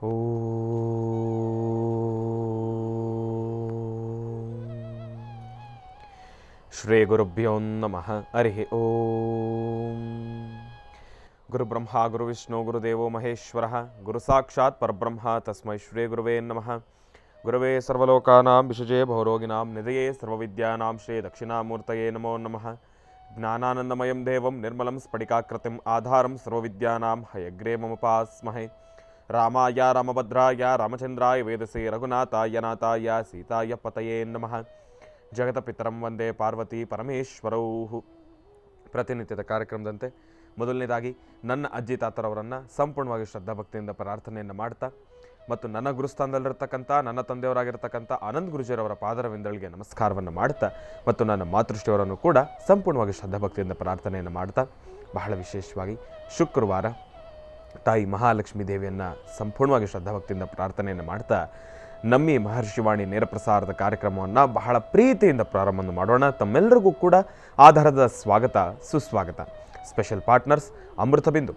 ಶ್ರೀ ಗುರುಭ್ಯೋ ನಮಃ. ಹರಿ ಓಂ. ಗುರುಬ್ರಹ್ಮ ಗುರುವಿಷ್ಣು ಗುರುದೇವೋ ಮಹೇಶ್ವರ ಗುರು ಸಾಕ್ಷಾತ್ ಪರಬ್ರಹ್ಮ ತಸ್ಮೈ ಶ್ರೀ ಗುರುವೇ ನಮಃ. ಗುರವೇ ಸರ್ವಲೋಕಾನಾಂ ವಿಷಜೇ ಭವರೋಗಿನಾಂ ನಿಧಯೇ ಸರ್ವವಿದ್ಯಾನಾಂ ಶ್ರೀ ದಕ್ಷಿಣಾಮೂರ್ತಯೇ ನಮೋ ನಮಃ. ಜ್ಞಾನಾನಂದಮಯಂ ದೇವಂ ನಿರ್ಮಲಂ ಸ್ಫಟಿಕಾಕೃತಿಂ ಆಧಾರಂ ಸರ್ವವಿದ್ಯಾನಾಂ ಹಯಗ್ರೀವಮುಪಾಸ್ಮಹೇ. ರಾಮಾಯ ರಾಮಭದ್ರಾಯ ರಾಮಚಂದ್ರಾಯ ವೇದಸೇ ರಘುನಾಥಾಯ ನಾಥಾಯ ಸೀತಾಯ ಪತಯೇ ನಮಃ. ಜಗತಪಿತರಂ ವಂದೇ ಪಾರ್ವತಿ ಪರಮೇಶ್ವರೌ. ಪ್ರತಿನಿತ್ಯದ ಕಾರ್ಯಕ್ರಮದಂತೆ ಮೊದಲನೇದಾಗಿ ನನ್ನ ಅಜ್ಜಿ ತಾತರವರನ್ನು ಸಂಪೂರ್ಣವಾಗಿ ಶ್ರದ್ಧಾಭಕ್ತಿಯಿಂದ ಪ್ರಾರ್ಥನೆಯನ್ನು ಮಾಡ್ತಾ ಮತ್ತು ನನ್ನ ಗುರುಸ್ಥಾನದಲ್ಲಿರ್ತಕ್ಕಂಥ ನನ್ನ ತಂದೆಯವರಾಗಿರ್ತಕ್ಕಂಥ ಆನಂದ್ ಗುರುಜಿಯವರ ಪಾದರವಿಂದಳಿಗೆ ನಮಸ್ಕಾರವನ್ನು ಮಾಡ್ತಾ ಮತ್ತು ನನ್ನ ಮಾತೃಶ್ರೀಯವರನ್ನು ಕೂಡ ಸಂಪೂರ್ಣವಾಗಿ ಶ್ರದ್ಧಾಭಕ್ತಿಯಿಂದ ಪ್ರಾರ್ಥನೆಯನ್ನು ಮಾಡ್ತಾ, ಬಹಳ ವಿಶೇಷವಾಗಿ ಶುಕ್ರವಾರ ತಾಯಿ ಮಹಾಲಕ್ಷ್ಮೀ ದೇವಿಯನ್ನು ಸಂಪೂರ್ಣವಾಗಿ ಶ್ರದ್ಧಾಭಕ್ತಿಯಿಂದ ಪ್ರಾರ್ಥನೆಯನ್ನು ಮಾಡ್ತಾ ನಮ್ಮಿ ಮಹರ್ಷಿವಾಣಿ ನೇರ ಪ್ರಸಾರದ ಕಾರ್ಯಕ್ರಮವನ್ನು ಬಹಳ ಪ್ರೀತಿಯಿಂದ ಪ್ರಾರಂಭವನ್ನು ಮಾಡೋಣ. ತಮ್ಮೆಲ್ಲರಿಗೂ ಕೂಡ ಆಧಾರದ ಸ್ವಾಗತ ಸುಸ್ವಾಗತ. Special partners Amrutabindu.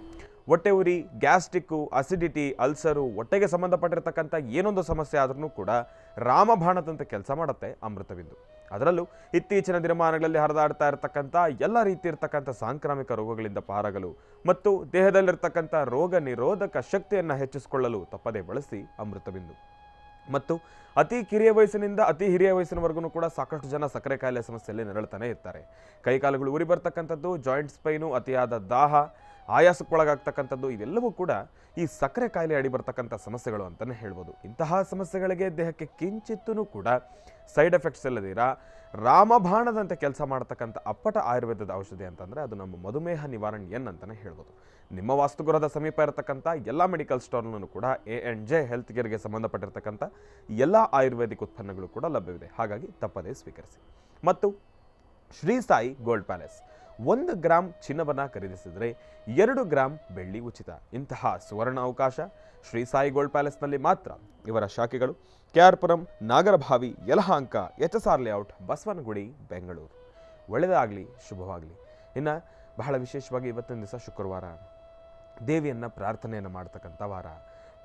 ಹೊಟ್ಟೆ ಉರಿ, ಗ್ಯಾಸ್ಟ್ರಿಕ್ಕು, ಅಸಿಡಿಟಿ, ಅಲ್ಸರು, ಹೊಟ್ಟೆಗೆ ಸಂಬಂಧಪಟ್ಟಿರ್ತಕ್ಕಂಥ ಏನೊಂದು ಸಮಸ್ಯೆ ಆದ್ರೂ ಕೂಡ ರಾಮಬಾಣದಂತೆ ಕೆಲಸ ಮಾಡುತ್ತೆ ಅಮೃತಬಿಂದು. ಅದರಲ್ಲೂ ಇತ್ತೀಚಿನ ದಿನಮಾನಗಳಲ್ಲಿ ಹರಿದಾಡ್ತಾ ಇರತಕ್ಕಂಥ ಎಲ್ಲ ರೀತಿ ಇರ್ತಕ್ಕಂಥ ಸಾಂಕ್ರಾಮಿಕ ರೋಗಗಳಿಂದ ಪಾರಾಗಲು ಮತ್ತು ದೇಹದಲ್ಲಿರ್ತಕ್ಕಂಥ ರೋಗ ನಿರೋಧಕ ಶಕ್ತಿಯನ್ನು ಹೆಚ್ಚಿಸಿಕೊಳ್ಳಲು ತಪ್ಪದೇ ಬಳಸಿ ಅಮೃತಬಿಂದು. ಮತ್ತು ಅತಿ ಕಿರಿಯ ವಯಸ್ಸಿನಿಂದ ಅತಿ ಹಿರಿಯ ವಯಸ್ಸಿನವರೆಗೂ ಕೂಡ ಸಾಕಷ್ಟು ಜನ ಸಕ್ಕರೆ ಕಾಯಿಲೆ ಸಮಸ್ಯೆಯಲ್ಲಿ ನರಳ್ತಾನೆ ಇರ್ತಾರೆ. ಕೈಕಾಲುಗಳು ಉರಿ ಬರ್ತಕ್ಕಂಥದ್ದು, ಜಾಯಿಂಟ್ಸ್ ಪೈನು, ಅತಿಯಾದ ದಾಹ, ಆಯಾಸಕ್ಕೊಳಗಾಗ್ತಕ್ಕಂಥದ್ದು, ಇದೆಲ್ಲವೂ ಕೂಡ ಈ ಸಕ್ಕರೆ ಕಾಯಿಲೆ ಅಡಿ ಬರ್ತಕ್ಕಂಥ ಸಮಸ್ಯೆಗಳು ಅಂತಲೇ ಹೇಳ್ಬೋದು. ಇಂತಹ ಸಮಸ್ಯೆಗಳಿಗೆ ದೇಹಕ್ಕೆ ಕಿಂಚಿತ್ತೂ ಕೂಡ ಸೈಡ್ ಎಫೆಕ್ಟ್ಸ್ ಇಲ್ಲದಿರ ರಾಮಬಾಣದಂತೆ ಕೆಲಸ ಮಾಡತಕ್ಕಂಥ ಅಪ್ಪಟ ಆಯುರ್ವೇದದ ಔಷಧಿ ಅಂತಂದರೆ ಅದು ನಮ್ಮ ಮಧುಮೇಹ ನಿವಾರಣೆ ಅಂತಲೇ ಹೇಳ್ಬೋದು. ನಿಮ್ಮ ವಾಸ್ತುಗೃಹದ ಸಮೀಪ ಇರತಕ್ಕಂಥ ಎಲ್ಲ ಮೆಡಿಕಲ್ ಸ್ಟೋರ್ನೂ ಕೂಡ A&J ಹೆಲ್ತ್ ಕೇರ್ಗೆ ಸಂಬಂಧಪಟ್ಟಿರ್ತಕ್ಕಂಥ ಎಲ್ಲ ಆಯುರ್ವೇದಿಕ್ ಉತ್ಪನ್ನಗಳು ಕೂಡ ಲಭ್ಯವಿದೆ. ಹಾಗಾಗಿ ತಪ್ಪದೇ ಸ್ವೀಕರಿಸಿ. ಮತ್ತು Shri Sai gold palace, 1 gram ಚಿನ್ನವನ್ನು ಖರೀದಿಸಿದರೆ 2 ಗ್ರಾಮ್ ಬೆಳ್ಳಿ ಉಚಿತ. ಇಂತಹ ಸುವರ್ಣ ಅವಕಾಶ ಶ್ರೀ ಸಾಯಿ ಗೋಲ್ಡ್ ಪ್ಯಾಲೇಸ್ನಲ್ಲಿ ಮಾತ್ರ. ಇವರ ಶಾಖೆಗಳು KR Puram, Nagarabhavi, Yelahanka, HSR layout, Basavanagudi, Bengaluru. ಒಳ್ಳೆಯದಾಗಲಿ, ಶುಭವಾಗಲಿ. ಇನ್ನು ಬಹಳ ವಿಶೇಷವಾಗಿ ಇವತ್ತಿನ ದಿವಸ ಶುಕ್ರವಾರ ದೇವಿಯನ್ನು ಪ್ರಾರ್ಥನೆಯನ್ನು ಮಾಡ್ತಕ್ಕಂಥ ವಾರ,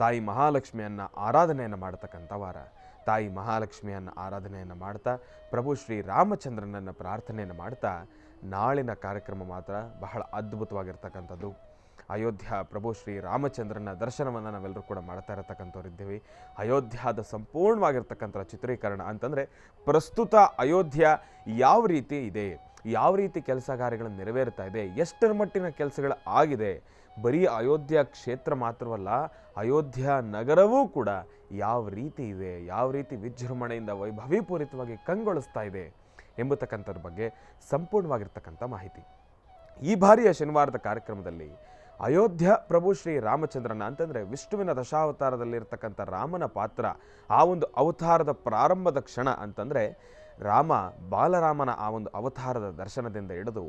ತಾಯಿ ಮಹಾಲಕ್ಷ್ಮಿಯನ್ನು ಆರಾಧನೆಯನ್ನು ಮಾಡ್ತಕ್ಕಂಥ ವಾರ. ತಾಯಿ ಮಹಾಲಕ್ಷ್ಮಿಯನ್ನು ಆರಾಧನೆಯನ್ನು ಮಾಡ್ತಾ ಪ್ರಭು ಶ್ರೀ ರಾಮಚಂದ್ರನನ್ನು ಪ್ರಾರ್ಥನೆಯನ್ನು ಮಾಡ್ತಾ ನಾಳಿನ ಕಾರ್ಯಕ್ರಮ ಮಾತ್ರ ಬಹಳ ಅದ್ಭುತವಾಗಿರ್ತಕ್ಕಂಥದ್ದು. ಅಯೋಧ್ಯ ಪ್ರಭು ಶ್ರೀ ರಾಮಚಂದ್ರನ ದರ್ಶನವನ್ನು ನಾವೆಲ್ಲರೂ ಕೂಡ ಮಾಡ್ತಾ ಇರತಕ್ಕಂಥವ್ರಿದ್ದೀವಿ. ಅಯೋಧ್ಯದ ಸಂಪೂರ್ಣವಾಗಿರ್ತಕ್ಕಂಥ ಚಿತ್ರೀಕರಣ ಅಂತಂದರೆ ಪ್ರಸ್ತುತ ಅಯೋಧ್ಯ ಯಾವ ರೀತಿ ಇದೆ, ಯಾವ ರೀತಿ ಕೆಲಸ ಕಾರ್ಯಗಳನ್ನು ನೆರವೇರ್ತಾ ಇದೆ, ಎಷ್ಟರ ಮಟ್ಟಿನ ಕೆಲಸಗಳು ಆಗಿದೆ, ಬರೀ ಅಯೋಧ್ಯ ಕ್ಷೇತ್ರ ಮಾತ್ರವಲ್ಲ ಅಯೋಧ್ಯ ನಗರವೂ ಕೂಡ ಯಾವ ರೀತಿ ಇದೆ, ಯಾವ ರೀತಿ ವಿಜೃಂಭಣೆಯಿಂದ ವೈಭವೀಪೂರಿತವಾಗಿ ಕಂಗೊಳಿಸ್ತಾ ಇದೆ ಎಂಬತಕ್ಕಂಥದ್ರ ಬಗ್ಗೆ ಸಂಪೂರ್ಣವಾಗಿರ್ತಕ್ಕಂಥ ಮಾಹಿತಿ ಈ ಬಾರಿಯ ಶನಿವಾರದ ಕಾರ್ಯಕ್ರಮದಲ್ಲಿ ಅಯೋಧ್ಯ ಪ್ರಭು ಶ್ರೀ ರಾಮಚಂದ್ರನ ಅಂತಂದರೆ ವಿಷ್ಣುವಿನ ದಶಾವತಾರದಲ್ಲಿರ್ತಕ್ಕಂಥ ರಾಮನ ಪಾತ್ರ, ಆ ಒಂದು ಅವತಾರದ ಪ್ರಾರಂಭದ ಕ್ಷಣ ಅಂತಂದರೆ ರಾಮ ಬಾಲರಾಮನ ಆ ಒಂದು ಅವತಾರದ ದರ್ಶನದಿಂದ ಹಿಡಿದು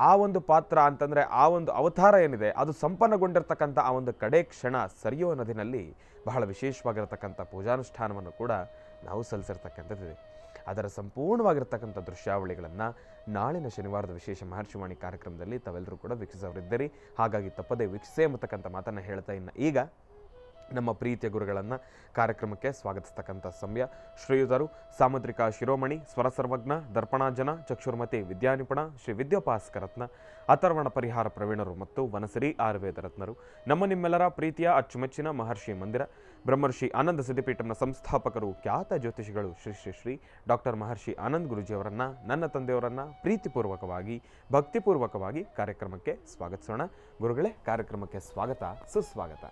ಆ ಒಂದು ಪಾತ್ರ ಅಂತಂದರೆ ಆ ಒಂದು ಅವತಾರ ಏನಿದೆ ಅದು ಸಂಪನ್ನಗೊಂಡಿರ್ತಕ್ಕಂಥ ಆ ಒಂದು ಕಡೆ ಕ್ಷಣ ಸರಿಯೋ ನದಿನಲ್ಲಿ ಬಹಳ ವಿಶೇಷವಾಗಿರತಕ್ಕಂಥ ಪೂಜಾನುಷ್ಠಾನವನ್ನು ಕೂಡ ನಾವು ಸಲ್ಲಿಸಿರ್ತಕ್ಕಂಥದ್ದಿದೆ. ಅದರ ಸಂಪೂರ್ಣವಾಗಿರ್ತಕ್ಕಂಥ ದೃಶ್ಯಾವಳಿಗಳನ್ನು ನಾಳಿನ ಶನಿವಾರದ ವಿಶೇಷ ಮಹರ್ಷಿವಾಣಿ ಕಾರ್ಯಕ್ರಮದಲ್ಲಿ ತಾವೆಲ್ಲರೂ ಕೂಡ ವೀಕ್ಷಿಸವರಿದ್ದೀರಿ. ಹಾಗಾಗಿ ತಪ್ಪದೇ ವೀಕ್ಷಿಸೇ ಎಂಬತಕ್ಕಂಥ ಮಾತನ್ನು ಹೇಳ್ತಾ ಇನ್ನು ಈಗ ನಮ್ಮ ಪ್ರೀತಿಯ ಗುರುಗಳನ್ನು ಕಾರ್ಯಕ್ರಮಕ್ಕೆ ಸ್ವಾಗತಿಸ್ತಕ್ಕಂಥ ಸಮಯ. ಶ್ರೀಯುತರು ಸಾಮುದ್ರಿಕ ಶಿರೋಮಣಿ, ಸ್ವರಸರ್ವಜ್ಞ, ದರ್ಪಣಾಜನ, ಚಕ್ಷುರ್ಮತಿ, ವಿದ್ಯಾನಿಪುಣ, ಶ್ರೀ ವಿದ್ಯೋಪಾಸಕರತ್ನ, ಅಥರ್ವಣ ಪರಿಹಾರ ಪ್ರವೀಣರು ಮತ್ತು ವನಸಿರಿ ಆಯುರ್ವೇದ ರತ್ನರು, ನಮ್ಮ ನಿಮ್ಮೆಲ್ಲರ ಪ್ರೀತಿಯ ಅಚ್ಚುಮೆಚ್ಚಿನ ಮಹರ್ಷಿ ಮಂದಿರ ಬ್ರಹ್ಮರ್ಷಿ ಆನಂದ ಸಿದ್ಧಿಪೀಠಂನ ಸಂಸ್ಥಾಪಕರು, ಖ್ಯಾತ ಜ್ಯೋತಿಷಿಗಳು ಶ್ರೀ ಶ್ರೀ ಶ್ರೀ ಡಾಕ್ಟರ್ ಮಹರ್ಷಿ ಆನಂದ್ ಗುರುಜಿಯವರನ್ನು, ನನ್ನ ತಂದೆಯವರನ್ನು ಪ್ರೀತಿಪೂರ್ವಕವಾಗಿ ಭಕ್ತಿಪೂರ್ವಕವಾಗಿ ಕಾರ್ಯಕ್ರಮಕ್ಕೆ ಸ್ವಾಗತಿಸೋಣ. ಗುರುಗಳೇ, ಕಾರ್ಯಕ್ರಮಕ್ಕೆ ಸ್ವಾಗತ ಸುಸ್ವಾಗತ.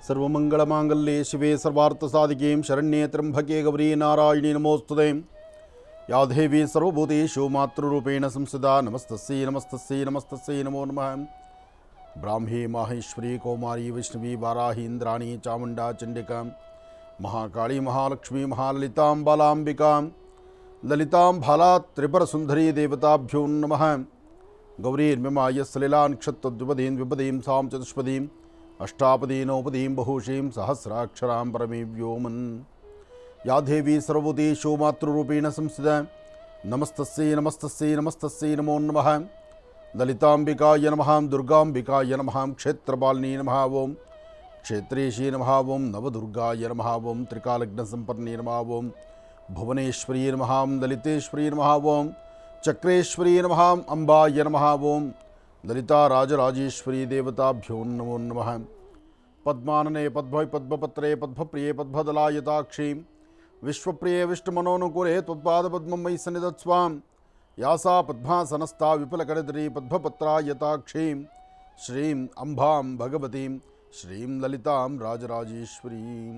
ಸರ್ವಮಂಗಳಮಾಂಗಲ್ಯೆ ಶಿವೆ ಸರ್ವಾರ್ಥಸಾಧಿಕೆ ಶರಣ್ಯೇ ತ್ರ್ಯಂಬಕೆ ಗೌರಿ ನಾರಾಯಣಿ ನಮೋಸ್ತುತೆ. ಯಾ ದೇವಿ ಸರ್ವಭೂತೇಷು ಮಾತೃರೂಪೇಣ ಸಂಸ್ಥಿತಾ ನಮಸ್ತಸ್ಯೈ ನಮಸ್ತಸ್ಯೈ ನಮಸ್ತಸ್ಯೈ ನಮೋ ನಮಃ. ಬ್ರಾಹ್ಮೀ ಮಾಹೇಶ್ವರಿ ಕೌಮಾರಿ ವೈಷ್ಣವಿ ವಾರಾಹಿ ಇಂದ್ರಾಣಿ ಚಾಮುಂಡಾ ಚಂಡಿಕಾ ಮಹಾಕಾಳಿ ಮಹಾಲಕ್ಷ್ಮೀ ಮಹಾಲಲಿತಾಂ ಬಾಲಾಂಬಿಕಾಂ ಲಲಿತಾಂ ಬಾಲಾ ತ್ರಿಪುರಸುಂದರಿ ದೇವತಾಭ್ಯೋ ನಮಃ. ಗೌರೀರ್ಮಿಮಾಯ ಸಲಿಲಾನ್ ಕ್ಷತ್ವದ್ವಿಪದೀಂ ವಿಪದೀಂ ಸಾಂ ಚತುಷ್ಪದೀಂ ಅಷ್ಟಾಪದೀನೋಪದೀಂ ಬಹುಶೀಂ ಸಹಸ್ರಾಕ್ಷರಾಂ ಪರಮೇ ವ್ಯೋಮನ್. ಯಾ ದೇವಿ ಸರ್ವಭೂತೇಷು ಮಾತೃರೂಪೇಣ ಸಂಸ್ಥಿತಾ ನಮಸ್ತಸ್ಯೈ ನಮಸ್ತಸ್ಯೈ ನಮಸ್ತಸ್ಯೈ ನಮೋ ನಮಃ. ಲಲಿತಾಂಬಿಕಾಯ ನಮಃ ದುರ್ಗಾಂಬಿಕಾಯ ನಮಃ ಕ್ಷೇತ್ರಪಾಲಿನಿ ನಮಃ ಓಂ ಕ್ಷೇತ್ರೇಶಿ ನಮಃ ಓಂ ನವದುರ್ಗಾಯ ನಮಃ ಓಂ ತ್ರಿಕಾಲಗ್ನ ಸಂಪನ್ನೇ ನಮಃ ಓಂ ಭುವನೇಶ್ವರಿ ನಮಃ ಲಲಿತೇಶ್ವರಿ ನಮಃ ಓಂ ಚಕ್ರೇಶ್ವರಿ ನಮಃ ಅಂಬಾಯ ನಮಃ ಓಂ ಲಲಿತಾ ರಾಜರಾಜೇಶ್ವರಿ ದೇವತಾಭ್ಯೋ ನಮೋ ನಮಃ ಪದ್ಮಾನನೆ ಪದ್ಮಪತ್ರೇ ಪದ್ಮಪ್ರಿಯೇ ಪದ್ಮದಲಾಯತಾಕ್ಷೀಂ ವಿಶ್ವಪ್ರಿಯೇ ವಿಷ್ಣುಮನೋನುಕೂಲೆ ತ್ವತ್ಪಾದಪದ್ಮಂ ಮಯಿ ಸನ್ನಿಧತ್ಸ್ವಾಂ ಯಾಸಾ ಪದ್ಮಾಸನಸ್ಥಾ ವಿಪುಲಕರದರಿ ಪದ್ಮಪತ್ರಾಯತಾಕ್ಷೀಂ ಶ್ರೀಂ ಅಂಬಾಂ ಭಗವತೀಂ ಶ್ರೀಂ ಲಲಿತಾಂ ರಾಜರಾಜೇಶ್ವರೀಂ.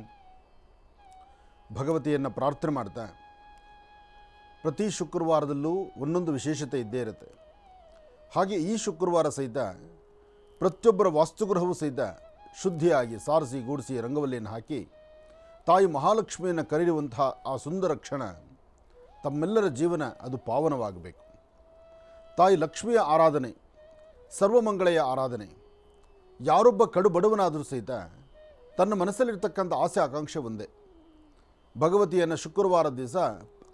ಭಗವತಿಯನ್ನು ಪ್ರಾರ್ಥನೆ ಮಾಡ್ತಾ ಪ್ರತಿ ಶುಕ್ರವಾರದಲ್ಲೂ ಒಂದೊಂದು ವಿಶೇಷತೆ ಇದ್ದೇ ಇರುತ್ತೆ. ಹಾಗೆ ಈ ಶುಕ್ರವಾರ ಸಹಿತ ಪ್ರತಿಯೊಬ್ಬರ ವಾಸ್ತುಗೃಹವೂ ಸಹಿತ ಶುದ್ಧಿಯಾಗಿ ಸಾರಿಸಿ ಗೂಡಿಸಿ ರಂಗವಲ್ಲಿಯನ್ನು ಹಾಕಿ ತಾಯಿ ಮಹಾಲಕ್ಷ್ಮಿಯನ್ನು ಕರೆಯುವಂತಹ ಆ ಸುಂದರ ಕ್ಷಣ ತಮ್ಮೆಲ್ಲರ ಜೀವನ ಅದು ಪಾವನವಾಗಬೇಕು. ತಾಯಿ ಲಕ್ಷ್ಮಿಯ ಆರಾಧನೆ, ಸರ್ವಮಂಗಳೆಯ ಆರಾಧನೆ. ಯಾರೊಬ್ಬ ಕಡು ಬಡವನಾದರೂ ಸಹಿತ ತನ್ನ ಮನಸ್ಸಲ್ಲಿರ್ತಕ್ಕಂಥ ಆಸೆ ಆಕಾಂಕ್ಷೆ ಒಂದೇ, ಭಗವತಿಯನ್ನು ಶುಕ್ರವಾರ ದಿವಸ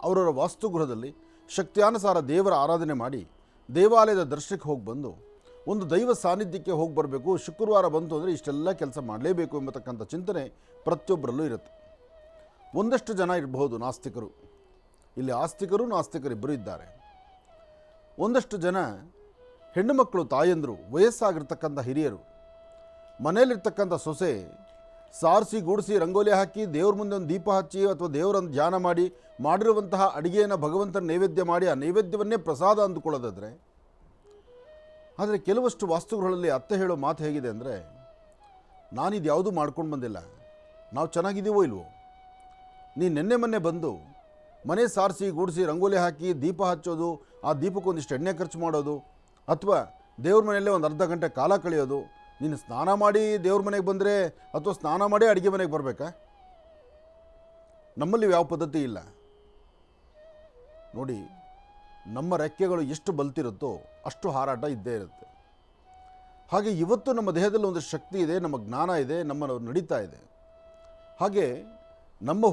ಅವರವರ ವಾಸ್ತುಗೃಹದಲ್ಲಿ ಶಕ್ತಿಯಾನುಸಾರ ದೇವರ ಆರಾಧನೆ ಮಾಡಿ ದೇವಾಲಯದ ದರ್ಶನಕ್ಕೆ ಹೋಗಿ ಬಂದು ಒಂದು ದೈವ ಸಾನ್ನಿಧ್ಯಕ್ಕೆ ಹೋಗಿ ಬರಬೇಕು. ಶುಕ್ರವಾರ ಬಂತು ಅಂದರೆ ಇಷ್ಟೆಲ್ಲ ಕೆಲಸ ಮಾಡಲೇಬೇಕು ಎಂಬತಕ್ಕಂಥ ಚಿಂತನೆ ಪ್ರತಿಯೊಬ್ಬರಲ್ಲೂ ಇರುತ್ತೆ. ಒಂದಷ್ಟು ಜನ ಇರಬಹುದು ನಾಸ್ತಿಕರು, ಇಲ್ಲಿ ಆಸ್ತಿಕರು ನಾಸ್ತಿಕರು ಇಬ್ಬರು ಇದ್ದಾರೆ. ಒಂದಷ್ಟು ಜನ ಹೆಣ್ಣು ಮಕ್ಕಳು, ತಾಯಂದರು, ವಯಸ್ಸಾಗಿರ್ತಕ್ಕಂಥ ಹಿರಿಯರು, ಮನೆಯಲ್ಲಿರ್ತಕ್ಕಂಥ ಸೊಸೆ ಸಾರಿಸಿ ಗೂಡಿಸಿ ರಂಗೋಲಿ ಹಾಕಿ ದೇವ್ರ ಮುಂದೆ ಒಂದು ದೀಪ ಹಚ್ಚಿ ಅಥವಾ ದೇವರನ್ನು ಧ್ಯಾನ ಮಾಡಿ ಮಾಡಿರುವಂತಹ ಅಡುಗೆಯನ್ನು ಭಗವಂತನ ನೈವೇದ್ಯ ಮಾಡಿ ಆ ನೈವೇದ್ಯವನ್ನೇ ಪ್ರಸಾದ ಅಂದುಕೊಳ್ಳೋದಾದರೆ. ಆದರೆ ಕೆಲವಷ್ಟು ವಾಸ್ತುಗಳಲ್ಲಿ ಅತ್ತೆ ಹೇಳೋ ಮಾತು ಹೇಗಿದೆ ಅಂದರೆ, ನಾನಿದು ಯಾವುದೂ ಮಾಡ್ಕೊಂಡು ಬಂದಿಲ್ಲ, ನಾವು ಚೆನ್ನಾಗಿದ್ದೀವೋ ಇಲ್ವೋ, ನೀನು ನೆನ್ನೆ ಮೊನ್ನೆ ಬಂದು ಮನೆ ಸಾರಿಸಿ ಗೂಡಿಸಿ ರಂಗೋಲಿ ಹಾಕಿ ದೀಪ ಹಚ್ಚೋದು, ಆ ದೀಪಕ್ಕೊಂದಿಷ್ಟು ಎಣ್ಣೆ ಖರ್ಚು ಮಾಡೋದು, ಅಥವಾ ದೇವ್ರ ಮನೆಯಲ್ಲೇ ಒಂದು ಅರ್ಧ ಗಂಟೆ ಕಾಲ ಕಳೆಯೋದು, ನೀನು ಸ್ನಾನ ಮಾಡಿ ದೇವ್ರ ಮನೆಗೆ ಬಂದರೆ ಅಥವಾ ಸ್ನಾನ ಮಾಡಿ ಅಡುಗೆ ಮನೆಗೆ ಬರಬೇಕಾ? ನಮ್ಮಲ್ಲಿ ಯಾವ ಪದ್ಧತಿ ಇಲ್ಲ ನೋಡಿ. ನಮ್ಮ ರೆಕ್ಕೆಗಳು ಎಷ್ಟು ಬಲ್ತಿರುತ್ತೋ ಅಷ್ಟು ಹಾರಾಟ ಇದ್ದೇ ಇರುತ್ತೆ. ಹಾಗೆ ಇವತ್ತು ನಮ್ಮ ದೇಹದಲ್ಲಿ ಒಂದು ಶಕ್ತಿ ಇದೆ, ನಮ್ಮ ಜ್ಞಾನ ಇದೆ, ನಮ್ಮ ನಡೀತಾ ಇದೆ. ಹಾಗೆ ನಮ್ಮ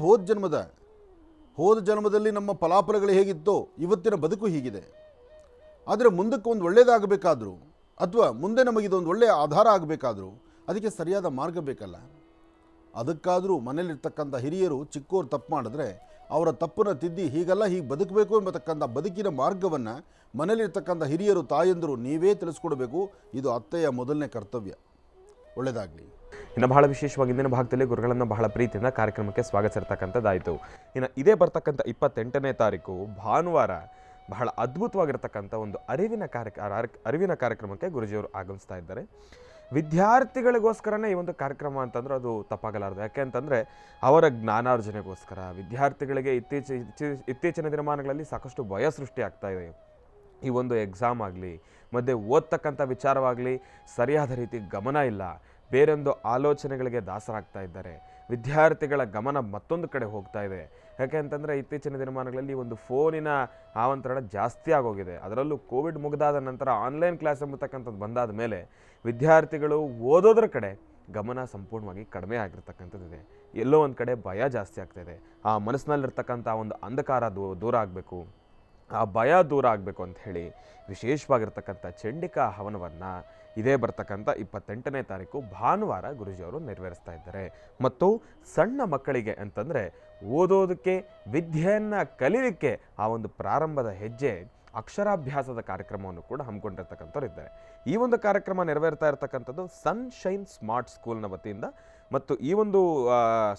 ಹೋದ ಜನ್ಮದಲ್ಲಿ ನಮ್ಮ ಫಲಾಫಲಗಳು ಹೇಗಿತ್ತೋ ಇವತ್ತಿನ ಬದುಕು ಹೀಗಿದೆ. ಆದರೆ ಮುಂದಕ್ಕೆ ಒಂದು ಒಳ್ಳೆಯದಾಗಬೇಕಾದ್ರೂ ಅಥವಾ ಮುಂದೆ ನಮಗಿದೊಂದು ಒಳ್ಳೆಯ ಆಧಾರ ಆಗಬೇಕಾದ್ರೂ ಅದಕ್ಕೆ ಸರಿಯಾದ ಮಾರ್ಗ ಬೇಕಲ್ಲ. ಅದಕ್ಕಾದರೂ ಮನೇಲಿರ್ತಕ್ಕಂಥ ಹಿರಿಯರು ಚಿಕ್ಕೋರು ತಪ್ಪು ಮಾಡಿದ್ರೆ ಅವರ ತಪ್ಪನ್ನು ತಿದ್ದಿ ಹೀಗಲ್ಲ ಹೀಗೆ ಬದುಕಬೇಕು ಎಂಬತಕ್ಕಂಥ ಬದುಕಿನ ಮಾರ್ಗವನ್ನು ಮನೇಲಿರ್ತಕ್ಕಂಥ ಹಿರಿಯರು, ತಾಯಂದರು ನೀವೇ ತಿಳಿಸ್ಕೊಡ್ಬೇಕು. ಇದು ಅತ್ತೆಯ ಮೊದಲನೇ ಕರ್ತವ್ಯ. ಒಳ್ಳೆಯದಾಗಲಿ. ಇನ್ನು ಬಹಳ ವಿಶೇಷವಾಗಿ ಇಂದಿನ ಭಾಗದಲ್ಲಿ ಗುರುಗಳನ್ನು ಬಹಳ ಪ್ರೀತಿಯಿಂದ ಕಾರ್ಯಕ್ರಮಕ್ಕೆ ಸ್ವಾಗತಿಸಿರ್ತಕ್ಕಂಥದ್ದಾಯಿತು. ಇನ್ನು ಇದೇ ಬರ್ತಕ್ಕಂಥ 28ನೇ ತಾರೀಕು ಭಾನುವಾರ ಬಹಳ ಅದ್ಭುತವಾಗಿರ್ತಕ್ಕಂಥ ಒಂದು ಅರಿವಿನ ಕಾರ್ಯಕ್ರಮಕ್ಕೆ ಗುರುಜಿಯವರು ಆಗಮಿಸ್ತಾ ಇದ್ದಾರೆ. ವಿದ್ಯಾರ್ಥಿಗಳಿಗೋಸ್ಕರನೇ ಈ ಒಂದು ಕಾರ್ಯಕ್ರಮ ಅಂತಂದ್ರೆ ಅದು ತಪ್ಪಾಗಲಾರದು. ಯಾಕೆ ಅಂತಂದರೆ ಅವರ ಜ್ಞಾನಾರ್ಜನೆಗೋಸ್ಕರ ವಿದ್ಯಾರ್ಥಿಗಳಿಗೆ ಇತ್ತೀಚಿನ ದಿನಮಾನಗಳಲ್ಲಿ ಸಾಕಷ್ಟು ಭಯ ಸೃಷ್ಟಿ ಆಗ್ತಾ ಇದೆ. ಈ ಒಂದು ಎಕ್ಸಾಮ್ ಆಗಲಿ, ಮಧ್ಯೆ ಓದ್ತಕ್ಕಂಥ ವಿಚಾರವಾಗಲಿ ಸರಿಯಾದ ರೀತಿ ಗಮನ ಇಲ್ಲ, ಬೇರೊಂದು ಆಲೋಚನೆಗಳಿಗೆ ದಾಸರಾಗ್ತಾ ಇದ್ದಾರೆ. ವಿದ್ಯಾರ್ಥಿಗಳ ಗಮನ ಮತ್ತೊಂದು ಕಡೆ ಹೋಗ್ತಾ ಇದೆ. ಯಾಕೆ ಅಂತಂದರೆ ಇತ್ತೀಚಿನ ದಿನಮಾನಗಳಲ್ಲಿ ಒಂದು ಫೋನಿನ ಆಮಂತ್ರಣ ಜಾಸ್ತಿ ಆಗೋಗಿದೆ. ಅದರಲ್ಲೂ ಕೋವಿಡ್ ಮುಗಿದಾದ ನಂತರ ಆನ್ಲೈನ್ ಕ್ಲಾಸ್ ಎಂಬತಕ್ಕಂಥದ್ದು ಬಂದಾದ ಮೇಲೆ ವಿದ್ಯಾರ್ಥಿಗಳು ಓದೋದ್ರ ಕಡೆ ಗಮನ ಸಂಪೂರ್ಣವಾಗಿ ಕಡಿಮೆ ಆಗಿರ್ತಕ್ಕಂಥದ್ದಿದೆ. ಎಲ್ಲೋ ಒಂದು ಕಡೆ ಭಯ ಜಾಸ್ತಿ ಆಗ್ತಾಯಿದೆ. ಆ ಮನಸ್ಸಿನಲ್ಲಿರ್ತಕ್ಕಂಥ ಒಂದು ಅಂಧಕಾರ ದೂರ ಆಗಬೇಕು, ಆ ಭಯ ದೂರ ಆಗಬೇಕು ಅಂತ ಹೇಳಿ ವಿಶೇಷವಾಗಿರ್ತಕ್ಕಂಥ ಚಂಡಿಕಾ ಹವನವನ್ನು ಇದೇ ಬರ್ತಕ್ಕಂಥ 28ನೇ ತಾರೀಕು ಭಾನುವಾರ ಗುರುಜಿಯವರು ನೆರವೇರಿಸ್ತಾ ಇದ್ದಾರೆ. ಮತ್ತು ಸಣ್ಣ ಮಕ್ಕಳಿಗೆ ಅಂತಂದರೆ ಓದೋದಕ್ಕೆ, ವಿದ್ಯೆಯನ್ನು ಕಲೀಲಿಕ್ಕೆ ಆ ಒಂದು ಪ್ರಾರಂಭದ ಹೆಜ್ಜೆ ಅಕ್ಷರಾಭ್ಯಾಸದ ಕಾರ್ಯಕ್ರಮವನ್ನು ಕೂಡ ಹಮ್ಮಿಕೊಂಡಿರ್ತಕ್ಕಂಥವ್ರು ಇದ್ದಾರೆ. ಈ ಒಂದು ಕಾರ್ಯಕ್ರಮ ನೆರವೇರ್ತಾ ಇರತಕ್ಕಂಥದ್ದು ಸನ್ಶೈನ್ ಸ್ಮಾರ್ಟ್ ಸ್ಕೂಲ್ನ ವತಿಯಿಂದ. ಮತ್ತು ಈ ಒಂದು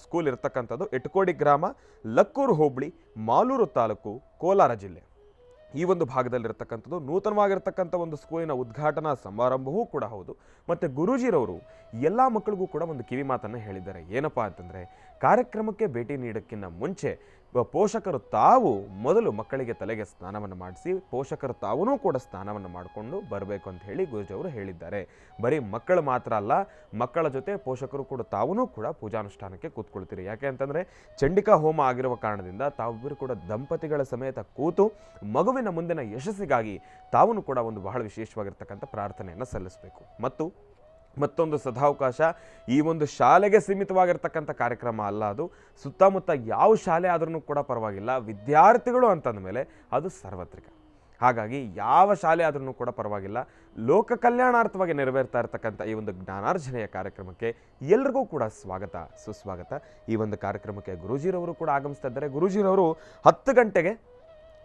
ಸ್ಕೂಲ್ ಇರತಕ್ಕಂಥದ್ದು ಎಟ್ಕೋಡಿ ಗ್ರಾಮ, ಲಕ್ಕೂರು ಹೋಬಳಿ, ಮಾಲೂರು ತಾಲೂಕು, ಕೋಲಾರ ಜಿಲ್ಲೆ. ಈ ಒಂದು ಭಾಗದಲ್ಲಿರ್ತಕ್ಕಂಥದ್ದು ನೂತನವಾಗಿರ್ತಕ್ಕಂಥ ಒಂದು ಸ್ಕೂಲಿನ ಉದ್ಘಾಟನಾ ಸಮಾರಂಭವೂ ಕೂಡ ಹೌದು. ಮತ್ತು ಗುರೂಜಿರವರು ಎಲ್ಲ ಮಕ್ಕಳಿಗೂ ಕೂಡ ಒಂದು ಕಿವಿ ಮಾತನ್ನು ಹೇಳಿದ್ದಾರೆ. ಏನಪ್ಪ ಅಂತಂದರೆ, ಕಾರ್ಯಕ್ರಮಕ್ಕೆ ಭೇಟಿ ನೀಡೋಕ್ಕಿಂತ ಮುಂಚೆ ಪೋಷಕರು ತಾವು ಮೊದಲು ಮಕ್ಕಳಿಗೆ ತಲೆಗೆ ಸ್ನಾನವನ್ನು ಮಾಡಿಸಿ ಪೋಷಕರು ತಾವೂ ಕೂಡ ಸ್ನಾನವನ್ನು ಮಾಡಿಕೊಂಡು ಬರಬೇಕು ಅಂತ ಹೇಳಿ ಗುರೂಜಿಯವರು ಹೇಳಿದ್ದಾರೆ. ಬರೀ ಮಕ್ಕಳು ಮಾತ್ರ ಅಲ್ಲ, ಮಕ್ಕಳ ಜೊತೆ ಪೋಷಕರು ಕೂಡ ತಾವೂ ಕೂಡ ಪೂಜಾನುಷ್ಠಾನಕ್ಕೆ ಕೂತ್ಕೊಳ್ತೀರಿ. ಯಾಕೆ ಅಂತಂದರೆ ಚಂಡಿಕಾ ಹೋಮ ಆಗಿರುವ ಕಾರಣದಿಂದ ತಾವಿಬ್ಬರು ಕೂಡ ದಂಪತಿಗಳ ಸಮೇತ ಕೂತು ಮಗುವಿನ ಮುಂದಿನ ಯಶಸ್ಸಿಗಾಗಿ ತಾವೂ ಕೂಡ ಒಂದು ಬಹಳ ವಿಶೇಷವಾಗಿರ್ತಕ್ಕಂಥ ಪ್ರಾರ್ಥನೆಯನ್ನು ಸಲ್ಲಿಸಬೇಕು. ಮತ್ತೊಂದು ಸದಾವಕಾಶ, ಈ ಒಂದು ಶಾಲೆಗೆ ಸೀಮಿತವಾಗಿರ್ತಕ್ಕಂಥ ಕಾರ್ಯಕ್ರಮ ಅಲ್ಲ, ಅದು ಸುತ್ತಮುತ್ತ ಯಾವ ಶಾಲೆ ಆದ್ರೂ ಕೂಡ ಪರವಾಗಿಲ್ಲ. ವಿದ್ಯಾರ್ಥಿಗಳು ಅಂತಂದ ಮೇಲೆ ಅದು ಸಾರ್ವತ್ರಿಕ. ಹಾಗಾಗಿ ಯಾವ ಶಾಲೆ ಆದ್ರೂ ಕೂಡ ಪರವಾಗಿಲ್ಲ, ಲೋಕ ಕಲ್ಯಾಣಾರ್ಥವಾಗಿ ನೆರವೇರ್ತಾ ಇರತಕ್ಕಂಥ ಈ ಒಂದು ಜ್ಞಾನಾರ್ಜನೆಯ ಕಾರ್ಯಕ್ರಮಕ್ಕೆ ಎಲ್ರಿಗೂ ಕೂಡ ಸ್ವಾಗತ ಸುಸ್ವಾಗತ. ಈ ಒಂದು ಕಾರ್ಯಕ್ರಮಕ್ಕೆ ಗುರೂಜಿರವರು ಕೂಡ ಆಗಮಿಸ್ತಾ ಇದ್ದಾರೆ. ಗುರೂಜಿರವರು 10 ಗಂಟೆಗೆ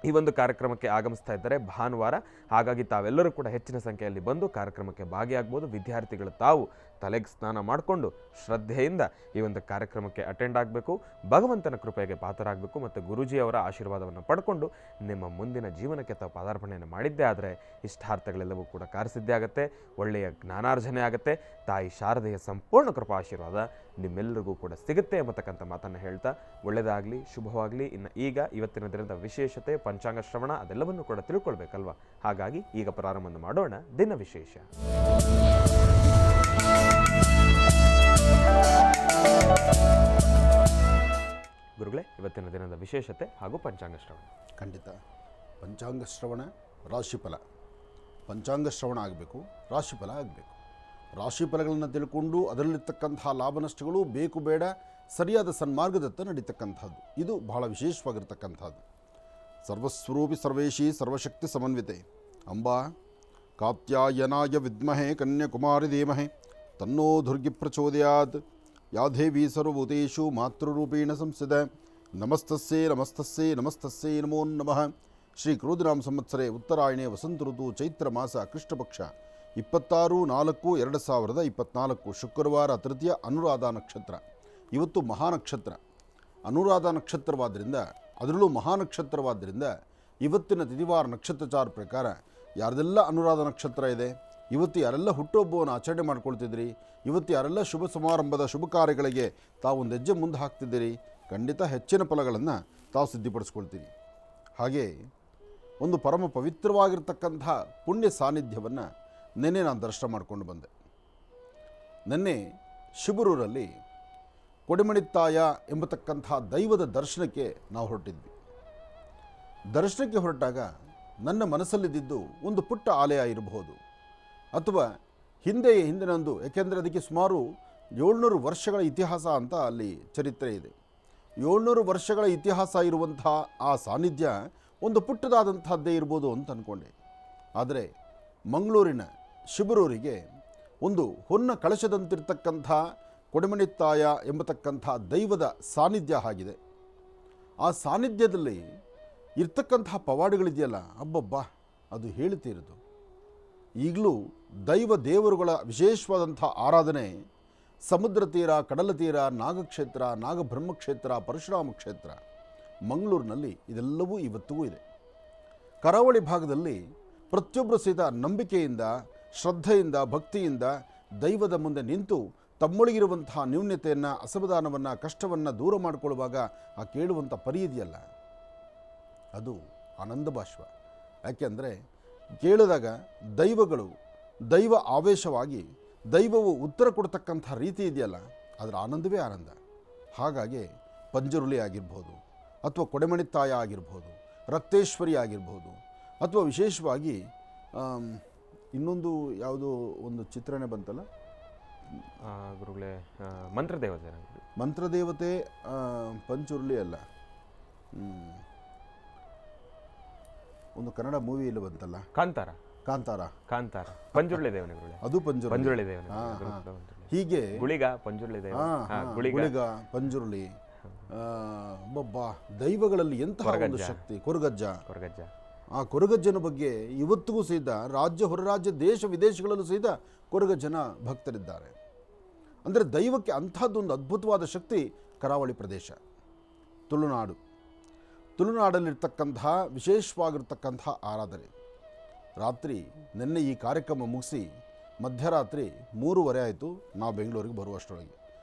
ಈ ಒಂದು ಕಾರ್ಯಕ್ರಮಕ್ಕೆ ಆಗಮಿಸ್ತಾ ಇದ್ದಾರೆ ಭಾನುವಾರ. ಹಾಗಾಗಿ ತಾವೆಲ್ಲರೂ ಕೂಡ ಹೆಚ್ಚಿನ ಸಂಖ್ಯೆಯಲ್ಲಿ ಬಂದು ಕಾರ್ಯಕ್ರಮಕ್ಕೆ ಭಾಗಿಯಾಗ್ಬೋದು. ವಿದ್ಯಾರ್ಥಿಗಳು ತಾವು ತಲೆಗೆ ಸ್ನಾನ ಮಾಡಿಕೊಂಡು ಶ್ರದ್ಧೆಯಿಂದ ಈ ಒಂದು ಕಾರ್ಯಕ್ರಮಕ್ಕೆ ಅಟೆಂಡ್ ಆಗಬೇಕು, ಭಗವಂತನ ಕೃಪೆಗೆ ಪಾತ್ರರಾಗಬೇಕು ಮತ್ತು ಗುರೂಜಿಯವರ ಆಶೀರ್ವಾದವನ್ನು ಪಡ್ಕೊಂಡು ನಿಮ್ಮ ಮುಂದಿನ ಜೀವನಕ್ಕೆ ತಾವು ಪಾದಾರ್ಪಣೆಯನ್ನು ಮಾಡಿದ್ದೇ ಆದರೆ ಇಷ್ಟಾರ್ಥಗಳೆಲ್ಲವೂ ಕೂಡ ಕಾರ್ಯಸಿದ್ಧಿ ಆಗುತ್ತೆ, ಒಳ್ಳೆಯ ಜ್ಞಾನಾರ್ಜನೆ ಆಗುತ್ತೆ. ತಾಯಿ ಶಾರದೆಯ ಸಂಪೂರ್ಣ ಕೃಪಾ ಆಶೀರ್ವಾದ ನಿಮ್ಮೆಲ್ಲರಿಗೂ ಕೂಡ ಸಿಗುತ್ತೆ ಎಂಬತಕ್ಕಂಥ ಮಾತನ್ನು ಹೇಳ್ತಾ ಒಳ್ಳೆಯದಾಗಲಿ, ಶುಭವಾಗಲಿ. ಇನ್ನು ಈಗ ಇವತ್ತಿನ ದಿನದ ವಿಶೇಷತೆ, ಪಂಚಾಂಗ ಶ್ರವಣ ಅದೆಲ್ಲವನ್ನು ಕೂಡ ತಿಳ್ಕೊಳ್ಬೇಕಲ್ವ. ಹಾಗಾಗಿ ಈಗ ಪ್ರಾರಂಭ ಮಾಡೋಣ ದಿನ ವಿಶೇಷ. ಗುರುಗಳೇ, ಇವತ್ತಿನ ದಿನದ ವಿಶೇಷತೆ ಹಾಗೂ ಪಂಚಾಂಗ ಶ್ರವಣ. ಖಂಡಿತ. ಪಂಚಾಂಗ ಶ್ರವಣ, ರಾಶಿಫಲ. ಪಂಚಾಂಗ ಶ್ರವಣ ಆಗಬೇಕು, ರಾಶಿಫಲ ಆಗಬೇಕು. ರಾಶಿಫಲಗಳನ್ನು ತಿಳ್ಕೊಂಡು ಅದರಲ್ಲಿರ್ತಕ್ಕಂಥ ಲಾಭ ನಷ್ಟಗಳು ಬೇಕು ಬೇಡ ಸರಿಯಾದ ಸನ್ಮಾರ್ಗದತ್ತ ನಡೀತಕ್ಕಂಥದ್ದು. ಇದು ಬಹಳ ವಿಶೇಷವಾಗಿರ್ತಕ್ಕಂಥದ್ದು. ಸರ್ವಸ್ವರೂಪಿ ಸರ್ವೇಶಿ ಸರ್ವಶಕ್ತಿ ಸಮನ್ವಿತೆ ಅಂಬಾ ಕಾತ್ಯಾಯನಾಯ ವಿದ್ಮಹೆ ಕನ್ಯಾಕುಮಾರಿ ಧೀಮಹಿ ತನ್ನೋ ದುರ್ಗಿ ಪ್ರಚೋದಯಾತ್. ಯಾ ದೇವಿ ಸರ್ವಭೂತೇಷು ಮಾತೃರೂಪೇಣ ಸಂಸ್ಥಿತ. ನಮಸ್ತಸ್ಸೇ ನಮಸ್ತಸ್ಸೇ ನಮಸ್ತಸ್ಸೇ ನಮೋ ನಮಃ. ಶ್ರೀ ಕ್ರೋಧಿನಾಮ ಸಂವತ್ಸರೆ ಉತ್ತರಾಯಣೆ ವಸಂತ ಋತು ಚೈತ್ರ ಮಾಸ ಕೃಷ್ಣಪಕ್ಷ 26/4/2024 ಶುಕ್ರವಾರ ತೃತೀಯ ಅನುರಾಧ ನಕ್ಷತ್ರ. ಇವತ್ತು ಮಹಾನಕ್ಷತ್ರ ಅನುರಾಧ ನಕ್ಷತ್ರವಾದ್ದರಿಂದ, ಅದರಲ್ಲೂ ಮಹಾನಕ್ಷತ್ರವಾದ್ದರಿಂದ ಇವತ್ತಿನ ತಿಥಿವಾರ ನಕ್ಷತ್ರಚಾರ ಪ್ರಕಾರ ಯಾರದೆಲ್ಲ ಅನುರಾಧ ನಕ್ಷತ್ರ ಇದೆ, ಇವತ್ತು ಯಾರೆಲ್ಲ ಹುಟ್ಟುಹಬ್ಬವನ್ನು ಆಚರಣೆ ಮಾಡ್ಕೊಳ್ತಿದ್ದೀರಿ, ಇವತ್ತು ಯಾರೆಲ್ಲ ಶುಭ ಸಮಾರಂಭದ ಶುಭ ಕಾರ್ಯಗಳಿಗೆ ತಾವು ಒಂದು ಹೆಜ್ಜೆ ಮುಂದೆ ಹಾಕ್ತಿದ್ದೀರಿ, ಖಂಡಿತ ಹೆಚ್ಚಿನ ಫಲಗಳನ್ನು ತಾವು ಸಿದ್ಧಿಪಡಿಸ್ಕೊಳ್ತೀರಿ. ಹಾಗೆ ಒಂದು ಪರಮ ಪವಿತ್ರವಾಗಿರ್ತಕ್ಕಂಥ ಪುಣ್ಯ ಸಾನ್ನಿಧ್ಯವನ್ನು ನಿನ್ನೆ ನಾನು ದರ್ಶನ ಮಾಡಿಕೊಂಡು ಬಂದೆ. ನಿನ್ನೆ ಶಿಬರೂರಲ್ಲಿ ಕೊಡಿಮಣಿತ್ತಾಯ ಎಂಬತಕ್ಕಂಥ ದೈವದ ದರ್ಶನಕ್ಕೆ ನಾವು ಹೊರಟಿದ್ವಿ. ದರ್ಶನಕ್ಕೆ ಹೊರಟಾಗ ನನ್ನ ಮನಸ್ಸಲ್ಲಿದ್ದಿದ್ದು ಒಂದು ಪುಟ್ಟ ಆಲಯ ಇರಬಹುದು, ಅಥವಾ ಹಿಂದಿನೊಂದು, ಏಕೆಂದರೆ ಅದಕ್ಕೆ ಸುಮಾರು 700 ವರ್ಷಗಳ ಇತಿಹಾಸ ಅಂತ ಅಲ್ಲಿ ಚರಿತ್ರೆ ಇದೆ. 700 ವರ್ಷಗಳ ಇತಿಹಾಸ ಇರುವಂಥ ಆ ಸಾನ್ನಿಧ್ಯ ಒಂದು ಪುಟ್ಟದಾದಂಥದ್ದೇ ಇರ್ಬೋದು ಅಂತ ಅಂದ್ಕೊಂಡೆ. ಆದರೆ ಮಂಗಳೂರಿನ ಶಿಬರೂರಿಗೆ ಒಂದು ಹೊನ್ನ ಕಳಶದಂತಿರ್ತಕ್ಕಂಥ ಕೊಡಿಮಣಿತ್ತಾಯ ಎಂಬತಕ್ಕಂಥ ದೈವದ ಸಾನ್ನಿಧ್ಯ ಆಗಿದೆ. ಆ ಸಾನ್ನಿಧ್ಯದಲ್ಲಿ ಇರ್ತಕ್ಕಂಥ ಪವಾಡಗಳಿದೆಯಲ್ಲ, ಅಬ್ಬಬ್ಬಾ, ಅದು ಹೇಳ್ತಿರೋದು. ಈಗಲೂ ದೈವ ದೇವರುಗಳ ವಿಶೇಷವಾದಂಥ ಆರಾಧನೆ ಸಮುದ್ರ ತೀರ, ಕಡಲ ತೀರ, ನಾಗಕ್ಷೇತ್ರ, ನಾಗಬ್ರಹ್ಮಕ್ಷೇತ್ರ, ಪರಶುರಾಮ ಕ್ಷೇತ್ರ, ಮಂಗಳೂರಿನಲ್ಲಿ ಇದೆಲ್ಲವೂ ಇವತ್ತಿಗೂ ಇದೆ. ಕರಾವಳಿ ಭಾಗದಲ್ಲಿ ಪ್ರತಿಯೊಬ್ಬರು ಸಹಿತ ನಂಬಿಕೆಯಿಂದ, ಶ್ರದ್ಧೆಯಿಂದ, ಭಕ್ತಿಯಿಂದ ದೈವದ ಮುಂದೆ ನಿಂತು ತಮ್ಮೊಳಗಿರುವಂತಹ ನ್ಯೂನ್ಯತೆಯನ್ನು, ಅಸಮಾಧಾನವನ್ನು, ಕಷ್ಟವನ್ನು ದೂರ ಮಾಡಿಕೊಳ್ಳುವಾಗ ಆ ಕೇಳುವಂಥ ಪರಿ ಇದೆಯಲ್ಲ, ಅದು ಆನಂದ ಬಾಷ್ಪ. ಯಾಕೆಂದರೆ ಕೇಳಿದಾಗ ದೈವಗಳು ದೈವ ಆವೇಶವಾಗಿ ದೈವವು ಉತ್ತರ ಕೊಡ್ತಕ್ಕಂಥ ರೀತಿ ಇದೆಯಲ್ಲ, ಅದರ ಆನಂದವೇ ಆನಂದ. ಹಾಗಾಗಿ ಪಂಜರುಲಿ ಆಗಿರ್ಬೋದು, ಅಥವಾ ಕೊಡೆಮಣಿತ್ತಾಯ ಆಗಿರ್ಬೋದು, ರಕ್ತೇಶ್ವರಿ ಆಗಿರ್ಬೋದು, ಅಥವಾ ವಿಶೇಷವಾಗಿ ಇನ್ನೊಂದು ಯಾವುದೋ ಒಂದು ಚಿತ್ರಣ ಬಂತಲ್ಲ ಗುರುಗಳೇ, ಮಂತ್ರದೇವತೆ. ಮಂತ್ರದೇವತೆ ಪಂಚುರುಳಿ ಅಲ್ಲ, ಒಂದು ಕನ್ನಡ ಮೂವಿಯಲ್ಲಿ ಬಂತಲ್ಲ, ಕಾಂತಾರ. ಪಂಜುರ್ಳಿ ದೇವನೇ ಗುರುಗಳೇ, ಅದು ಪಂಜುರ್ಳಿ ದೇವನೇ. ಹೀಗೆ ಗುಳಿಗ ಪಂಜುರ್ಳಿ ದೇವ, ಗುಳಿಗ ಪಂಜುರ್ಳಿ, ಬಬ್ಬಾ, ದೈವಗಳಲ್ಲಿ ಎಂತಹ ಒಂದು ಶಕ್ತಿ. ಕೊರಗಜ್ಜ. ಆ ಕೊರಗಜ್ಜನ ಬಗ್ಗೆ ಇವತ್ತಿಗೂ ಸಹಿತ ರಾಜ್ಯ, ಹೊರ ರಾಜ್ಯ, ದೇಶ ವಿದೇಶಗಳಲ್ಲೂ ಸಹಿತ ಕೊರಗಜ್ಜನ ಭಕ್ತರಿದ್ದಾರೆ. ಅಂದರೆ ದೈವಕ್ಕೆ ಅಂಥದ್ದೊಂದು ಅದ್ಭುತವಾದ ಶಕ್ತಿ ಕರಾವಳಿ ಪ್ರದೇಶ, ತುಳುನಾಡಲ್ಲಿರ್ತಕ್ಕಂತಹ ವಿಶೇಷವಾಗಿರ್ತಕ್ಕಂಥ ಆರಾಧನೆ. ರಾತ್ರಿ ನಿನ್ನೆ ಈ ಕಾರ್ಯಕ್ರಮ ಮುಗಿಸಿ ಮಧ್ಯರಾತ್ರಿ 3:30 ಆಯಿತು ನಾವು ಬೆಂಗಳೂರಿಗೆ ಬರುವಷ್ಟರೊಳಗೆ.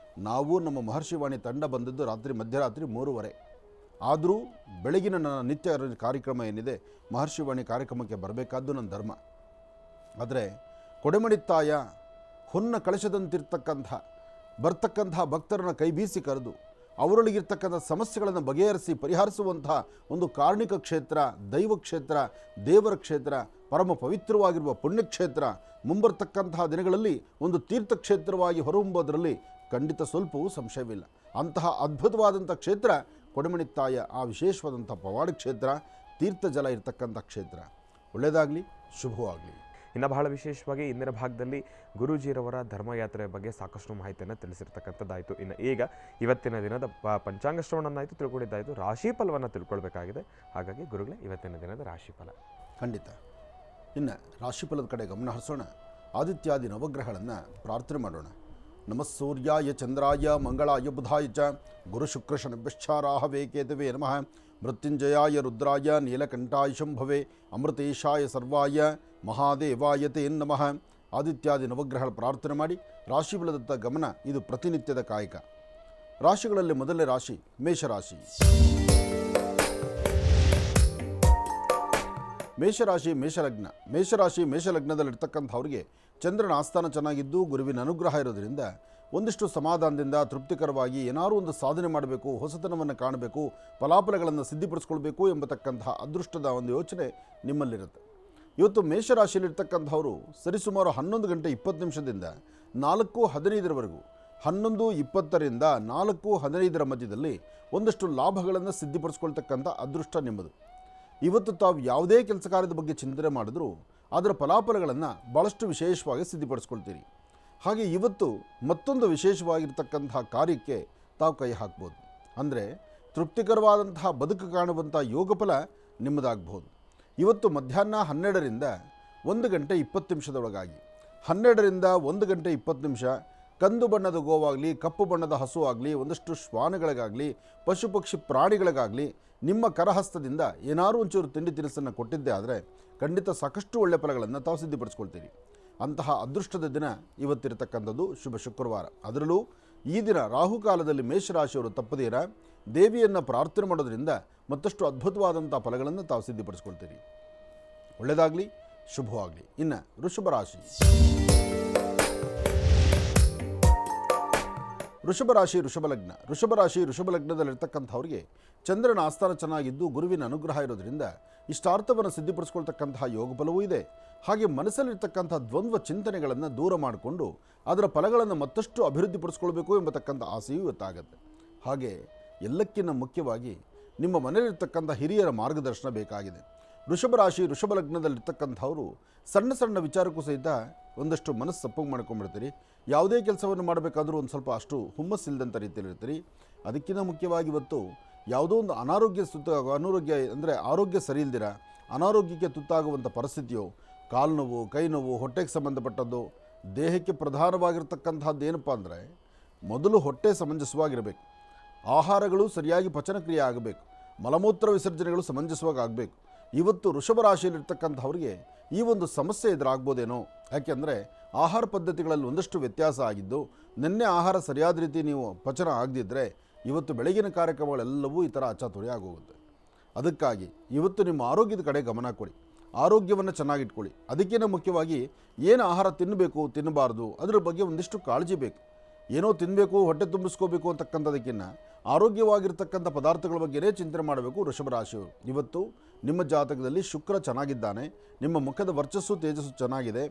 ನಾವು ನಮ್ಮ ಮಹರ್ಷಿವಾಣಿ ತಂಡ ಬಂದದ್ದು ರಾತ್ರಿ ಮಧ್ಯರಾತ್ರಿ 3:30. ಆದರೂ ಬೆಳಗಿನ ನನ್ನ ನಿತ್ಯ ಕಾರ್ಯಕ್ರಮ ಏನಿದೆ, ಮಹರ್ಷಿವಾಣಿ ಕಾರ್ಯಕ್ರಮಕ್ಕೆ ಬರಬೇಕಾದ್ದು ನನ್ನ ಧರ್ಮ. ಆದರೆ ಕೊಡೆಮಣಿತ್ತಾಯ ಹೊನ್ನ ಕಳಶದಂತಿರ್ತಕ್ಕಂಥ ಬರ್ತಕ್ಕಂಥ ಭಕ್ತರನ್ನು ಕೈ ಬೀಸಿ ಕರೆದು ಅವರೊಳಗಿರ್ತಕ್ಕಂಥ ಸಮಸ್ಯೆಗಳನ್ನು ಬಗೆಹರಿಸಿ ಪರಿಹರಿಸುವಂಥ ಒಂದು ಕಾರಣಿಕ ಕ್ಷೇತ್ರ, ದೈವ ಕ್ಷೇತ್ರ, ದೇವರ ಕ್ಷೇತ್ರ, ಪರಮ ಪವಿತ್ರವಾಗಿರುವ ಪುಣ್ಯಕ್ಷೇತ್ರ, ಮುಂಬರ್ತಕ್ಕಂತಹ ದಿನಗಳಲ್ಲಿ ಒಂದು ತೀರ್ಥಕ್ಷೇತ್ರವಾಗಿ ಹೊರಹೊಮ್ಮುವುದರಲ್ಲಿ ಖಂಡಿತ ಸ್ವಲ್ಪವೂ ಸಂಶಯವಿಲ್ಲ. ಅಂತಹ ಅದ್ಭುತವಾದಂಥ ಕ್ಷೇತ್ರ ಕೊಡೆಮಣಿತ್ತಾಯ. ಆ ವಿಶೇಷವಾದಂಥ ಪವಾಡ ಕ್ಷೇತ್ರ, ತೀರ್ಥ ಜಲ ಇರತಕ್ಕಂಥ ಕ್ಷೇತ್ರ. ಒಳ್ಳೆಯದಾಗಲಿ, ಶುಭವಾಗಲಿ. ಇನ್ನು ಬಹಳ ವಿಶೇಷವಾಗಿ ಇಂದಿನ ಭಾಗದಲ್ಲಿ ಗುರೂಜಿರವರ ಧರ್ಮಯಾತ್ರೆಯ ಬಗ್ಗೆ ಸಾಕಷ್ಟು ಮಾಹಿತಿಯನ್ನು ತಿಳಿಸಿರ್ತಕ್ಕಂಥದ್ದಾಯಿತು. ಇನ್ನು ಈಗ ಇವತ್ತಿನ ದಿನದ ಪಂಚಾಂಗ ಶ್ರವಣನಾಯಿತು, ತಿಳ್ಕೊಂಡಿದ್ದಾಯಿತು, ರಾಶಿಫಲವನ್ನು ತಿಳ್ಕೊಳ್ಬೇಕಾಗಿದೆ. ಹಾಗಾಗಿ ಗುರುಗಳೇ, ಇವತ್ತಿನ ದಿನದ ರಾಶಿಫಲ ಖಂಡಿತ. ಇನ್ನು ರಾಶಿಫಲದ ಕಡೆ ಗಮನ ಹರಿಸೋಣ. ಆದಿತ್ಯಾದಿ ನವಗ್ರಹಗಳನ್ನು ಪ್ರಾರ್ಥನೆ ಮಾಡೋಣ. ನಮಃ ಸೂರ್ಯಾಯ ಚಂದ್ರಾಯ ಮಂಗಳಾಯ ಬುಧಾಯ ಚ ಗುರು ಶುಕ್ರ ಶನಿಭ್ಯಶ್ಚಾರಾಹವೇ ಕೇತವೇ ನಮಃ. ಮೃತ್ಯುಂಜಯಾಯ ರುದ್ರಾಯ ನೀಲಕಂಠಾಯ ಶಂಭವೇ ಅಮೃತೇಶಾಯ ಸರ್ವಾಯ ಮಹಾದೇವಾಯ ತೇ ನಮಃ. ಆದಿತ್ಯಾದಿ ನವಗ್ರಹಗಳ ಪ್ರಾರ್ಥನೆ ಮಾಡಿ ರಾಶಿಫಲದತ್ತ ಗಮನ. ಇದು ಪ್ರತಿನಿತ್ಯದ ಕಾಯಕ. ರಾಶಿಗಳಲ್ಲಿ ಮೊದಲನೇ ರಾಶಿ ಮೇಷರಾಶಿ. ಮೇಷರಾಶಿ ಮೇಷಲಗ್ನ. ಮೇಷರಾಶಿ ಮೇಷಲಗ್ನದಲ್ಲಿರ್ತಕ್ಕಂಥವ್ರಿಗೆ ಚಂದ್ರನ ಆಸ್ಥಾನ ಚೆನ್ನಾಗಿದ್ದು ಗುರುವಿನ ಅನುಗ್ರಹ ಇರೋದರಿಂದ ಒಂದಿಷ್ಟು ಸಮಾಧಾನದಿಂದ ತೃಪ್ತಿಕರವಾಗಿ ಏನಾದರೂ ಒಂದು ಸಾಧನೆ ಮಾಡಬೇಕು, ಹೊಸತನವನ್ನು ಕಾಣಬೇಕು, ಫಲಾಫಲಗಳನ್ನು ಸಿದ್ಧಿಪಡಿಸ್ಕೊಳ್ಬೇಕು ಎಂಬತಕ್ಕಂತಹ ಅದೃಷ್ಟದ ಒಂದು ಯೋಚನೆ ನಿಮ್ಮಲ್ಲಿರುತ್ತೆ. ಇವತ್ತು ಮೇಷರಾಶಿಯಲ್ಲಿರ್ತಕ್ಕಂಥವರು ಸರಿಸುಮಾರು 11 ಗಂಟೆ 20 ನಿಮಿಷದಿಂದ 4:15 11:20ರಿಂದ 4:15 ಮಧ್ಯದಲ್ಲಿ ಒಂದಷ್ಟು ಲಾಭಗಳನ್ನು ಸಿದ್ಧಿಪಡಿಸ್ಕೊಳ್ತಕ್ಕಂಥ ಅದೃಷ್ಟ ನಿಮ್ಮದು. ಇವತ್ತು ತಾವು ಯಾವುದೇ ಕೆಲಸ ಕಾರ್ಯದ ಬಗ್ಗೆ ಚಿಂತನೆ ಮಾಡಿದ್ರೂ ಅದರ ಫಲಾಫಲಗಳನ್ನು ಭಾಳಷ್ಟು ವಿಶೇಷವಾಗಿ ಸಿದ್ಧಿಪಡಿಸ್ಕೊಳ್ತೀರಿ. ಹಾಗೆ ಇವತ್ತು ಮತ್ತೊಂದು ವಿಶೇಷವಾಗಿರ್ತಕ್ಕಂತಹ ಕಾರ್ಯಕ್ಕೆ ತಾವು ಕೈ ಹಾಕ್ಬೋದು. ಅಂದರೆ ತೃಪ್ತಿಕರವಾದಂತಹ ಬದುಕು ಕಾಣುವಂಥ ಯೋಗಫಲ ನಿಮ್ಮದಾಗಬಹುದು. ಇವತ್ತು ಮಧ್ಯಾಹ್ನ 12ರಿಂದ 1 ಗಂಟೆ 20 ನಿಮಿಷದೊಳಗಾಗಿ 12ರಿಂದ 1 ಗಂಟೆ 20 ನಿಮಿಷ ಕಂದು ಬಣ್ಣದ ಗೋವಾಗಲಿ, ಕಪ್ಪು ಬಣ್ಣದ ಹಸು ಆಗಲಿ, ಒಂದಷ್ಟು ಶ್ವಾನಗಳಿಗಾಗಲಿ, ಪಶು ಪಕ್ಷಿ ಪ್ರಾಣಿಗಳಿಗಾಗಲಿ ನಿಮ್ಮ ಕರಹಸ್ತದಿಂದ ಏನಾದರೂ ಒಂಚೂರು ತಿಂಡಿ ತಿನಿಸನ್ನು ಕೊಟ್ಟಿದ್ದೇ ಆದರೆ ಖಂಡಿತ ಸಾಕಷ್ಟು ಒಳ್ಳೆಯ ಫಲಗಳನ್ನು ತಾವು ಸಿದ್ಧಿಪಡಿಸ್ಕೊಳ್ತೀರಿ. ಅಂತಹ ಅದೃಷ್ಟದ ದಿನ ಇವತ್ತಿರತಕ್ಕಂಥದ್ದು ಶುಭ ಶುಕ್ರವಾರ. ಅದರಲ್ಲೂ ಈ ದಿನ ರಾಹುಕಾಲದಲ್ಲಿ ಮೇಷರಾಶಿಯವರು ತಪ್ಪದೇರ ದೇವಿಯನ್ನು ಪ್ರಾರ್ಥನೆ ಮಾಡೋದ್ರಿಂದ ಮತ್ತಷ್ಟು ಅದ್ಭುತವಾದಂಥ ಫಲಗಳನ್ನು ತಾವು ಸಿದ್ಧಿಪಡಿಸ್ಕೊಳ್ತೀರಿ. ಒಳ್ಳೆಯದಾಗಲಿ, ಶುಭವಾಗಲಿ. ಇನ್ನು ವೃಷಭ ರಾಶಿ. ವೃಷಭ ಲಗ್ನದಲ್ಲಿರ್ತಕ್ಕಂಥವ್ರಿಗೆ ಚಂದ್ರನ ಆಸ್ಥಾನ ಚೆನ್ನಾಗಿದ್ದು ಗುರುವಿನ ಅನುಗ್ರಹ ಇರೋದ್ರಿಂದ ಇಷ್ಟಾರ್ಥವನ್ನು ಸಿದ್ಧಿಪಡಿಸ್ಕೊಳ್ತಕ್ಕಂತಹ ಯೋಗ ಫಲವೂ ಇದೆ. ಹಾಗೆ ಮನಸ್ಸಲ್ಲಿರ್ತಕ್ಕಂಥ ದ್ವಂದ್ವ ಚಿಂತನೆಗಳನ್ನು ದೂರ ಮಾಡಿಕೊಂಡು ಅದರ ಫಲಗಳನ್ನು ಮತ್ತಷ್ಟು ಅಭಿವೃದ್ಧಿಪಡಿಸ್ಕೊಳ್ಬೇಕು ಎಂಬತಕ್ಕಂಥ ಆಸೆಯೂ ಇವತ್ತಾಗತ್ತೆ. ಹಾಗೆ ಎಲ್ಲಕ್ಕಿಂತ ಮುಖ್ಯವಾಗಿ ನಿಮ್ಮ ಮನೆಯಲ್ಲಿರ್ತಕ್ಕಂಥ ಹಿರಿಯರ ಮಾರ್ಗದರ್ಶನ ಬೇಕಾಗಿದೆ. ವೃಷಭ ಲಗ್ನದಲ್ಲಿರ್ತಕ್ಕಂಥವರು ಸಣ್ಣ ಸಣ್ಣ ವಿಚಾರಕ್ಕೂ ಸಹಿತ ಒಂದಷ್ಟು ಮನಸ್ಸು ಸಪ್ಪಗೆ ಮಾಡ್ಕೊಂಡ್ಬಿಡ್ತೀರಿ. ಯಾವುದೇ ಕೆಲಸವನ್ನು ಮಾಡಬೇಕಾದ್ರೂ ಒಂದು ಸ್ವಲ್ಪ ಅಷ್ಟು ಹುಮ್ಮಸ್ಸಿಲ್ಲದಂಥ ರೀತಿಯಲ್ಲಿರ್ತೀರಿ. ಅದಕ್ಕಿಂತ ಮುಖ್ಯವಾಗಿ ಇವತ್ತು ಯಾವುದೋ ಒಂದು ಅನಾರೋಗ್ಯ ಅಂದರೆ ಆರೋಗ್ಯ ಸರಿ ಇಲ್ದಿರ ಅನಾರೋಗ್ಯಕ್ಕೆ ತುತ್ತಾಗುವಂಥ ಪರಿಸ್ಥಿತಿಯೋ, ಕಾಲು ನೋವು, ಕೈ ನೋವು, ಹೊಟ್ಟೆಗೆ ಸಂಬಂಧಪಟ್ಟದ್ದು, ದೇಹಕ್ಕೆ ಪ್ರಧಾನವಾಗಿರ್ತಕ್ಕಂಥದ್ದು ಏನಪ್ಪ ಅಂದರೆ ಮೊದಲು ಹೊಟ್ಟೆ ಸಮಂಜಸವಾಗಿರಬೇಕು, ಆಹಾರಗಳು ಸರಿಯಾಗಿ ಪಚನಕ್ರಿಯೆ ಆಗಬೇಕು, ಮಲಮೂತ್ರ ವಿಸರ್ಜನೆಗಳು ಸಮಂಜಸವಾಗಿ ಆಗಬೇಕು. ಇವತ್ತು ವೃಷಭ ರಾಶಿಯಲ್ಲಿರ್ತಕ್ಕಂಥವ್ರಿಗೆ ಈ ಒಂದು ಸಮಸ್ಯೆ ಎದುರಾಗ್ಬೋದೇನೋ. ಯಾಕೆಂದರೆ ಆಹಾರ ಪದ್ಧತಿಗಳಲ್ಲಿ ಒಂದಷ್ಟು ವ್ಯತ್ಯಾಸ ಆಗಿದ್ದು, ನಿನ್ನೆ ಆಹಾರ ಸರಿಯಾದ ರೀತಿ ನೀವು ಪಚನ ಆಗದಿದ್ದರೆ ಇವತ್ತು ಬೆಳಗಿನ ಕಾರ್ಯಕ್ರಮಗಳೆಲ್ಲವೂ ಈ ಥರ ಅಚಾತುರ್ಯ ಆಗೋಗುತ್ತೆ. ಅದಕ್ಕಾಗಿ ಇವತ್ತು ನಿಮ್ಮ ಆರೋಗ್ಯದ ಕಡೆ ಗಮನ ಕೊಡಿ, ಆರೋಗ್ಯವನ್ನು ಚೆನ್ನಾಗಿಟ್ಕೊಳ್ಳಿ. ಅದಕ್ಕಿಂತ ಮುಖ್ಯವಾಗಿ ಏನು ಆಹಾರ ತಿನ್ನಬೇಕು ತಿನ್ನಬಾರ್ದು ಅದರ ಬಗ್ಗೆ ಒಂದಿಷ್ಟು ಕಾಳಜಿ ಬೇಕು. ಏನೋ ತಿನ್ನಬೇಕು, ಹೊಟ್ಟೆ ತುಂಬಿಸ್ಕೋಬೇಕು ಅಂತಕ್ಕಂಥದಕ್ಕಿಂತ ಆರೋಗ್ಯವಾಗಿರ್ತಕ್ಕಂಥ ಪದಾರ್ಥಗಳ ಬಗ್ಗೆನೇ ಚಿಂತನೆ ಮಾಡಬೇಕು ವೃಷಭ ರಾಶಿಯವರು. ಇವತ್ತು ನಿಮ್ಮ ಜಾತಕದಲ್ಲಿ ಶುಕ್ರ ಚೆನ್ನಾಗಿದ್ದಾನೆ, ನಿಮ್ಮ ಮುಖದ ವರ್ಚಸ್ಸು ತೇಜಸ್ಸು ಚೆನ್ನಾಗಿದೆ.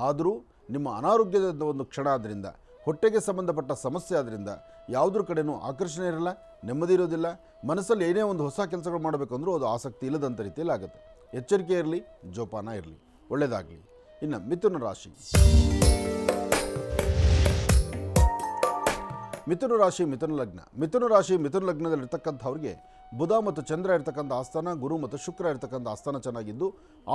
ಆದರೂ ನಿಮ್ಮ ಅನಾರೋಗ್ಯದ ಒಂದು ಕ್ಷಣ ಆದ್ದರಿಂದ, ಹೊಟ್ಟೆಗೆ ಸಂಬಂಧಪಟ್ಟ ಸಮಸ್ಯೆ ಆದ್ದರಿಂದ ಯಾವುದ್ರ ಕಡೆಯೂ ಆಕರ್ಷಣೆ ಇರಲ್ಲ, ನೆಮ್ಮದಿ ಇರೋದಿಲ್ಲ. ಮನಸ್ಸಲ್ಲಿ ಏನೇ ಒಂದು ಹೊಸ ಕೆಲಸಗಳು ಮಾಡಬೇಕಂದ್ರೂ ಅದು ಆಸಕ್ತಿ ಇಲ್ಲದಂಥ ರೀತಿಯಲ್ಲಿ ಆಗುತ್ತೆ. ಎಚ್ಚರಿಕೆ ಇರಲಿ, ಜೋಪಾನ ಇರಲಿ. ಒಳ್ಳೆಯದಾಗಲಿ. ಇನ್ನು ಮಿಥುನ ರಾಶಿ. ಮಿಥುನ ಲಗ್ನದಲ್ಲಿರ್ತಕ್ಕಂಥವ್ರಿಗೆ ಬುಧ ಮತ್ತು ಚಂದ್ರ ಇರ್ತಕ್ಕಂಥ ಆಸ್ಥಾನ, ಗುರು ಮತ್ತು ಶುಕ್ರ ಇರ್ತಕ್ಕಂಥ ಆಸ್ಥಾನ ಚೆನ್ನಾಗಿದ್ದು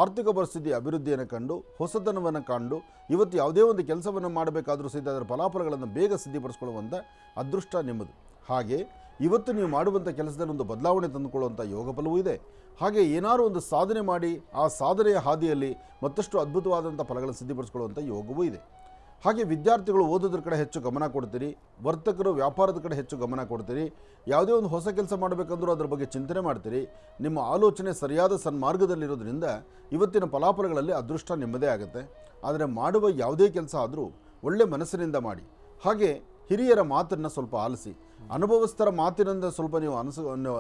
ಆರ್ಥಿಕ ಪರಿಸ್ಥಿತಿ ಅಭಿವೃದ್ಧಿಯನ್ನು ಕಂಡು ಹೊಸತನವನ್ನು ಕಂಡು ಇವತ್ತು ಯಾವುದೇ ಒಂದು ಕೆಲಸವನ್ನು ಮಾಡಬೇಕಾದರೂ ಸಹಿತ ಅದರ ಫಲಾಫಲಗಳನ್ನು ಬೇಗ ಸಿದ್ಧಿಪಡಿಸ್ಕೊಳ್ಳುವಂಥ ಅದೃಷ್ಟ ನಿಮ್ಮದು. ಹಾಗೆ ಇವತ್ತು ನೀವು ಮಾಡುವಂಥ ಕೆಲಸದಲ್ಲಿ ಒಂದು ಬದಲಾವಣೆ ತಂದುಕೊಳ್ಳುವಂಥ ಯೋಗ ಫಲವೂ ಇದೆ. ಹಾಗೆ ಏನಾದರೂ ಒಂದು ಸಾಧನೆ ಮಾಡಿ ಆ ಸಾಧನೆಯ ಹಾದಿಯಲ್ಲಿ ಮತ್ತಷ್ಟು ಅದ್ಭುತವಾದಂಥ ಫಲಗಳನ್ನು ಸಿದ್ಧಿಪಡಿಸ್ಕೊಳ್ಳುವಂಥ ಯೋಗವೂ ಇದೆ. ಹಾಗೆ ವಿದ್ಯಾರ್ಥಿಗಳು ಓದೋದ್ರ ಕಡೆ ಹೆಚ್ಚು ಗಮನ ಕೊಡ್ತೀರಿ, ವರ್ತಕರು ವ್ಯಾಪಾರದ ಕಡೆ ಹೆಚ್ಚು ಗಮನ ಕೊಡ್ತೀರಿ. ಯಾವುದೇ ಒಂದು ಹೊಸ ಕೆಲಸ ಮಾಡಬೇಕಂದ್ರೂ ಅದರ ಬಗ್ಗೆ ಚಿಂತನೆ ಮಾಡ್ತೀರಿ. ನಿಮ್ಮ ಆಲೋಚನೆ ಸರಿಯಾದ ಸನ್ಮಾರ್ಗದಲ್ಲಿರೋದ್ರಿಂದ ಇವತ್ತಿನ ಫಲಾಫಲಗಳಲ್ಲಿ ಅದೃಷ್ಟ ನಿಮ್ಮದೇ ಆಗುತ್ತೆ. ಆದರೆ ಮಾಡುವ ಯಾವುದೇ ಕೆಲಸ ಆದರೂ ಒಳ್ಳೆ ಮನಸ್ಸಿನಿಂದ ಮಾಡಿ. ಹಾಗೆ ಹಿರಿಯರ ಮಾತನ್ನು ಸ್ವಲ್ಪ ಆಲಿಸಿ, ಅನುಭವಸ್ಥರ ಮಾತಿನಿಂದ ಸ್ವಲ್ಪ ನೀವು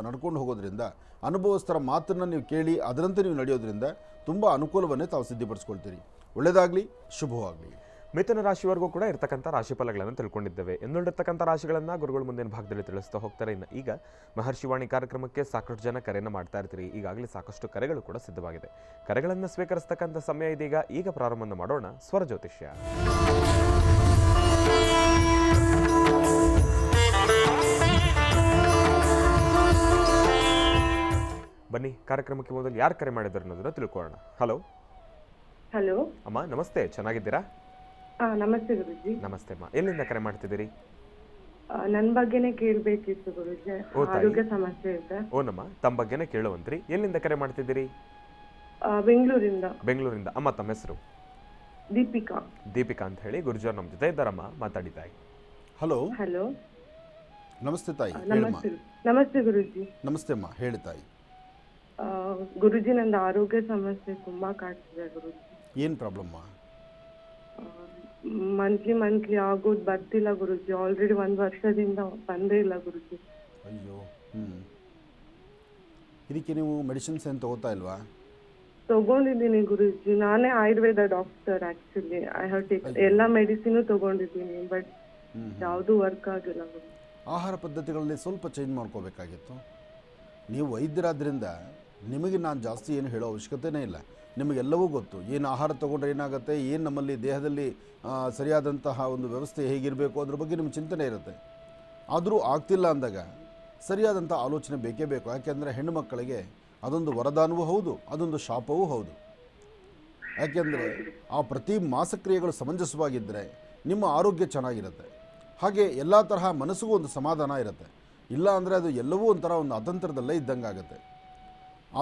ನಡ್ಕೊಂಡು ಹೋಗೋದ್ರಿಂದ, ಅನುಭವಸ್ಥರ ಮಾತನ್ನು ನೀವು ಕೇಳಿ ಅದರಂತೆ ನೀವು ನಡೆಯೋದ್ರಿಂದ ತುಂಬ ಅನುಕೂಲವನ್ನೇ ತಾವು ಸಿದ್ಧಿಪಡಿಸ್ಕೊಳ್ತೀರಿ. ಒಳ್ಳೆಯದಾಗಲಿ, ಶುಭವಾಗಲಿ. ಮಿಥುನ ರಾಶಿವರೆಗೂ ಕೂಡ ಇರ್ತಕ್ಕಂಥ ರಾಶಿ ಫಲಗಳನ್ನು ತಿಳ್ಕೊಂಡಿದ್ದೇವೆ. ಇನ್ನುಳಿರ್ತಕ್ಕಂಥ ರಾಶಿಗಳನ್ನು ಗುರುಗಳು ಮುಂದಿನ ಭಾಗದಲ್ಲಿ ತಿಳಿಸ್ತಾ ಹೋಗ್ತಾರೆ. ಇನ್ನು ಈಗ ಮಹರ್ಷಿವಾಣಿ ಕಾರ್ಯಕ್ರಮಕ್ಕೆ ಸಾಕಷ್ಟು ಜನ ಕರೆಯನ್ನು ಮಾಡ್ತಾ ಇರ್ತೀರಿ. ಈಗಾಗಲೇ ಸಾಕಷ್ಟು ಕರೆಗಳು ಕೂಡ ಸಿದ್ಧವಾಗಿದೆ. ಕರೆಗಳನ್ನು ಸ್ವೀಕರಿಸ್ತಕ್ಕಂಥ ಸಮಯ ಇದೀಗ. ಈಗ ಪ್ರಾರಂಭ ಮಾಡೋಣ ಸ್ವರ ಜ್ಯೋತಿಷ್ಯ. ಬನ್ನಿ, ಕಾರ್ಯಕ್ರಮಕ್ಕೆ ಮೊದಲು ಯಾರು ಕರೆ ಮಾಡಿದ್ರು ಅನ್ನೋದನ್ನ ತಿಳ್ಕೊಳ್ಳೋಣ. ಹಲೋ ಹಲೋ ಅಮ್ಮ, ನಮಸ್ತೆ. ಚೆನ್ನಾಗಿದ್ದೀರಾ? ನಮಸ್ತೆ ಗುರುಜಿ. ನಮಸ್ತೆ ಅಮ್ಮ. ಎಲ್ಲಿಂದ ಕರೆ ಮಾಡ್ತಿದ್ದೀರಿ? ನನ್ನ ಬಗ್ಗೆನೇ ಕೇಳಬೇಕಿತ್ತು ಗುರುಜಿ. ಆರೋಗ್ಯ ಸಮಸ್ಯೆ ಇದೆ. ಓನಮ್ಮ, ತಮ್ಮ ಬಗ್ಗೆನೇ ಕೇಳುವಂತ್ರಿ. ಎಲ್ಲಿಂದ ಕರೆ ಮಾಡ್ತಿದ್ದೀರಿ? ಬೆಂಗಳೂರಿಂದ. ಬೆಂಗಳೂರಿಂದ. ಅಮ್ಮ, ತಮ್ಮ ಹೆಸರು? ದೀಪಿಕಾ. ದೀಪಿಕಾ ಅಂತ ಹೇಳಿ. ಗುರುಜಿ ನಮ್ಮ ಜೊತೆ ಇದ್ದಾರಮ್ಮ, ಮಾತಾಡಿ ತಾಯಿ. ಹಲೋ ಹಲೋ, ನಮಸ್ತೆ ತಾಯಿ. ನಮಸ್ತೆ. ನಮಸ್ತೆ ಗುರುಜಿ. ನಮಸ್ತೆ ಅಮ್ಮ, ಹೇಳಿ ತಾಯಿ. ಗುರುಜಿ, ನಂದು ಆರೋಗ್ಯ ಸಮಸ್ಯೆ ತುಂಬಾ ಕಾಡ್ತಿದೆ ಗುರುಜಿ. ಏನು ಪ್ರಾಬ್ಲಮ್ಮ? ಮಂತ್ಲಿ ಆಗೋದು ಬರ್ತಿಲ್ಲ ಗುರುಜಿ. ಆಲ್ರೆಡಿ 1 ವರ್ಷದಿಂದ ಬಂದೇ ಇಲ್ಲ ಗುರುಜಿ. ಅಯ್ಯೋ. ಇದಕ್ಕೆ ನೀವು ಮೆಡಿಸಿನ್ಸ್ ಏನು ತಗೋತಾ ಇಲ್ವಾ? ತಗೊಂಡಿದ್ದೀನಿ ಗುರುಜಿ. ನಾನೇ Ayurveda doctor actually. I have take ಎಲ್ಲ ಮೆಡಿಸಿನ್ ತಗೊಂಡಿದ್ದೀನಿ, ಬಟ್ ಯಾವುದು ವರ್ಕ್ ಆಗಿಲ್ಲ ಗುರುಜಿ. ಆಹಾರ ಪದ್ಧತಿಗಳಲ್ಲಿ ಸ್ವಲ್ಪ ಚೇಂಜ್ ಮಾಡ್ಕೋಬೇಕಾಗಿತ್ತು. ನೀವು ವೈದ್ಯರಾದ್ರಿಂದ ನಿಮಗೆ ನಾನು ಜಾಸ್ತಿ ಏನು ಹೇಳೋ ಅವಶ್ಯಕತೆಯೇ ಇಲ್ಲ. ನಿಮಗೆಲ್ಲವೂ ಗೊತ್ತು, ಏನು ಆಹಾರ ತೊಗೊಂಡ್ರೆ ಏನಾಗುತ್ತೆ, ಏನು ನಮ್ಮಲ್ಲಿ ದೇಹದಲ್ಲಿ ಸರಿಯಾದಂತಹ ಒಂದು ವ್ಯವಸ್ಥೆ ಹೇಗಿರಬೇಕು ಅದ್ರ ಬಗ್ಗೆ ನಿಮ್ಗೆ ಚಿಂತನೆ ಇರುತ್ತೆ. ಆದರೂ ಆಗ್ತಿಲ್ಲ ಅಂದಾಗ ಸರಿಯಾದಂಥ ಆಲೋಚನೆ ಬೇಕೇ ಬೇಕು. ಯಾಕೆಂದರೆ ಹೆಣ್ಣು ಮಕ್ಕಳಿಗೆ ಅದೊಂದು ವರದಾನವೂ ಹೌದು, ಅದೊಂದು ಶಾಪವೂ ಹೌದು. ಯಾಕೆಂದರೆ ಆ ಪ್ರತಿ ಮಾಸಕ್ರಿಯೆಗಳು ಸಮಂಜಸವಾಗಿದ್ದರೆ ನಿಮ್ಮ ಆರೋಗ್ಯ ಚೆನ್ನಾಗಿರುತ್ತೆ. ಹಾಗೆ ಎಲ್ಲ ತರಹ ಮನಸ್ಸಿಗೂ ಒಂದು ಸಮಾಧಾನ ಇರುತ್ತೆ. ಇಲ್ಲ ಅಂದರೆ ಅದು ಎಲ್ಲವೂ ಒಂಥರ ಒಂದು ಅತಂತ್ರದಲ್ಲೇ ಇದ್ದಂಗಾಗುತ್ತೆ.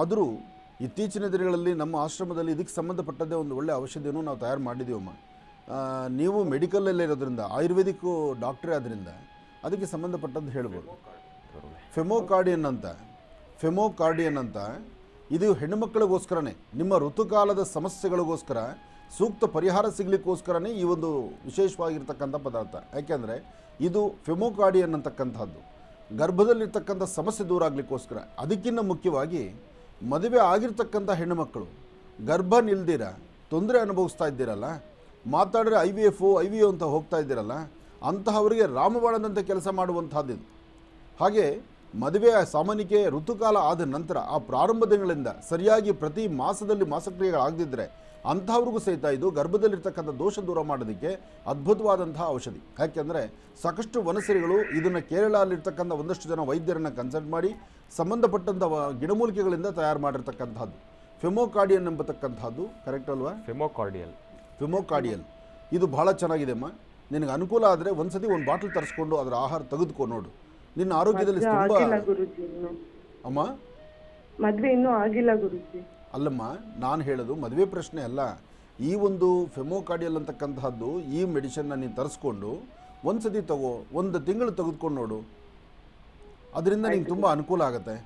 ಆದರೂ ಇತ್ತೀಚಿನ ದಿನಗಳಲ್ಲಿ ನಮ್ಮ ಆಶ್ರಮದಲ್ಲಿ ಇದಕ್ಕೆ ಸಂಬಂಧಪಟ್ಟದ್ದೇ ಒಂದು ಒಳ್ಳೆಯ ಔಷಧಿಯನ್ನು ನಾವು ತಯಾರು ಮಾಡಿದ್ದೀವಮ್ಮ. ನೀವು ಮೆಡಿಕಲಲ್ಲೇ ಇರೋದ್ರಿಂದ, ಆಯುರ್ವೇದಿಕ್ಕು ಡಾಕ್ಟ್ರೇ ಆದ್ದರಿಂದ ಅದಕ್ಕೆ ಸಂಬಂಧಪಟ್ಟದ್ದು ಹೇಳ್ಬೋದು. ಫೆಮೋಕಾರ್ಡಿಯನ್ ಅಂತ ಇದು ಹೆಣ್ಣುಮಕ್ಕಳಿಗೋಸ್ಕರನೇ, ನಿಮ್ಮ ಋತುಕಾಲದ ಸಮಸ್ಯೆಗಳಿಗೋಸ್ಕರ ಸೂಕ್ತ ಪರಿಹಾರ ಸಿಗಲಿಕ್ಕೋಸ್ಕರನೇ ಈ ಒಂದು ವಿಶೇಷವಾಗಿರ್ತಕ್ಕಂಥ ಪದಾರ್ಥ. ಯಾಕೆಂದರೆ ಇದು ಫೆಮೋಕಾರ್ಡಿಯನ್ ಅಂತಕ್ಕಂಥದ್ದು ಗರ್ಭದಲ್ಲಿರ್ತಕ್ಕಂಥ ಸಮಸ್ಯೆ ದೂರ ಆಗಲಿಕ್ಕೋಸ್ಕರ. ಅದಕ್ಕಿಂತ ಮುಖ್ಯವಾಗಿ ಮದುವೆ ಆಗಿರ್ತಕ್ಕಂಥ ಹೆಣ್ಣುಮಕ್ಕಳು ಗರ್ಭ ನಿಲ್ದಿರ ತೊಂದರೆ ಅನುಭವಿಸ್ತಾ ಇದ್ದೀರಲ್ಲ, ಮಾತಾಡಿದ್ರೆ ಐ ವಿ ಯು ಅಂತ ಹೋಗ್ತಾ ಇದ್ದೀರಲ್ಲ, ಅಂತಹವರಿಗೆ ರಾಮಬಾಣದಂತೆ ಕೆಲಸ ಮಾಡುವಂಥದ್ದು. ಹಾಗೆ ಮದುವೆಯ ಸಾಮಾನ್ಯಕ್ಕೆ ಋತುಕಾಲ ಆದ ನಂತರ ಆ ಪ್ರಾರಂಭ ದಿನಗಳಿಂದ ಸರಿಯಾಗಿ ಪ್ರತಿ ಮಾಸದಲ್ಲಿ ಮಾಸಕ್ರಿಯೆಗಳಾಗದಿದ್ದರೆ ಅಂಥವ್ರಿಗೂ ಸಹಿತ ಇದು ಗರ್ಭದಲ್ಲಿರ್ತಕ್ಕಂಥ ದೋಷ ದೂರ ಮಾಡೋದಕ್ಕೆ ಅದ್ಭುತವಾದಂತಹ ಔಷಧಿ. ಯಾಕೆಂದರೆ ಸಾಕಷ್ಟು ವನಸರಿಗಳು ಇದನ್ನು ಕೇರಳದಲ್ಲಿರ್ತಕ್ಕಂಥ ಒಂದಷ್ಟು ಜನ ವೈದ್ಯರನ್ನು ಕನ್ಸಲ್ಟ್ ಮಾಡಿ ಸಂಬಂಧಪಟ್ಟಂಥ ಗಿಡಮೂಲಿಕೆಗಳಿಂದ ತಯಾರು ಮಾಡಿರ್ತಕ್ಕಂಥದ್ದು ಫೆಮೋಕಾರ್ಡಿಯನ್ ಎಂಬತಕ್ಕಂಥದ್ದು. ಕರೆಕ್ಟ್ ಅಲ್ವಾ? ಫೆಮೋಕಾರ್ಡಿಯಲ್ ಇದು ಭಾಳ ಚೆನ್ನಾಗಿದೆ ಅಮ್ಮ. ನಿನಗೆ ಅನುಕೂಲ ಆದರೆ ಒಂದ್ಸತಿ ಒಂದು ಬಾಟಲ್ ತರಿಸ್ಕೊಂಡು ಅದರ ಆಹಾರ ತೆಗೆದುಕೊಂಡು ನೋಡು. ನಿನ್ನ ಆರೋಗ್ಯದಲ್ಲಿ ತುಂಬ ಅಮ್ಮ. ಮದುವೆ ಇನ್ನೂ ಆಗಿಲ್ಲ ಗುರುಜಿ. ಅಲ್ಲಮ್ಮ, ನಾನು ಹೇಳೋದು ಮದುವೆ ಪ್ರಶ್ನೆ ಅಲ್ಲ. ಈ ಒಂದು ಫೆಮೋಕಾರ್ಡಿಯಲ್ ಅಂತಕ್ಕಂತಹದ್ದು ಈ ಮೆಡಿಷನ್ನ ನೀನು ತರಿಸ್ಕೊಂಡು ಒಂದ್ಸತಿ ತಗೋ, 1 ತಿಂಗಳು ತೆಗೆದುಕೊಂಡು ನೋಡು. ಅದರಿಂದ ನಿಂಗೆ ತುಂಬ ಅನುಕೂಲ ಆಗುತ್ತೆ.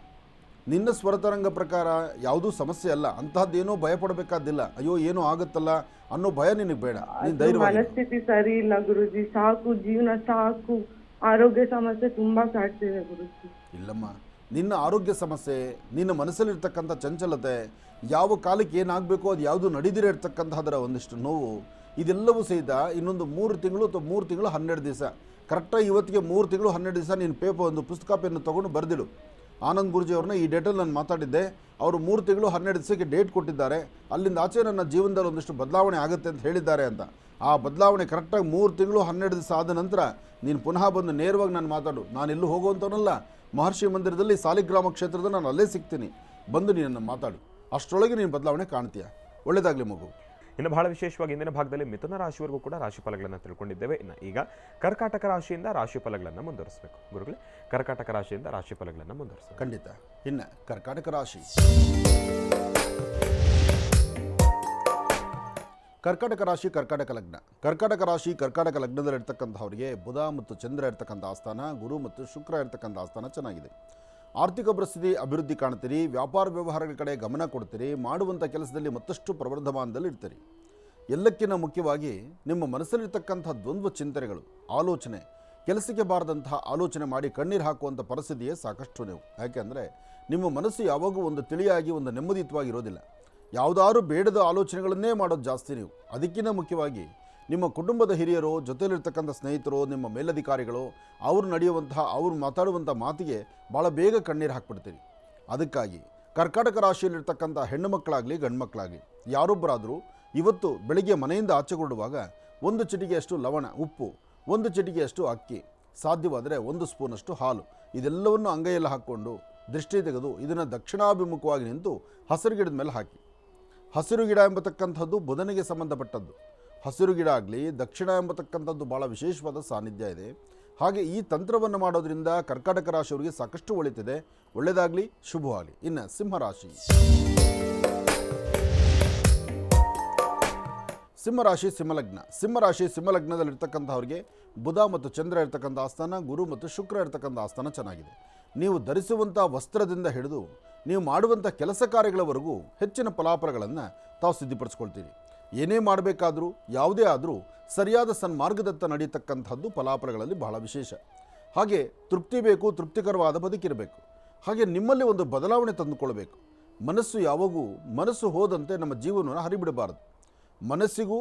ನಿನ್ನ ಸ್ವರತರಂಗ ಪ್ರಕಾರ ಯಾವುದೂ ಸಮಸ್ಯೆ ಅಲ್ಲ, ಅಂತಹದ್ದೇನೋ ಭಯ ಪಡಬೇಕಾದಿಲ್ಲ. ಅಯ್ಯೋ ಏನೋ ಆಗುತ್ತಲ್ಲ ಅನ್ನೋ ಭಯ ನಿನಗೆ ಬೇಡ. ನೀನು ಧೈರ್ಯವಾಗಿ. ಮನಸ್ಥಿತಿ ಸರಿ ಇಲ್ಲ ಗುರುಜಿ, ಸಾಕು, ಜೀವನ ಸಾಕು. ಆರೋಗ್ಯ ಸಮಸ್ಯೆ ತುಂಬಾ ಕಾಡ್ತಿದೆ ಗುರುಜಿ. ಇಲ್ಲಮ್ಮ, ನಿನ್ನ ಆರೋಗ್ಯ ಸಮಸ್ಯೆ, ನಿನ್ನ ಮನಸ್ಸಲ್ಲಿರ್ತಕ್ಕಂಥ ಚಂಚಲತೆ, ಯಾವ ಕಾಲಕ್ಕೆ ಏನಾಗಬೇಕು ಅದು ಯಾವುದು ನಡೀದಿರ ಇರ್ತಕ್ಕಂಥದ್ರ ಒಂದಿಷ್ಟು ನೋವು, ಇದೆಲ್ಲವೂ ಸಹಿತ ಇನ್ನೊಂದು 3 ತಿಂಗಳು ಅಥವಾ 3 ತಿಂಗಳು 12 ದಿವಸ, ಕರೆಕ್ಟಾಗಿ ಇವತ್ತಿಗೆ 3 ತಿಂಗಳು 12 ದಿವಸ ನೀನು ಒಂದು ಪುಸ್ತಕ ಪೆನ್ನು ತೊಗೊಂಡು ಬರೆದಿಡು. ಆನಂದ್ ಗುರುಜಿ ಅವ್ರನ್ನ ಈ ಡೇಟಲ್ಲಿ ನಾನು ಮಾತಾಡಿದ್ದೆ, ಅವರು 3 ತಿಂಗಳು 12 ದಿವಸಕ್ಕೆ ಡೇಟ್ ಕೊಟ್ಟಿದ್ದಾರೆ. ಅಲ್ಲಿಂದ ಆಚೆ ನನ್ನ ಜೀವನದಲ್ಲಿ ಒಂದಿಷ್ಟು ಬದಲಾವಣೆ ಆಗುತ್ತೆ ಅಂತ ಹೇಳಿದ್ದಾರೆ ಅಂತ. ಆ ಬದಲಾವಣೆ ಕರೆಕ್ಟಾಗಿ 3 ತಿಂಗಳು 12 ದಿವಸ ಆದ ನಂತರ ನೀನು ಪುನಃ ಬಂದು ನೇರವಾಗಿ ನಾನು ಮಾತಾಡು. ನಾನೆಲ್ಲೂ ಹೋಗುವಂಥವನಲ್ಲ, ಮಹರ್ಷಿ ಮಂದಿರದಲ್ಲಿ ಸಾಲಿಗ್ರಾಮ ಕ್ಷೇತ್ರದ ನಾನು ಅಲ್ಲೇ ಸಿಗ್ತೀನಿ, ಬಂದು ನೀನು ಮಾತಾಡು. ಅಷ್ಟರೊಳಗೆ ನೀನು ಬದಲಾವಣೆ ಕಾಣ್ತೀಯ. ಒಳ್ಳೆಯದಾಗಲಿ ಮಗು. ಇನ್ನು ಬಹಳ ವಿಶೇಷವಾಗಿ ಇಂದಿನ ಭಾಗದಲ್ಲಿ ಮಿಥುನ ರಾಶಿವರೆಗೂ ಕೂಡ ರಾಶಿಫಲಗಳನ್ನು ತಿಳ್ಕೊಂಡಿದ್ದೇವೆ. ಇನ್ನು ಈಗ ಕರ್ಕಾಟಕ ರಾಶಿಯಿಂದ ರಾಶಿಫಲಗಳನ್ನು ಮುಂದುವರಿಸಬೇಕು. ಗುರುಗಳೇ, ಕರ್ಕಾಟಕ ರಾಶಿಯಿಂದ ರಾಶಿಫಲಗಳನ್ನು ಮುಂದುವರಿಸಬೇಕು. ಖಂಡಿತ. ಇನ್ನು ಕರ್ಕಾಟಕ ರಾಶಿ. ಕರ್ಕಾಟಕ ರಾಶಿ, ಕರ್ಕಾಟಕ ಲಗ್ನ. ಕರ್ಕಾಟಕ ರಾಶಿ, ಕರ್ಕಾಟಕ ಲಗ್ನದಲ್ಲಿರ್ತಕ್ಕಂಥವ್ರಿಗೆ ಬುಧ ಮತ್ತು ಚಂದ್ರ ಇರ್ತಕ್ಕಂಥ ಆಸ್ಥಾನ, ಗುರು ಮತ್ತು ಶುಕ್ರ ಇರ್ತಕ್ಕಂಥ ಆಸ್ಥಾನ ಚೆನ್ನಾಗಿದೆ. ಆರ್ಥಿಕ ಪರಿಸ್ಥಿತಿ ಅಭಿವೃದ್ಧಿ ಕಾಣ್ತೀರಿ. ವ್ಯಾಪಾರ ವ್ಯವಹಾರಗಳ ಕಡೆ ಗಮನ ಕೊಡ್ತೀರಿ. ಮಾಡುವಂಥ ಕೆಲಸದಲ್ಲಿ ಮತ್ತಷ್ಟು ಪ್ರವರ್ಧಮಾನದಲ್ಲಿ ಇರ್ತೀರಿ. ಎಲ್ಲಕ್ಕಿಂತ ಮುಖ್ಯವಾಗಿ ನಿಮ್ಮ ಮನಸ್ಸಲ್ಲಿರ್ತಕ್ಕಂಥ ದ್ವಂದ್ವ ಚಿಂತನೆಗಳು, ಆಲೋಚನೆ, ಕೆಲಸಕ್ಕೆ ಬಾರದಂತಹ ಆಲೋಚನೆ ಮಾಡಿ ಕಣ್ಣೀರು ಹಾಕುವಂಥ ಪರಿಸ್ಥಿತಿಯೇ ಸಾಕಷ್ಟು ನೀವು. ಯಾಕೆಂದರೆ ನಿಮ್ಮ ಮನಸ್ಸು ಯಾವಾಗೂ ಒಂದು ತಿಳಿಯಾಗಿ ಒಂದು ನೆಮ್ಮದಿಯುತವಾಗಿರೋದಿಲ್ಲ. ಯಾವುದಾದ್ರೂ ಬೇಡದ ಆಲೋಚನೆಗಳನ್ನೇ ಮಾಡೋದು ಜಾಸ್ತಿ ನೀವು. ಅದಕ್ಕಿಂತ ಮುಖ್ಯವಾಗಿ ನಿಮ್ಮ ಕುಟುಂಬದ ಹಿರಿಯರು, ಜೊತೆಯಲ್ಲಿರ್ತಕ್ಕಂಥ ಸ್ನೇಹಿತರು, ನಿಮ್ಮ ಮೇಲಧಿಕಾರಿಗಳು, ಅವ್ರು ಮಾತಾಡುವಂಥ ಮಾತಿಗೆ ಭಾಳ ಬೇಗ ಕಣ್ಣೀರು ಹಾಕ್ಬಿಡ್ತೀರಿ. ಅದಕ್ಕಾಗಿ ಕರ್ಕಾಟಕ ರಾಶಿಯಲ್ಲಿರ್ತಕ್ಕಂಥ ಹೆಣ್ಣು ಮಕ್ಕಳಾಗಲಿ ಗಂಡು ಮಕ್ಕಳಾಗಲಿ ಯಾರೊಬ್ಬರಾದರೂ ಇವತ್ತು ಬೆಳಿಗ್ಗೆ ಮನೆಯಿಂದ ಆಚೆ ಹೊರಡುವಾಗ 1 ಚಿಟಿಕೆಯಷ್ಟು ಲವಣ, ಉಪ್ಪು, 1 ಚಿಟಿಕೆಯಷ್ಟು ಅಕ್ಕಿ, ಸಾಧ್ಯವಾದರೆ 1 ಸ್ಪೂನಷ್ಟು ಹಾಲು, ಇದೆಲ್ಲವನ್ನು ಅಂಗೈಯಲ್ಲಿ ಹಾಕ್ಕೊಂಡು ದೃಷ್ಟಿ ತೆಗೆದು ಇದನ್ನು ದಕ್ಷಿಣಾಭಿಮುಖವಾಗಿ ನಿಂತು ಹಸಿರು ಗಿಡದ ಮೇಲೆ ಹಾಕಿ. ಹಸಿರು ಗಿಡ ಎಂಬತಕ್ಕಂಥದ್ದು ಬುಧನಿಗೆ ಸಂಬಂಧಪಟ್ಟದ್ದು. ಹಸಿರು ಗಿಡ ಆಗಲಿ ದಕ್ಷಿಣ ಎಂಬತಕ್ಕಂಥದ್ದು ಭಾಳ ವಿಶೇಷವಾದ ಸಾನ್ನಿಧ್ಯ ಇದೆ. ಹಾಗೆ ಈ ತಂತ್ರವನ್ನು ಮಾಡೋದ್ರಿಂದ ಕರ್ಕಾಟಕ ರಾಶಿಯವರಿಗೆ ಸಾಕಷ್ಟು ಒಳಿತಿದೆ. ಒಳ್ಳೆಯದಾಗಲಿ, ಶುಭವಾಗಲಿ. ಇನ್ನು ಸಿಂಹರಾಶಿ. ಸಿಂಹರಾಶಿ ಸಿಂಹಲಗ್ನ. ಸಿಂಹಲಗ್ನದಲ್ಲಿರ್ತಕ್ಕಂಥವ್ರಿಗೆ ಬುಧ ಮತ್ತು ಚಂದ್ರ ಇರ್ತಕ್ಕಂಥ ಆಸ್ಥಾನ, ಗುರು ಮತ್ತು ಶುಕ್ರ ಇರ್ತಕ್ಕಂಥ ಆಸ್ಥಾನ ಚೆನ್ನಾಗಿದೆ. ನೀವು ಧರಿಸುವಂಥ ವಸ್ತ್ರದಿಂದ ಹಿಡಿದು ನೀವು ಮಾಡುವಂಥ ಕೆಲಸ ಕಾರ್ಯಗಳವರೆಗೂ ಹೆಚ್ಚಿನ ಫಲಾಫಲಗಳನ್ನು ತಾವು ಸಿದ್ಧಪಡಿಸ್ಕೊಳ್ತೀರಿ. ಏನೇ ಮಾಡಬೇಕಾದರೂ ಯಾವುದೇ ಆದರೂ ಸರಿಯಾದ ಸನ್ಮಾರ್ಗದತ್ತ ನಡೀತಕ್ಕಂಥದ್ದು ಫಲಾಫಲಗಳಲ್ಲಿ ಬಹಳ ವಿಶೇಷ. ಹಾಗೆ ತೃಪ್ತಿ ಬೇಕು, ತೃಪ್ತಿಕರವಾದ ಬದುಕಿರಬೇಕು. ಹಾಗೆ ನಿಮ್ಮಲ್ಲಿ ಒಂದು ಬದಲಾವಣೆ ತಂದುಕೊಳ್ಬೇಕು. ಮನಸ್ಸು ಹೋದಂತೆ ನಮ್ಮ ಜೀವನವನ್ನು ಹರಿಬಿಡಬಾರದು. ಮನಸ್ಸಿಗೂ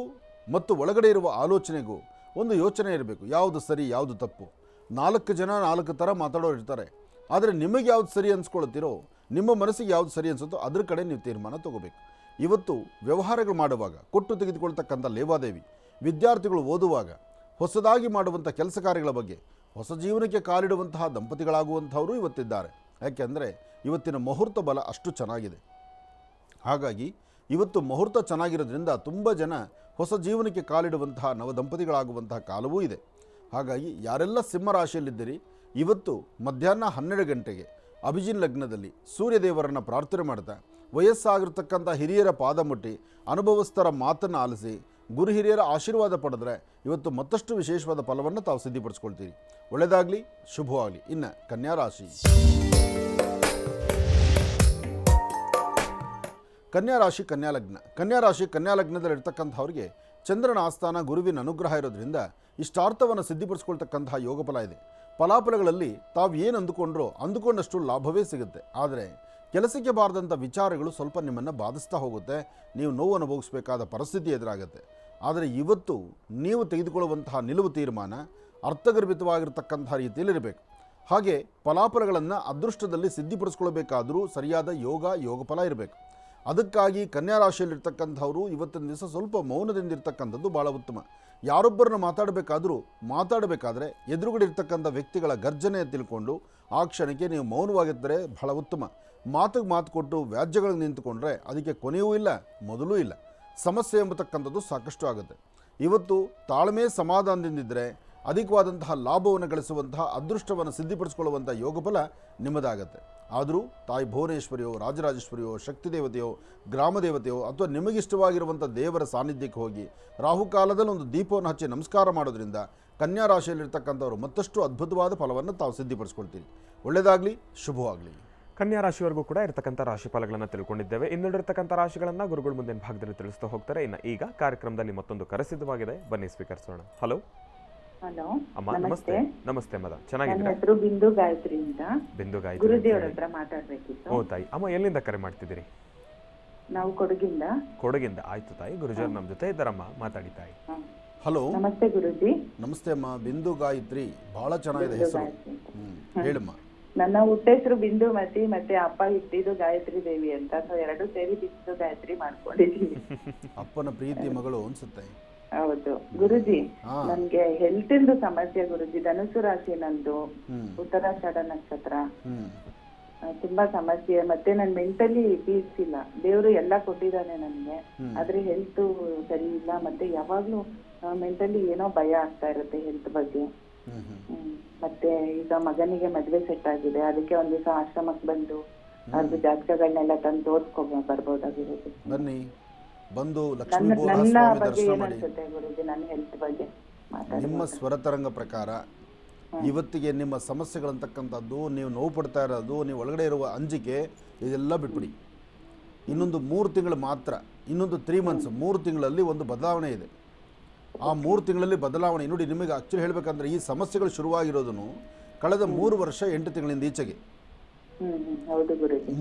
ಮತ್ತು ಒಳಗಡೆ ಇರುವ ಆಲೋಚನೆಗೂ ಒಂದು ಯೋಚನೆ ಇರಬೇಕು, ಯಾವುದು ಸರಿ ಯಾವುದು ತಪ್ಪು. 4 ಜನ 4 ಥರ ಮಾತಾಡೋರು ಇರ್ತಾರೆ. ಆದರೆ ನಿಮಗೆ ಯಾವುದು ಸರಿ ಅನ್ಸ್ಕೊಳ್ತೀರೋ, ನಿಮ್ಮ ಮನಸ್ಸಿಗೆ ಯಾವುದು ಸರಿ ಅನಿಸುತ್ತೋ ಅದ್ರ ಕಡೆ ನೀವು ತೀರ್ಮಾನ ತಗೋಬೇಕು. ಇವತ್ತು ವ್ಯವಹಾರಗಳು ಮಾಡುವಾಗ, ಕೊಟ್ಟು ತೆಗೆದುಕೊಳ್ತಕ್ಕಂಥ ಲೇವಾದೇವಿ, ವಿದ್ಯಾರ್ಥಿಗಳು ಓದುವಾಗ, ಹೊಸದಾಗಿ ಮಾಡುವಂಥ ಕೆಲಸ ಕಾರ್ಯಗಳ ಬಗ್ಗೆ, ಹೊಸ ಜೀವನಕ್ಕೆ ಕಾಲಿಡುವಂತಹ ದಂಪತಿಗಳಾಗುವಂಥವರು ಇವತ್ತಿದ್ದಾರೆ. ಯಾಕೆಂದರೆ ಇವತ್ತಿನ ಮುಹೂರ್ತ ಬಲ ಅಷ್ಟು ಚೆನ್ನಾಗಿದೆ. ಹಾಗಾಗಿ ಇವತ್ತು ಮುಹೂರ್ತ ಚೆನ್ನಾಗಿರೋದ್ರಿಂದ ತುಂಬ ಜನ ಹೊಸ ಜೀವನಕ್ಕೆ ಕಾಲಿಡುವಂತಹ ನವದಂಪತಿಗಳಾಗುವಂತಹ ಕಾಲವೂ ಇದೆ. ಹಾಗಾಗಿ ಯಾರೆಲ್ಲ ಸಿಂಹರಾಶಿಯಲ್ಲಿದ್ದೀರಿ, ಇವತ್ತು ಮಧ್ಯಾಹ್ನ 12 ಗಂಟೆಗೆ ಅಭಿಜಿನ್ ಲಗ್ನದಲ್ಲಿ ಸೂರ್ಯದೇವರನ್ನು ಪ್ರಾರ್ಥನೆ ಮಾಡ್ತಾ, ವಯಸ್ಸಾಗಿರ್ತಕ್ಕಂಥ ಹಿರಿಯರ ಪಾದ ಮುಟ್ಟಿ, ಅನುಭವಸ್ಥರ ಮಾತನ್ನು ಆಲಿಸಿ, ಗುರು ಹಿರಿಯರ ಆಶೀರ್ವಾದ ಪಡೆದ್ರೆ ಇವತ್ತು ಮತ್ತಷ್ಟು ವಿಶೇಷವಾದ ಫಲವನ್ನು ತಾವು ಸಿದ್ಧಪಡಿಸ್ಕೊಳ್ತೀರಿ. ಒಳ್ಳೆಯದಾಗಲಿ, ಶುಭವಾಗಲಿ. ಇನ್ನು ಕನ್ಯಾರಾಶಿ. ಕನ್ಯಾಲಗ್ನದಲ್ಲಿರ್ತಕ್ಕಂಥವ್ರಿಗೆ ಚಂದ್ರನ ಆಸ್ಥಾನ, ಗುರುವಿನ ಅನುಗ್ರಹ ಇರೋದ್ರಿಂದ ಇಷ್ಟಾರ್ಥವನ್ನು ಸಿದ್ಧಪಡಿಸ್ಕೊಳ್ತಕ್ಕಂತಹ ಯೋಗ ಫಲ ಇದೆ. ಫಲಾಫಲಗಳಲ್ಲಿ ತಾವು ಏನು ಅಂದುಕೊಂಡಷ್ಟು ಲಾಭವೇ ಸಿಗುತ್ತೆ. ಆದರೆ ಕೆಲಸಕ್ಕೆ ಬಾರದಂಥ ವಿಚಾರಗಳು ಸ್ವಲ್ಪ ನಿಮ್ಮನ್ನು ಬಾಧಿಸ್ತಾ ಹೋಗುತ್ತೆ. ನೀವು ನೋವು ಅನುಭವಿಸಬೇಕಾದ ಪರಿಸ್ಥಿತಿ ಎದುರಾಗುತ್ತೆ. ಆದರೆ ಇವತ್ತು ನೀವು ತೆಗೆದುಕೊಳ್ಳುವಂತಹ ನಿಲುವು ತೀರ್ಮಾನ ಅರ್ಥಗರ್ಭಿತವಾಗಿರ್ತಕ್ಕಂಥ ರೀತಿಯಲ್ಲಿರಬೇಕು. ಹಾಗೆ ಫಲಾಫಲಗಳನ್ನು ಅದೃಷ್ಟದಲ್ಲಿ ಸಿದ್ಧಪಡಿಸ್ಕೊಳ್ಬೇಕಾದರೂ ಸರಿಯಾದ ಯೋಗ ಫಲ ಇರಬೇಕು. ಅದಕ್ಕಾಗಿ ಕನ್ಯಾರಾಶಿಯಲ್ಲಿರ್ತಕ್ಕಂಥವರು ಇವತ್ತಿನ ದಿವಸ ಸ್ವಲ್ಪ ಮೌನದಿಂದಿರ್ತಕ್ಕಂಥದ್ದು ಭಾಳ ಉತ್ತಮ. ಯಾರೊಬ್ಬರನ್ನು ಮಾತಾಡಬೇಕಾದ್ರೆ ಎದುರುಗಡೆ ಇರ್ತಕ್ಕಂಥ ವ್ಯಕ್ತಿಗಳ ಗರ್ಜನೆ ತಿಳ್ಕೊಂಡು ಆ ಕ್ಷಣಕ್ಕೆ ನೀವು ಮೌನವಾಗಿದ್ದರೆ ಬಹಳ ಉತ್ತಮ. ಮಾತು ಕೊಟ್ಟು ವ್ಯಾಜ್ಯಗಳಿಗೆ ನಿಂತುಕೊಂಡ್ರೆ ಅದಕ್ಕೆ ಕೊನೆಯೂ ಇಲ್ಲ, ಮೊದಲೂ ಇಲ್ಲ. ಸಮಸ್ಯೆ ಎಂಬತಕ್ಕಂಥದ್ದು ಸಾಕಷ್ಟು ಆಗುತ್ತೆ. ಇವತ್ತು ತಾಳ್ಮೆ ಸಮಾಧಾನದಿಂದಿದ್ದರೆ ಅಧಿಕವಾದಂತಹ ಲಾಭವನ್ನು ಗಳಿಸುವಂತಹ ಅದೃಷ್ಟವನ್ನು ಸಿದ್ಧಪಡಿಸಿಕೊಳ್ಳುವಂಥ ಯೋಗಫಲ ನಿಮ್ಮದಾಗತ್ತೆ. ಆದರೂ ತಾಯಿ ಭುವನೇಶ್ವರಿಯೋ, ರಾಜರಾಜೇಶ್ವರಿಯೋ, ಶಕ್ತಿ ದೇವತೆಯೋ, ಗ್ರಾಮ ದೇವತೆಯೋ ಅಥವಾ ನಿಮಗಿಷ್ಟವಾಗಿರುವಂಥ ದೇವರ ಸಾನ್ನಿಧ್ಯಕ್ಕೆ ಹೋಗಿ ರಾಹುಕಾಲದಲ್ಲಿ ಒಂದು ದೀಪವನ್ನು ಹಚ್ಚಿ ನಮಸ್ಕಾರ ಮಾಡೋದ್ರಿಂದ ಕನ್ಯಾ ರಾಶಿಯಲ್ಲಿರ್ತಕ್ಕಂಥವ್ರು ಮತ್ತಷ್ಟು ಅದ್ಭುತವಾದ ಫಲವನ್ನು ತಾವು ಸಿದ್ಧಪಡಿಸ್ಕೊಳ್ತೀರಿ. ಒಳ್ಳೆಯದಾಗಲಿ, ಶುಭವಾಗಲಿ. ಕನ್ಯಾ ರಾಶಿಯವರೆಗೂ ಕೂಡ ಇರತಕ್ಕಂಥ ರಾಶಿ ಫಲಗಳನ್ನು ತಿಳ್ಕೊಂಡಿದ್ದೇವೆ. ಇನ್ನುಳಿರತಕ್ಕಂಥ ರಾಶಿಗಳನ್ನು ಗುರುಗಳು ಮುಂದಿನ ಭಾಗದಲ್ಲಿ ತಿಳಿಸ್ತಾ ಹೋಗ್ತಾರೆ. ಇನ್ನು ಈಗ ಕಾರ್ಯಕ್ರಮದಲ್ಲಿ ಮತ್ತೊಂದು ಕರೆ ಸಿದ್ಧವಾಗಿದೆ, ಬನ್ನಿ ಸ್ವೀಕರಿಸೋಣ. ಹಲೋ ಹಲೋ ಅಮ್ಮ, ನಮಸ್ತೆ. ನಮಸ್ತೆ ಮದ, ಚೆನ್ನಾಗಿದ್ದೀರಾ? ನನ್ನ ಹೆಸರು ಬಿಂದು ಗಾಯತ್ರಿ ಅಂತ. ಬಿಂದು ಗಾಯತ್ರಿ, ಗುರುದೇವ್ರ ಹತ್ರ ಮಾತಾಡ್ಬೇಕಿತ್ತು. ಓ ತಾಯಿ, ಅಮ್ಮ ಎಲ್ಲಿಂದ ಕರೆ ಮಾಡ್ತಿದ್ದೀರಿ? ನಾವು ಕೊಡಗಿಂದ. ಆಯ್ತು ತಾಯಿ, ಗುರುಜರ್ ನಮ್ಮ ಜೊತೆ ಇದ್ದಾರಮ್ಮ, ಮಾತಾಡಿ ತಾಯಿ. ಹಲೋ, ನಮಸ್ತೆ ಗುರುಜಿ. ನಮಸ್ತೆ ಅಮ್ಮ. ಬಿಂದು ಗಾಯತ್ರಿ, ಬಹಳ ಚೆನ್ನಾಗಿದೆ ಹೆಸರು. ಹೇಳಮ್ಮ. ನನ್ನ ಹುಟ್ಟೆಸರು ಬಿಂದು ಮತ್ತೆ ಅಪ್ಪ ಇಟ್ಟಿದ್ದು ಗಾಯತ್ರಿ ದೇವಿ ಅಂತ. ಎರಡು ಸೇರಿ ಬಿಂದು ಗಾಯತ್ರಿ ಮಾಡ್ಕೊಂಡಿದೀವಿ. ಅಪ್ಪನ ಪ್ರೀತಿ ಮಗಳು ಅನ್ಸುತ್ತೆ. ಹೌದು ಗುರುಜಿ, ನನ್ಗೆ ಹೆಲ್ತ್ ಇಂದು ಸಮಸ್ಯೆ ಗುರುಜಿ. ಧನುಸು ರಾಶಿ ನಂದು, ಉತ್ತರಾಷಾಢ ನಕ್ಷತ್ರ. ತುಂಬಾ ಸಮಸ್ಯೆ. ಮತ್ತೆ ನನ್ ಮೆಂಟಲಿ ಪೀಸ್ ಇಲ್ಲ. ದೇವ್ರು ಎಲ್ಲಾ ಕೊಟ್ಟಿದ್ದಾನೆ ನನ್ಗೆ, ಆದ್ರೆ ಹೆಲ್ತ್ ಸರಿ ಇಲ್ಲ. ಮತ್ತೆ ಯಾವಾಗ್ಲೂ ಮೆಂಟಲಿ ಏನೋ ಭಯ ಆಗ್ತಾ ಇರುತ್ತೆ ಹೆಲ್ತ್ ಬಗ್ಗೆ. ಮತ್ತೆ ಈಗ ಮಗನಿಗೆ ಮದ್ವೆ ಸೆಟ್ ಆಗಿದೆ, ಅದಕ್ಕೆ ಒಂದ್ ದಿವಸ ಆಶ್ರಮಕ್ಕೆ ಬಂದು ಅದ್ರ ಜಾತಕಗಳನ್ನೆಲ್ಲ ತಂದು ತೋರ್ಸ್ಕೊಂಡ್ ಬರ್ಬೋದಾಗಿರುತ್ತೆ. ಬನ್ನಿ, ಬಂದು ನನ್ನ ಬಗ್ಗೆ ಏನನ್ಸುತ್ತೆ ಗುರುಜಿ, ನನ್ನ ಹೆಲ್ತ್ ಬಗ್ಗೆ ನಿಮ್ಮ ಸ್ವರತರಂಗ ಪ್ರಕಾರ ಇವತ್ತಿಗೆ ನಿಮ್ಮ ಸಮಸ್ಯೆಗಳಂತಕ್ಕಂಥದ್ದು, ನೀವು ನೋವು ಪಡ್ತಾ ಇರೋದು, ನೀವು ಒಳಗಡೆ ಇರುವ ಅಂಜಿಕೆ, ಇದೆಲ್ಲ ಬಿಟ್ಬಿಡಿ. ಇನ್ನೊಂದು 3 ತಿಂಗಳು ಮಾತ್ರ, ಇನ್ನೊಂದು 3 ಮಂತ್ಸ್, 3 ತಿಂಗಳಲ್ಲಿ ಒಂದು ಬದಲಾವಣೆ ಇದೆ. ಆ 3 ತಿಂಗಳಲ್ಲಿ ಬದಲಾವಣೆ ನೋಡಿ. ನಿಮಗೆ ಆ್ಯಕ್ಚುಲಿ ಹೇಳಬೇಕಂದ್ರೆ ಈ ಸಮಸ್ಯೆಗಳು ಶುರುವಾಗಿರೋದನ್ನು ಕಳೆದ 3 ವರ್ಷ 8 ತಿಂಗಳಿಂದ ಈಚೆಗೆ.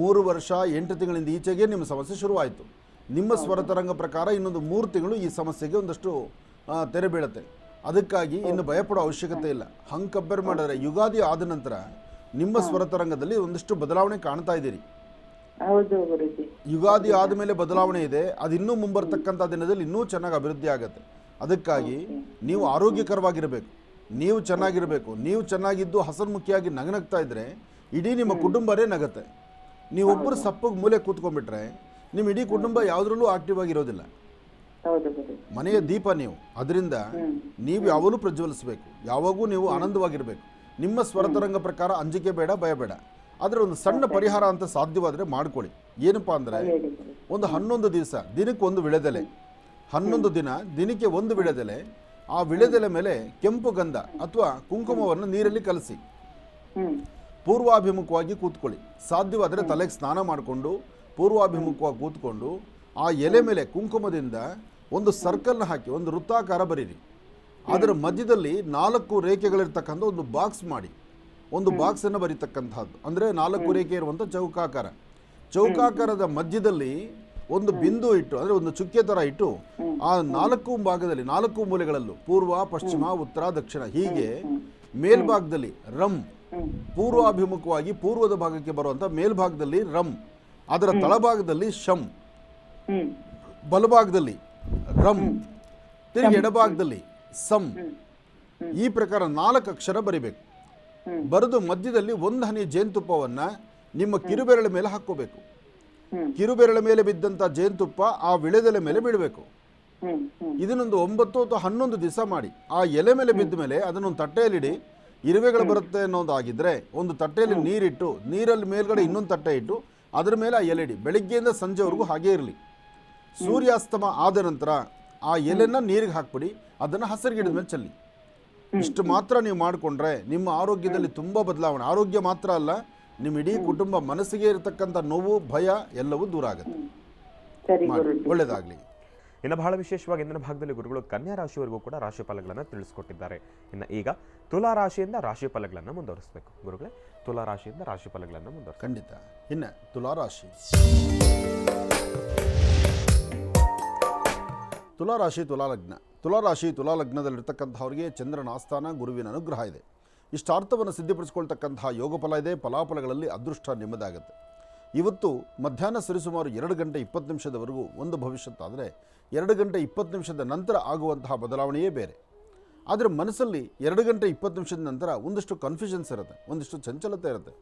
3 ವರ್ಷ 8 ತಿಂಗಳಿಂದ ಈಚೆಗೆ ನಿಮ್ಮ ಸಮಸ್ಯೆ ಶುರುವಾಯಿತು. ನಿಮ್ಮ ಸ್ವರತರಂಗ ಪ್ರಕಾರ ಇನ್ನೊಂದು 3 ತಿಂಗಳು ಈ ಸಮಸ್ಯೆಗೆ ಒಂದಷ್ಟು ತೆರೆ ಬೀಳುತ್ತೆ. ಅದಕ್ಕಾಗಿ ಇನ್ನು ಭಯಪಡೋ ಅವಶ್ಯಕತೆ ಇಲ್ಲ. ಹಂಗೆ ಕಂಪೇರ್ ಮಾಡಿದ್ರೆ ಯುಗಾದಿ ಆದ ನಂತರ ನಿಮ್ಮ ಸ್ವರತರಂಗದಲ್ಲಿ ಒಂದಿಷ್ಟು ಬದಲಾವಣೆ ಕಾಣ್ತಾ ಇದ್ದೀರಿ. ಹೌದು ಗುರುಜಿ. ಯುಗಾದಿ ಆದಮೇಲೆ ಬದಲಾವಣೆ ಇದೆ, ಅದು ಇನ್ನೂ ಮುಂಬರ್ತಕ್ಕಂಥ ದಿನದಲ್ಲಿ ಇನ್ನೂ ಚೆನ್ನಾಗಿ ಅಭಿವೃದ್ಧಿ ಆಗುತ್ತೆ. ಅದಕ್ಕಾಗಿ ನೀವು ಆರೋಗ್ಯಕರವಾಗಿರಬೇಕು, ನೀವು ಚೆನ್ನಾಗಿರಬೇಕು. ನೀವು ಚೆನ್ನಾಗಿದ್ದು ಹಸನ್ಮುಖಿಯಾಗಿ ನಗನಗ್ತಾ ಇದ್ದರೆ ಇಡೀ ನಿಮ್ಮ ಕುಟುಂಬನೇ ನಗತ್ತೆ. ನೀವೊಬ್ಬರು ಸಪ್ಪಗೆ ಮೂಲೆ ಕೂತ್ಕೊಂಡ್ಬಿಟ್ರೆ ನಿಮ್ಮ ಇಡೀ ಕುಟುಂಬ ಯಾವುದ್ರಲ್ಲೂ ಆಕ್ಟಿವ್ ಆಗಿರೋದಿಲ್ಲ. ಮನೆಯ ದೀಪ ನೀವು. ಅದರಿಂದ ನೀವು ಯಾವಾಗಲೂ ಪ್ರಜ್ವಲಿಸಬೇಕು, ಯಾವಾಗೂ ನೀವು ಆನಂದವಾಗಿರಬೇಕು. ನಿಮ್ಮ ಸ್ವರತರಂಗ ಪ್ರಕಾರ ಅಂಜಿಕೆ ಬೇಡ, ಭಯ ಬೇಡ. ಆದರೆ ಒಂದು ಸಣ್ಣ ಪರಿಹಾರ ಅಂತ ಸಾಧ್ಯವಾದರೆ ಮಾಡ್ಕೊಳ್ಳಿ. ಏನಪ್ಪಾ ಅಂದರೆ, ಒಂದು 11 ದಿವಸ ದಿನಕ್ಕೆ ಒಂದು ವಿಳೆದೆಲೆ, 11 ದಿನ ದಿನಕ್ಕೆ ಒಂದು ವಿಳೆದೆಲೆ. ಆ ವಿಳೆದೆಲೆ ಮೇಲೆ ಕೆಂಪು ಗಂಧ ಅಥವಾ ಕುಂಕುಮವನ್ನು ನೀರಲ್ಲಿ ಕಲಸಿ ಪೂರ್ವಾಭಿಮುಖವಾಗಿ ಕೂತ್ಕೊಳ್ಳಿ. ಸಾಧ್ಯವಾದರೆ ತಲೆಗೆ ಸ್ನಾನ ಮಾಡಿಕೊಂಡು ಪೂರ್ವಾಭಿಮುಖವಾಗಿ ಕೂತ್ಕೊಂಡು ಆ ಎಲೆ ಮೇಲೆ ಕುಂಕುಮದಿಂದ ಒಂದು ಸರ್ಕಲ್ನ ಹಾಕಿ ಒಂದು ವೃತ್ತಾಕಾರ ಬರೀರಿ. ಅದರ ಮಧ್ಯದಲ್ಲಿ 4 ರೇಖೆಗಳಿರ್ತಕ್ಕಂಥ ಒಂದು ಬಾಕ್ಸ್ ಮಾಡಿ, ಒಂದು ಬಾಕ್ಸನ್ನು ಬರೀತಕ್ಕಂಥದ್ದು. ಅಂದರೆ 4 ರೇಖೆ ಇರುವಂಥ ಚೌಕಾಕಾರ. ಚೌಕಾಕಾರದ ಮಧ್ಯದಲ್ಲಿ ಒಂದು ಬಿಂದು ಇಟ್ಟು, ಅಂದರೆ ಒಂದು ಚುಕ್ಕೆ ಥರ ಇಟ್ಟು, ಆ 4 ಭಾಗದಲ್ಲಿ 4 ಮೂಲೆಗಳಲ್ಲೂ ಪೂರ್ವ, ಪಶ್ಚಿಮ, ಉತ್ತರ, ದಕ್ಷಿಣ ಹೀಗೆ ಮೇಲ್ಭಾಗದಲ್ಲಿ ರಮ್, ಪೂರ್ವಾಭಿಮುಖವಾಗಿ ಪೂರ್ವದ ಭಾಗಕ್ಕೆ ಬರುವಂಥ ಮೇಲ್ಭಾಗದಲ್ಲಿ ರಮ್, ಅದರ ತಳಭಾಗದಲ್ಲಿ ಶಂ, ಬಲಭಾಗದಲ್ಲಿ ರಮ್, ತಿರುಗಿ ಎಡಭಾಗದಲ್ಲಿ ಸಂ. ಈ ಪ್ರಕಾರ 4 ಅಕ್ಷರ ಬರಿಬೇಕು. ಬರೆದು ಮಧ್ಯದಲ್ಲಿ 1 ಹನಿ ಜೇನುತುಪ್ಪವನ್ನು ನಿಮ್ಮ ಕಿರುಬೆರಳ ಮೇಲೆ ಹಾಕ್ಕೋಬೇಕು. ಕಿರುಬೆರಳ ಮೇಲೆ ಬಿದ್ದಂಥ ಜೇನುತುಪ್ಪ ಆ ವಿಳೆದೆಲೆ ಮೇಲೆ ಬಿಡಬೇಕು. ಇದನ್ನೊಂದು 9 ಅಥವಾ 11 ದಿವಸ ಮಾಡಿ. ಆ ಎಲೆ ಮೇಲೆ ಬಿದ್ದ ಮೇಲೆ ಅದನ್ನೊಂದು ತಟ್ಟೆಯಲ್ಲಿಡಿ. ಇರುವೆಗಳು ಬರುತ್ತೆ ಅನ್ನೋದಾಗಿದ್ದರೆ ಒಂದು ತಟ್ಟೆಯಲ್ಲಿ ನೀರಿಟ್ಟು, ನೀರಲ್ಲಿ ಮೇಲ್ಗಡೆ ಇನ್ನೊಂದು ತಟ್ಟೆ ಇಟ್ಟು ಅದರ ಮೇಲೆ ಆ ಎಲೆ ಇಡಿ. ಬೆಳಿಗ್ಗೆಯಿಂದ ಸಂಜೆವರೆಗೂ ಹಾಗೇ ಇರಲಿ. ಸೂರ್ಯಾಸ್ತಮ ಆದ ನಂತರ ಆ ಎಲೆನ ನೀರಿಗೆ ಹಾಕ್ಬಿಡಿ, ಅದನ್ನು ಹಸಿರು ಗಿಡದ ಮೇಲೆ ಚೆಲ್ಲಿ. ಇಷ್ಟು ಮಾತ್ರ ನೀವು ಮಾಡಿಕೊಂಡ್ರೆ ನಿಮ್ಮ ಆರೋಗ್ಯದಲ್ಲಿ ತುಂಬ ಬದಲಾವಣೆ. ಆರೋಗ್ಯ ಮಾತ್ರ ಅಲ್ಲ, ನಿಮ್ಮ ಇಡೀ ಕುಟುಂಬ ಮನಸ್ಸಿಗೆ ಇರತಕ್ಕಂಥ ನೋವು, ಭಯ ಎಲ್ಲವೂ ದೂರ ಆಗುತ್ತೆ. ಒಳ್ಳೆಯದಾಗಲಿ. ಇನ್ನು ಬಹಳ ವಿಶೇಷವಾಗಿ ಇಂದಿನ ಭಾಗದಲ್ಲಿ ಗುರುಗಳು ಕನ್ಯಾ ರಾಶಿಯವರೆಗೂ ಕೂಡ ರಾಶಿ ಫಲಗಳನ್ನು ತಿಳಿಸ್ಕೊಟ್ಟಿದ್ದಾರೆ. ಇನ್ನು ಈಗ ತುಲಾ ರಾಶಿಯಿಂದ ರಾಶಿ ಫಲಗಳನ್ನು ಮುಂದುವರಿಸಬೇಕು. ಗುರುಗಳೇ, ತುಲಾ ರಾಶಿಯಿಂದ ರಾಶಿ ಫಲಗಳನ್ನು ಮುಂದುವರಿಸ. ಖಂಡಿತ. ಇನ್ನು ತುಲಾರಾಶಿ, ತುಲಾರಾಶಿ ತುಲಾಲಗ್ನ. ತುಲಾರಾಶಿ ತುಲಾಲಗ್ನದಲ್ಲಿರ್ತಕ್ಕಂಥವ್ರಿಗೆ ಚಂದ್ರನ ಆಸ್ಥಾನ, ಗುರುವಿನ ಅನುಗ್ರಹ ಇದೆ. ಇಷ್ಟಾರ್ಥವನ್ನು ಸಿದ್ಧಪಡಿಸ್ಕೊಳ್ತಕ್ಕಂತಹ ಯೋಗ ಫಲ ಇದೆ. ಫಲಾಫಲಗಳಲ್ಲಿ ಅದೃಷ್ಟ ನಿಮ್ಮದಾಗುತ್ತೆ. ಇವತ್ತು ಮಧ್ಯಾಹ್ನ ಸರಿಸುಮಾರು 2 ಗಂಟೆ 20 ನಿಮಿಷದವರೆಗೂ ಒಂದು ಭವಿಷ್ಯತ್ತಾದರೆ 2 ಗಂಟೆ 20 ನಿಮಿಷದ ನಂತರ ಆಗುವಂತಹ ಬದಲಾವಣೆಯೇ ಬೇರೆ. ಆದರೆ ಮನಸ್ಸಲ್ಲಿ 2 ಗಂಟೆ 20 ನಿಮಿಷದ ನಂತರ ಒಂದಿಷ್ಟು ಕನ್ಫ್ಯೂಷನ್ಸ್ ಇರುತ್ತೆ, ಒಂದಿಷ್ಟು ಚಂಚಲತೆ ಇರುತ್ತೆ.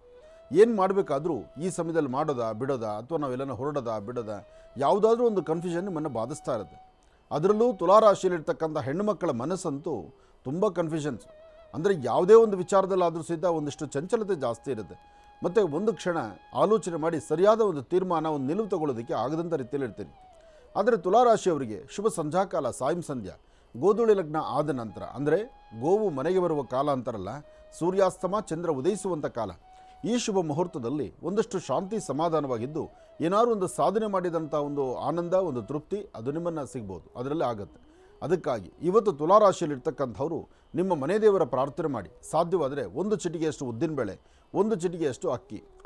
ಏನು ಮಾಡಬೇಕಾದ್ರೂ ಈ ಸಮಯದಲ್ಲಿ ಮಾಡೋದಾ ಬಿಡೋದಾ, ಅಥವಾ ನಾವೆಲ್ಲನ ಹೊರಡೋದಾ ಬಿಡೋದಾ, ಯಾವುದಾದ್ರೂ ಒಂದು ಕನ್ಫ್ಯೂಷನ್ ನಿಮ್ಮನ್ನು ಬಾಧಿಸ್ತಾ ಇರುತ್ತೆ. ಅದರಲ್ಲೂ ತುಲಾರಾಶಿಯಲ್ಲಿರ್ತಕ್ಕಂಥ ಹೆಣ್ಣುಮಕ್ಕಳ ಮನಸ್ಸಂತೂ ತುಂಬ ಕನ್ಫ್ಯೂಷನ್ಸ್. ಅಂದರೆ ಯಾವುದೇ ಒಂದು ವಿಚಾರದಲ್ಲಾದರೂ ಸಹಿತ ಒಂದಿಷ್ಟು ಚಂಚಲತೆ ಜಾಸ್ತಿ ಇರುತ್ತೆ. ಮತ್ತು ಒಂದು ಕ್ಷಣ ಆಲೋಚನೆ ಮಾಡಿ ಸರಿಯಾದ ಒಂದು ತೀರ್ಮಾನ, ಒಂದು ನಿಲುವು ತಗೊಳ್ಳೋದಕ್ಕೆ ಆಗದಂಥ ರೀತಿಯಲ್ಲಿ ಇರ್ತೀನಿ. ಆದರೆ ತುಲಾರಾಶಿಯವರಿಗೆ ಶುಭ ಸಂಧ್ಯಾಕಾಲ ಸಾಯಂ ಸಂಧ್ಯಾ, ಗೋಧೂಳಿ ಲಗ್ನ ಆದ ನಂತರ, ಅಂದರೆ ಗೋವು ಮನೆಗೆ ಬರುವ ಕಾಲ ಅಂತಾರಲ್ಲ, ಸೂರ್ಯಾಸ್ತಮ ಚಂದ್ರ ಉದಯಿಸುವಂಥ ಕಾಲ. ಈ ಶುಭ ಮುಹೂರ್ತದಲ್ಲಿ ಒಂದಷ್ಟು ಶಾಂತಿ ಸಮಾಧಾನವಾಗಿದ್ದು ಏನಾದರೂ ಒಂದು ಸಾಧನೆ ಮಾಡಿದಂಥ ಒಂದು ಆನಂದ, ಒಂದು ತೃಪ್ತಿ ಅದು ನಿಮ್ಮನ್ನು ಸಿಗ್ಬೋದು, ಅದರಲ್ಲಿ ಆಗುತ್ತೆ. ಅದಕ್ಕಾಗಿ ಇವತ್ತು ತುಲಾರಾಶಿಯಲ್ಲಿರ್ತಕ್ಕಂಥವರು ನಿಮ್ಮ ಮನೆ ದೇವರ ಪ್ರಾರ್ಥನೆ ಮಾಡಿ. ಸಾಧ್ಯವಾದರೆ 1 ಚಿಟಿಕೆಯಷ್ಟು ಉದ್ದಿನಬೇಳೆ, 1 ಚಿಟಿಕೆಯಷ್ಟು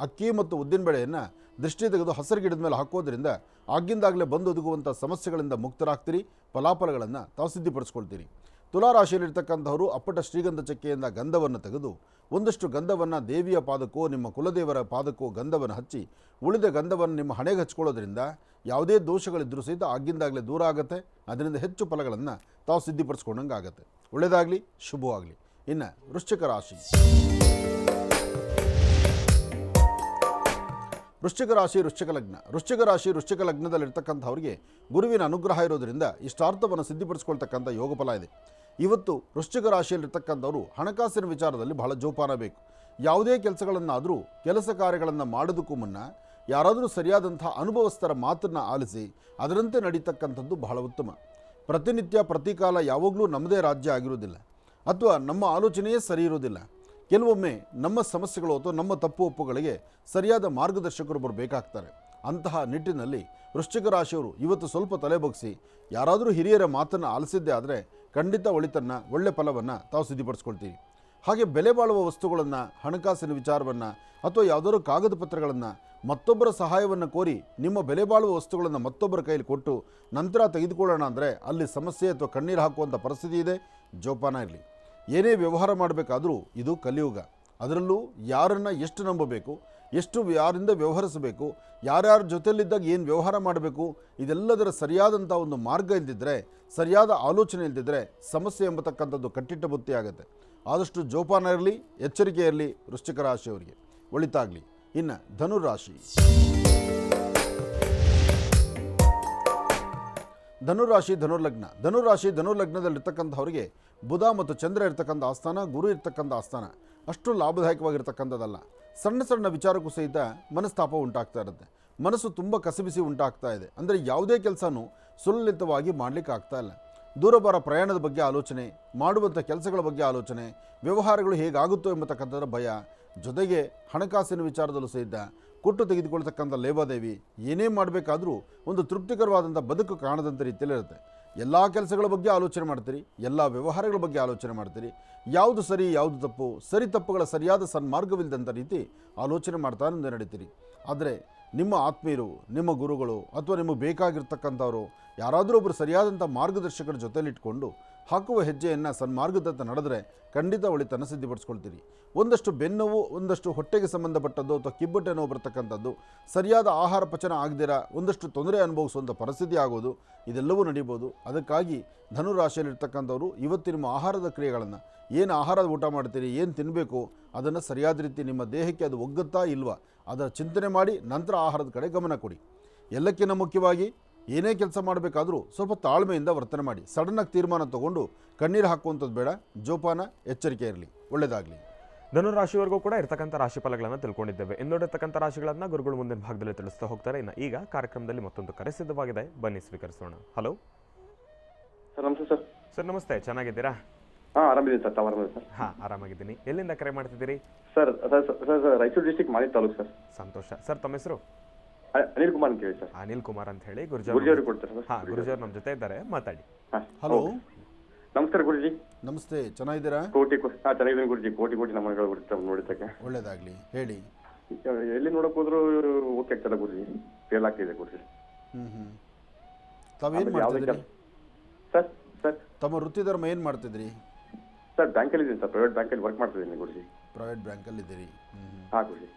ಅಕ್ಕಿ ಮತ್ತು ಉದ್ದಿನಬೇಳೆಯನ್ನು ದೃಷ್ಟಿ ತೆಗೆದು ಹಸಿರು ಗಿಡದ ಮೇಲೆ ಹಾಕೋದ್ರಿಂದ ಆಗಿಂದಾಗಲೇ ಬಂದೊದಗುವಂಥ ಸಮಸ್ಯೆಗಳಿಂದ ಮುಕ್ತರಾಗ್ತೀರಿ. ಫಲಾಫಲಗಳನ್ನು ತಾವು ಸಿದ್ಧಿಪಡಿಸ್ಕೊಳ್ತೀರಿ. ತುಲಾರಾಶಿಯಲ್ಲಿರ್ತಕ್ಕಂಥವರು ಅಪ್ಪಟ ಶ್ರೀಗಂಧ ಚಕ್ಕೆಯಿಂದ ಗಂಧವನ್ನು ತೆಗೆದು ಒಂದಷ್ಟು ಗಂಧವನ್ನು ದೇವಿಯ ಪಾದಕ್ಕೋ ನಿಮ್ಮ ಕುಲದೇವರ ಪಾದಕ್ಕೋ ಗಂಧವನ್ನು ಹಚ್ಚಿ ಉಳಿದ ಗಂಧವನ್ನು ನಿಮ್ಮ ಹಣೆಗೆ ಹಚ್ಕೊಳ್ಳೋದ್ರಿಂದ ಯಾವುದೇ ದೋಷಗಳಿದ್ದರೂ ಸಹಿತ ಆಗಿಂದಾಗಲೇ ದೂರ ಆಗುತ್ತೆ. ಅದರಿಂದ ಹೆಚ್ಚು ಫಲಗಳನ್ನು ತಾವು ಸಿದ್ಧಿಪಡಿಸ್ಕೊಂಡಂಗೆ ಆಗುತ್ತೆ. ಒಳ್ಳೆಯದಾಗಲಿ, ಶುಭವಾಗಲಿ. ಇನ್ನು ವೃಶ್ಚಿಕ ರಾಶಿ, ವೃಶ್ಚಿಕ ಲಗ್ನದಲ್ಲಿರ್ತಕ್ಕಂಥವ್ರಿಗೆ ಗುರುವಿನ ಅನುಗ್ರಹ ಇರೋದರಿಂದ ಇಷ್ಟಾರ್ಥವನ್ನು ಸಿದ್ಧಿಪಡಿಸ್ಕೊಳ್ತಕ್ಕಂಥ ಯೋಗ ಫಲ ಇದೆ. ಇವತ್ತು ವೃಶ್ಚಿಕ ರಾಶಿಯಲ್ಲಿರ್ತಕ್ಕಂಥವರು ಹಣಕಾಸಿನ ವಿಚಾರದಲ್ಲಿ ಬಹಳ ಜೋಪಾನ ಬೇಕು. ಯಾವುದೇ ಕೆಲಸಗಳನ್ನಾದರೂ, ಕೆಲಸ ಕಾರ್ಯಗಳನ್ನು ಮಾಡೋದಕ್ಕೂ ಮುನ್ನ ಯಾರಾದರೂ ಸರಿಯಾದಂಥ ಅನುಭವಸ್ಥರ ಮಾತನ್ನು ಆಲಿಸಿ ಅದರಂತೆ ನಡೀತಕ್ಕಂಥದ್ದು ಬಹಳ ಉತ್ತಮ. ಪ್ರತಿನಿತ್ಯ ಪ್ರತಿಕಾಲ ಯಾವಾಗಲೂ ನಮ್ಮದೇ ರಾಜ್ಯ ಆಗಿರೋದಿಲ್ಲ, ಅಥವಾ ನಮ್ಮ ಆಲೋಚನೆಯೇ ಸರಿ ಇರೋದಿಲ್ಲ. ಕೆಲವೊಮ್ಮೆ ನಮ್ಮ ಸಮಸ್ಯೆಗಳು ಅಥವಾ ನಮ್ಮ ತಪ್ಪು ಒಪ್ಪುಗಳಿಗೆ ಸರಿಯಾದ ಮಾರ್ಗದರ್ಶಕರು ಬರಬೇಕಾಗ್ತಾರೆ. ಅಂತಹ ನಿಟ್ಟಿನಲ್ಲಿ ವೃಶ್ಚಿಕ ರಾಶಿಯವರು ಇವತ್ತು ಸ್ವಲ್ಪ ತಲೆ ಬಗ್ಗಿಸಿ ಯಾರಾದರೂ ಹಿರಿಯರ ಮಾತನ್ನು ಆಲಿಸಿದ್ದೇ ಆದರೆ ಖಂಡಿತ ಒಳ್ಳೆ ಫಲವನ್ನು ತಾವು ಸಿದ್ಧಪಡಿಸ್ಕೊಳ್ತೀವಿ. ಹಾಗೆ ಬೆಲೆ ಬಾಳುವ ವಸ್ತುಗಳನ್ನು, ಹಣಕಾಸಿನ ವಿಚಾರವನ್ನು ಅಥವಾ ಯಾವುದಾದ್ರೂ ಕಾಗದ ಪತ್ರಗಳನ್ನು ಮತ್ತೊಬ್ಬರ ಸಹಾಯವನ್ನು ಕೋರಿ ನಿಮ್ಮ ಬೆಲೆ ಬಾಳುವ ವಸ್ತುಗಳನ್ನು ಮತ್ತೊಬ್ಬರ ಕೈಲಿ ಕೊಟ್ಟು ನಂತರ ತೆಗೆದುಕೊಳ್ಳೋಣ ಅಂದರೆ ಅಲ್ಲಿ ಸಮಸ್ಯೆ ಅಥವಾ ಕಣ್ಣೀರು ಹಾಕುವಂಥ ಪರಿಸ್ಥಿತಿ ಇದೆ. ಜೋಪಾನ ಇರಲಿ. ಏನೇ ವ್ಯವಹಾರ ಮಾಡಬೇಕಾದರೂ ಇದು ಕಲಿಯುಗ. ಅದರಲ್ಲೂ ಯಾರನ್ನು ಎಷ್ಟು ನಂಬಬೇಕು, ಎಷ್ಟು ಯಾರಿಂದ ವ್ಯವಹರಿಸಬೇಕು, ಯಾರ್ಯಾರ ಜೊತೆಯಲ್ಲಿದ್ದಾಗ ಏನು ವ್ಯವಹಾರ ಮಾಡಬೇಕು, ಇದೆಲ್ಲದರ ಸರಿಯಾದಂಥ ಒಂದು ಮಾರ್ಗ ಇಲ್ದಿದ್ದರೆ, ಸರಿಯಾದ ಆಲೋಚನೆ ಇಲ್ದಿದ್ದರೆ ಸಮಸ್ಯೆ ಎಂಬತಕ್ಕಂಥದ್ದು ಕಟ್ಟಿಟ್ಟ ಬುತ್ತಿ ಆಗುತ್ತೆ. ಆದಷ್ಟು ಜೋಪಾನ ಇರಲಿ, ಎಚ್ಚರಿಕೆ ಇರಲಿ ವೃಶ್ಚಿಕ ರಾಶಿಯವರಿಗೆ. ಒಳಿತಾಗಲಿ. ಇನ್ನು ಧನುರಾಶಿ. ಧನುರ್ಲಗ್ನದಲ್ಲಿರ್ತಕ್ಕಂಥವರಿಗೆ ಬುಧ ಮತ್ತು ಚಂದ್ರ ಇರ್ತಕ್ಕಂಥ ಆಸ್ಥಾನ, ಗುರು ಇರ್ತಕ್ಕಂಥ ಆಸ್ಥಾನ ಅಷ್ಟು ಲಾಭದಾಯಕವಾಗಿರ್ತಕ್ಕಂಥದ್ದಲ್ಲ. ಸಣ್ಣ ಸಣ್ಣ ವಿಚಾರಕ್ಕೂ ಸಹಿತ ಮನಸ್ತಾಪ ಉಂಟಾಗ್ತಾ ಇರುತ್ತೆ. ಮನಸ್ಸು ತುಂಬ ಕಸಿಬಿಸಿ ಉಂಟಾಗ್ತಾ ಇದೆ. ಅಂದರೆ ಯಾವುದೇ ಕೆಲಸನೂ ಸುಲಲಿತವಾಗಿ ಮಾಡಲಿಕ್ಕೆ ಆಗ್ತಾ ಇಲ್ಲ. ದೂರಬಾರ ಪ್ರಯಾಣದ ಬಗ್ಗೆ ಆಲೋಚನೆ, ಮಾಡುವಂಥ ಕೆಲಸಗಳ ಬಗ್ಗೆ ಆಲೋಚನೆ, ವ್ಯವಹಾರಗಳು ಹೇಗಾಗುತ್ತೋ ಎಂಬತಕ್ಕಂಥದ್ರ ಭಯ, ಜೊತೆಗೆ ಹಣಕಾಸಿನ ವಿಚಾರದಲ್ಲೂ ಸಹಿತ ಕೊಟ್ಟು ತೆಗೆದುಕೊಳ್ತಕ್ಕಂಥ ಲೇವಾದೇವಿ, ಏನೇ ಮಾಡಬೇಕಾದ್ರೂ ಒಂದು ತೃಪ್ತಿಕರವಾದಂಥ ಬದುಕು ಕಾಣದಂಥ ರೀತಿಯಲ್ಲಿರುತ್ತೆ. ಎಲ್ಲ ಕೆಲಸಗಳ ಬಗ್ಗೆ ಆಲೋಚನೆ ಮಾಡ್ತೀರಿ, ಎಲ್ಲ ವ್ಯವಹಾರಗಳ ಬಗ್ಗೆ ಆಲೋಚನೆ ಮಾಡ್ತೀರಿ. ಯಾವುದು ಸರಿ ಯಾವುದು ತಪ್ಪು, ಸರಿ ತಪ್ಪುಗಳ ಸರಿಯಾದ ಸನ್ಮಾರ್ಗವಿಲ್ಲದಂಥ ರೀತಿ ಆಲೋಚನೆ ಮಾಡ್ತಾ ಮುಂದೆ ನಡೀತೀರಿ. ಆದರೆ ನಿಮ್ಮ ಆತ್ಮೀಯರು, ನಿಮ್ಮ ಗುರುಗಳು ಅಥವಾ ನಿಮಗೆ ಬೇಕಾಗಿರ್ತಕ್ಕಂಥವರು ಯಾರಾದರೂ ಒಬ್ಬರು ಸರಿಯಾದಂಥ ಮಾರ್ಗದರ್ಶಕರ ಜೊತೆಲಿಟ್ಕೊಂಡು ಹಾಕುವ ಹೆಜ್ಜೆಯನ್ನು ಸನ್ಮಾರ್ಗದತ್ತ ನಡೆದರೆ ಖಂಡಿತ ಒಳಿತನ್ನು ಸಿದ್ಧಪಡಿಸ್ಕೊಳ್ತೀರಿ. ಒಂದಷ್ಟು ಬೆನ್ನೋವು, ಒಂದಷ್ಟು ಹೊಟ್ಟೆಗೆ ಸಂಬಂಧಪಟ್ಟದ್ದು ಅಥವಾ ಕಿಬ್ಬೊಟ್ಟೆ ನೋವು ಬರ್ತಕ್ಕಂಥದ್ದು, ಸರಿಯಾದ ಆಹಾರ ಪಚನ ಆಗದಿರ ಒಂದಷ್ಟು ತೊಂದರೆ ಅನುಭವಿಸುವಂಥ ಪರಿಸ್ಥಿತಿ ಆಗೋದು, ಇದೆಲ್ಲವೂ ನಡೀಬೋದು. ಅದಕ್ಕಾಗಿ ಧನುರಾಶಿಯಲ್ಲಿರ್ತಕ್ಕಂಥವ್ರು ಇವತ್ತು ನಿಮ್ಮ ಆಹಾರದ ಕ್ರಿಯೆಗಳನ್ನು, ಏನು ಆಹಾರದ ಊಟ ಮಾಡ್ತೀರಿ, ಏನು ತಿನ್ನಬೇಕು, ಅದನ್ನು ಸರಿಯಾದ ರೀತಿ ನಿಮ್ಮ ದೇಹಕ್ಕೆ ಅದು ಒಗ್ಗುತ್ತಾ ಇಲ್ವಾ ಅದರ ಚಿಂತನೆ ಮಾಡಿ ನಂತರ ಆಹಾರದ ಕಡೆ ಗಮನ ಕೊಡಿ. ಎಲ್ಲಕ್ಕಿಂತ ಮುಖ್ಯವಾಗಿ ಏನೇ ಕೆಲಸ ಮಾಡಬೇಕಾದ್ರೂ ಸ್ವಲ್ಪ ತಾಳ್ಮೆಯಿಂದ ವರ್ತನೆ ಮಾಡಿ. ಸಡನ್ನಾಗಿ ತೀರ್ಮಾನ ತಗೊಂಡು ಕಣ್ಣೀರು ಹಾಕುವಂಥದ್ದು ಬೇಡ. ಜೋಪಾನ, ಎಚ್ಚರಿಕೆ ಇರಲಿ. ಒಳ್ಳೆಯದಾಗಲಿ. ಧನುರಾಶಿವರೆಗೂ ಕೂಡ ಇರ್ತಕ್ಕಂಥ ರಾಶಿ ಫಲಗಳನ್ನು ತಿಳ್ಕೊಂಡಿದ್ದೇವೆ. ಇನ್ನೋಡಿರ್ತಕ್ಕಂಥ ರಾಶಿಗಳನ್ನು ಗುರುಗಳು ಮುಂದಿನ ಭಾಗದಲ್ಲಿ ತಿಳಿಸ್ತಾ ಹೋಗ್ತಾರೆ. ಇನ್ನು ಈಗ ಕಾರ್ಯಕ್ರಮದಲ್ಲಿ ಮತ್ತೊಂದು ಕರೆ ಸಿದ್ಧವಾಗಿದೆ, ಬನ್ನಿ ಸ್ವೀಕರಿಸೋಣ. ಹಲೋ ಸರ್, ನಮಸ್ತೆ ಸರ್. ಸರ್ ನಮಸ್ತೆ, ಚೆನ್ನಾಗಿದ್ದೀರಾ? ಹಾಂ, ಆರಾಮಿದ್ದೀನಿ ಸರ್. ತಾವು ಆರಾಮಿದ್ದೀರಿ ಸರ್? ಹಾಂ, ಆರಾಮಾಗಿದ್ದೀನಿ. ಎಲ್ಲಿಂದ ಕರೆ ಮಾಡ್ತಿದ್ದೀರಿ? ಸರ್ ರಾಯಚೂರು ಡಿಸ್ಟಿಕ್ ಮಾಲಿ ತಾಲೂಕು ಸರ್. ಸಂತೋಷ. ಸರ್ ತಮ್ಮ ಹೆಸರು? ಅನಿಲ್ ಕುಮಾರ್ ಅಂತ ಹೇಳಿ ಸರ್. ಅನಿಲ್ ಕುಮಾರ್ ಅಂತ ಹೇಳಿ. ಗುರುಜಿ ಕೊಡ್ತಾರೆ ಸರ್. ಹಾಂ, ಗುರುಜಿ ನಮ್ಮ ಜೊತೆ ಇದ್ದಾರೆ, ಮಾತಾಡಿ. ಹಲೋ, ನಮಸ್ಕಾರ ಗುರುಜಿ. ನಮಸ್ತೆ, ಚೆನ್ನಾಗಿದ್ದೀರಾ? ಚೆನ್ನಾಗಿದ್ದೀನಿ ಗುರುಜಿ. ಕೋಟಿ ನಮಗಳು ಬಿಡ್ತಾರೆ ನೋಡಿದ್ದಕ್ಕೆ. ಒಳ್ಳೆಯದಾಗಲಿ, ಹೇಳಿ. ಎಲ್ಲಿ ನೋಡಕ್ ಹೋದ್ರು ಓಕೆ ಆಗ್ತಲ್ಲ ಗುರುಜಿ, ಫೇಲ್ ಆಗ್ತಿದೆ ಗುರುಜಿ. ತಾವೇನು ಮಾಡ್ತಿದ್ರಿ ಸರ್? ಸರ್ ತಮ್ಮ ವೃತ್ತಿ ಧರ್ಮ ಏನು ಮಾಡ್ತಿದ್ರಿ? ಸರ್ ಬ್ಯಾಂಕಲ್ಲಿ ಇದ್ದೀನಿ ಸರ್, ಪ್ರೈವೇಟ್ ಬ್ಯಾಂಕಲ್ಲಿ ವರ್ಕ್ ಮಾಡ್ತಿದ್ದೀನಿ ಗುರುಜಿ. ಪ್ರೈವೇಟ್ ಬ್ಯಾಂಕಲ್ಲಿದ್ದೀರಿ? ಹಾಂ ಗುರುಜಿ.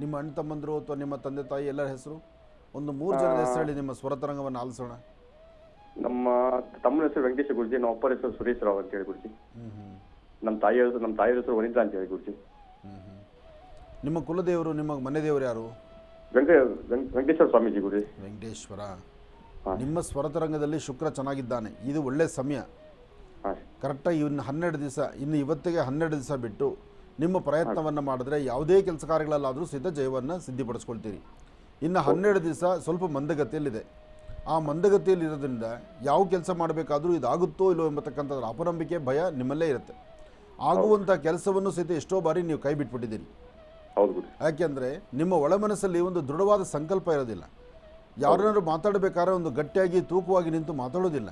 ನಿಮ್ಮ ಅಣ್ಣ ತಮ್ಮಂದರು ಅಥವಾ ನಿಮ್ಮ ತಂದೆ ತಾಯಿ ಎಲ್ಲರ ಹೆಸರು? ಒಂದು 3 ಜನದ ಹೆಸರು ಹೇಳಿ, ನಿಮ್ಮ ಸ್ವರತರಂಗವನ್ನು ಆಲಿಸೋಣ. ನಮ್ಮ ತಮ್ಮನ ಹೆಸರು ವೆಂಕಟೇಶ ಗುರುಜಿ, ನಮ್ಮ ಅಪ್ಪರ ಹೆಸರು ಸುರೇಶ್ ರಾವ್ ಅಂತ ಹೇಳಿ ಗುರುಜಿ. ನಮ್ಮ ತಾಯಿ ಹೆಸರು ವನಿತಾ ಅಂತ ಹೇಳಿ ಗುರುಜಿ. ನಿಮ್ಮ ಕುಲದೇವರು, ನಿಮ್ಮ ಮನೆ ದೇವರು ಯಾರು? ವೆಂಕಟೇಶ್ವರ ಸ್ವಾಮೀಜಿ ಗುರುಜಿ. ವೆಂಕಟೇಶ್ವರ. ನಿಮ್ಮ ಸ್ವರತರಂಗದಲ್ಲಿ ಶುಕ್ರ ಚೆನ್ನಾಗಿದ್ದಾನೆ. ಇದು ಒಳ್ಳೆಯ ಸಮಯ. ಕರೆಕ್ಟಾಗಿ ಇನ್ನು 12 ದಿವಸ, ಇನ್ನು ಇವತ್ತಿಗೆ 12 ದಿವಸ ಬಿಟ್ಟು ನಿಮ್ಮ ಪ್ರಯತ್ನವನ್ನು ಮಾಡಿದ್ರೆ ಯಾವುದೇ ಕೆಲಸ ಕಾರ್ಯಗಳಲ್ಲಾದರೂ ಸಹಿತ ಜಯವನ್ನು ಸಿದ್ಧಪಡಿಸ್ಕೊಳ್ತೀರಿ. ಇನ್ನು 12 ದಿವಸ ಸ್ವಲ್ಪ ಮಂದಗತಿಯಲ್ಲಿದೆ. ಆ ಮಂದಗತಿಯಲ್ಲಿರೋದ್ರಿಂದ ಯಾವ ಕೆಲಸ ಮಾಡಬೇಕಾದ್ರೂ ಇದಾಗುತ್ತೋ ಇಲ್ಲೋ ಎಂಬತಕ್ಕಂಥದ್ರ ಅಪನಂಬಿಕೆ, ಭಯ ನಿಮ್ಮಲ್ಲೇ ಇರುತ್ತೆ. ಆಗುವಂಥ ಕೆಲಸವನ್ನು ಸಹಿತ ಎಷ್ಟೋ ಬಾರಿ ನೀವು ಕೈ ಬಿಟ್ಬಿಟ್ಟಿದ್ದೀರಿ. ಯಾಕೆಂದರೆ ನಿಮ್ಮ ಒಳ ಮನಸ್ಸಲ್ಲಿ ಒಂದು ದೃಢವಾದ ಸಂಕಲ್ಪ ಇರೋದಿಲ್ಲ. ಯಾರನ್ನಾದ್ರೂ ಮಾತಾಡಬೇಕಾದ್ರೆ ಒಂದು ಗಟ್ಟಿಯಾಗಿ ತೂಕವಾಗಿ ನಿಂತು ಮಾತಾಡೋದಿಲ್ಲ.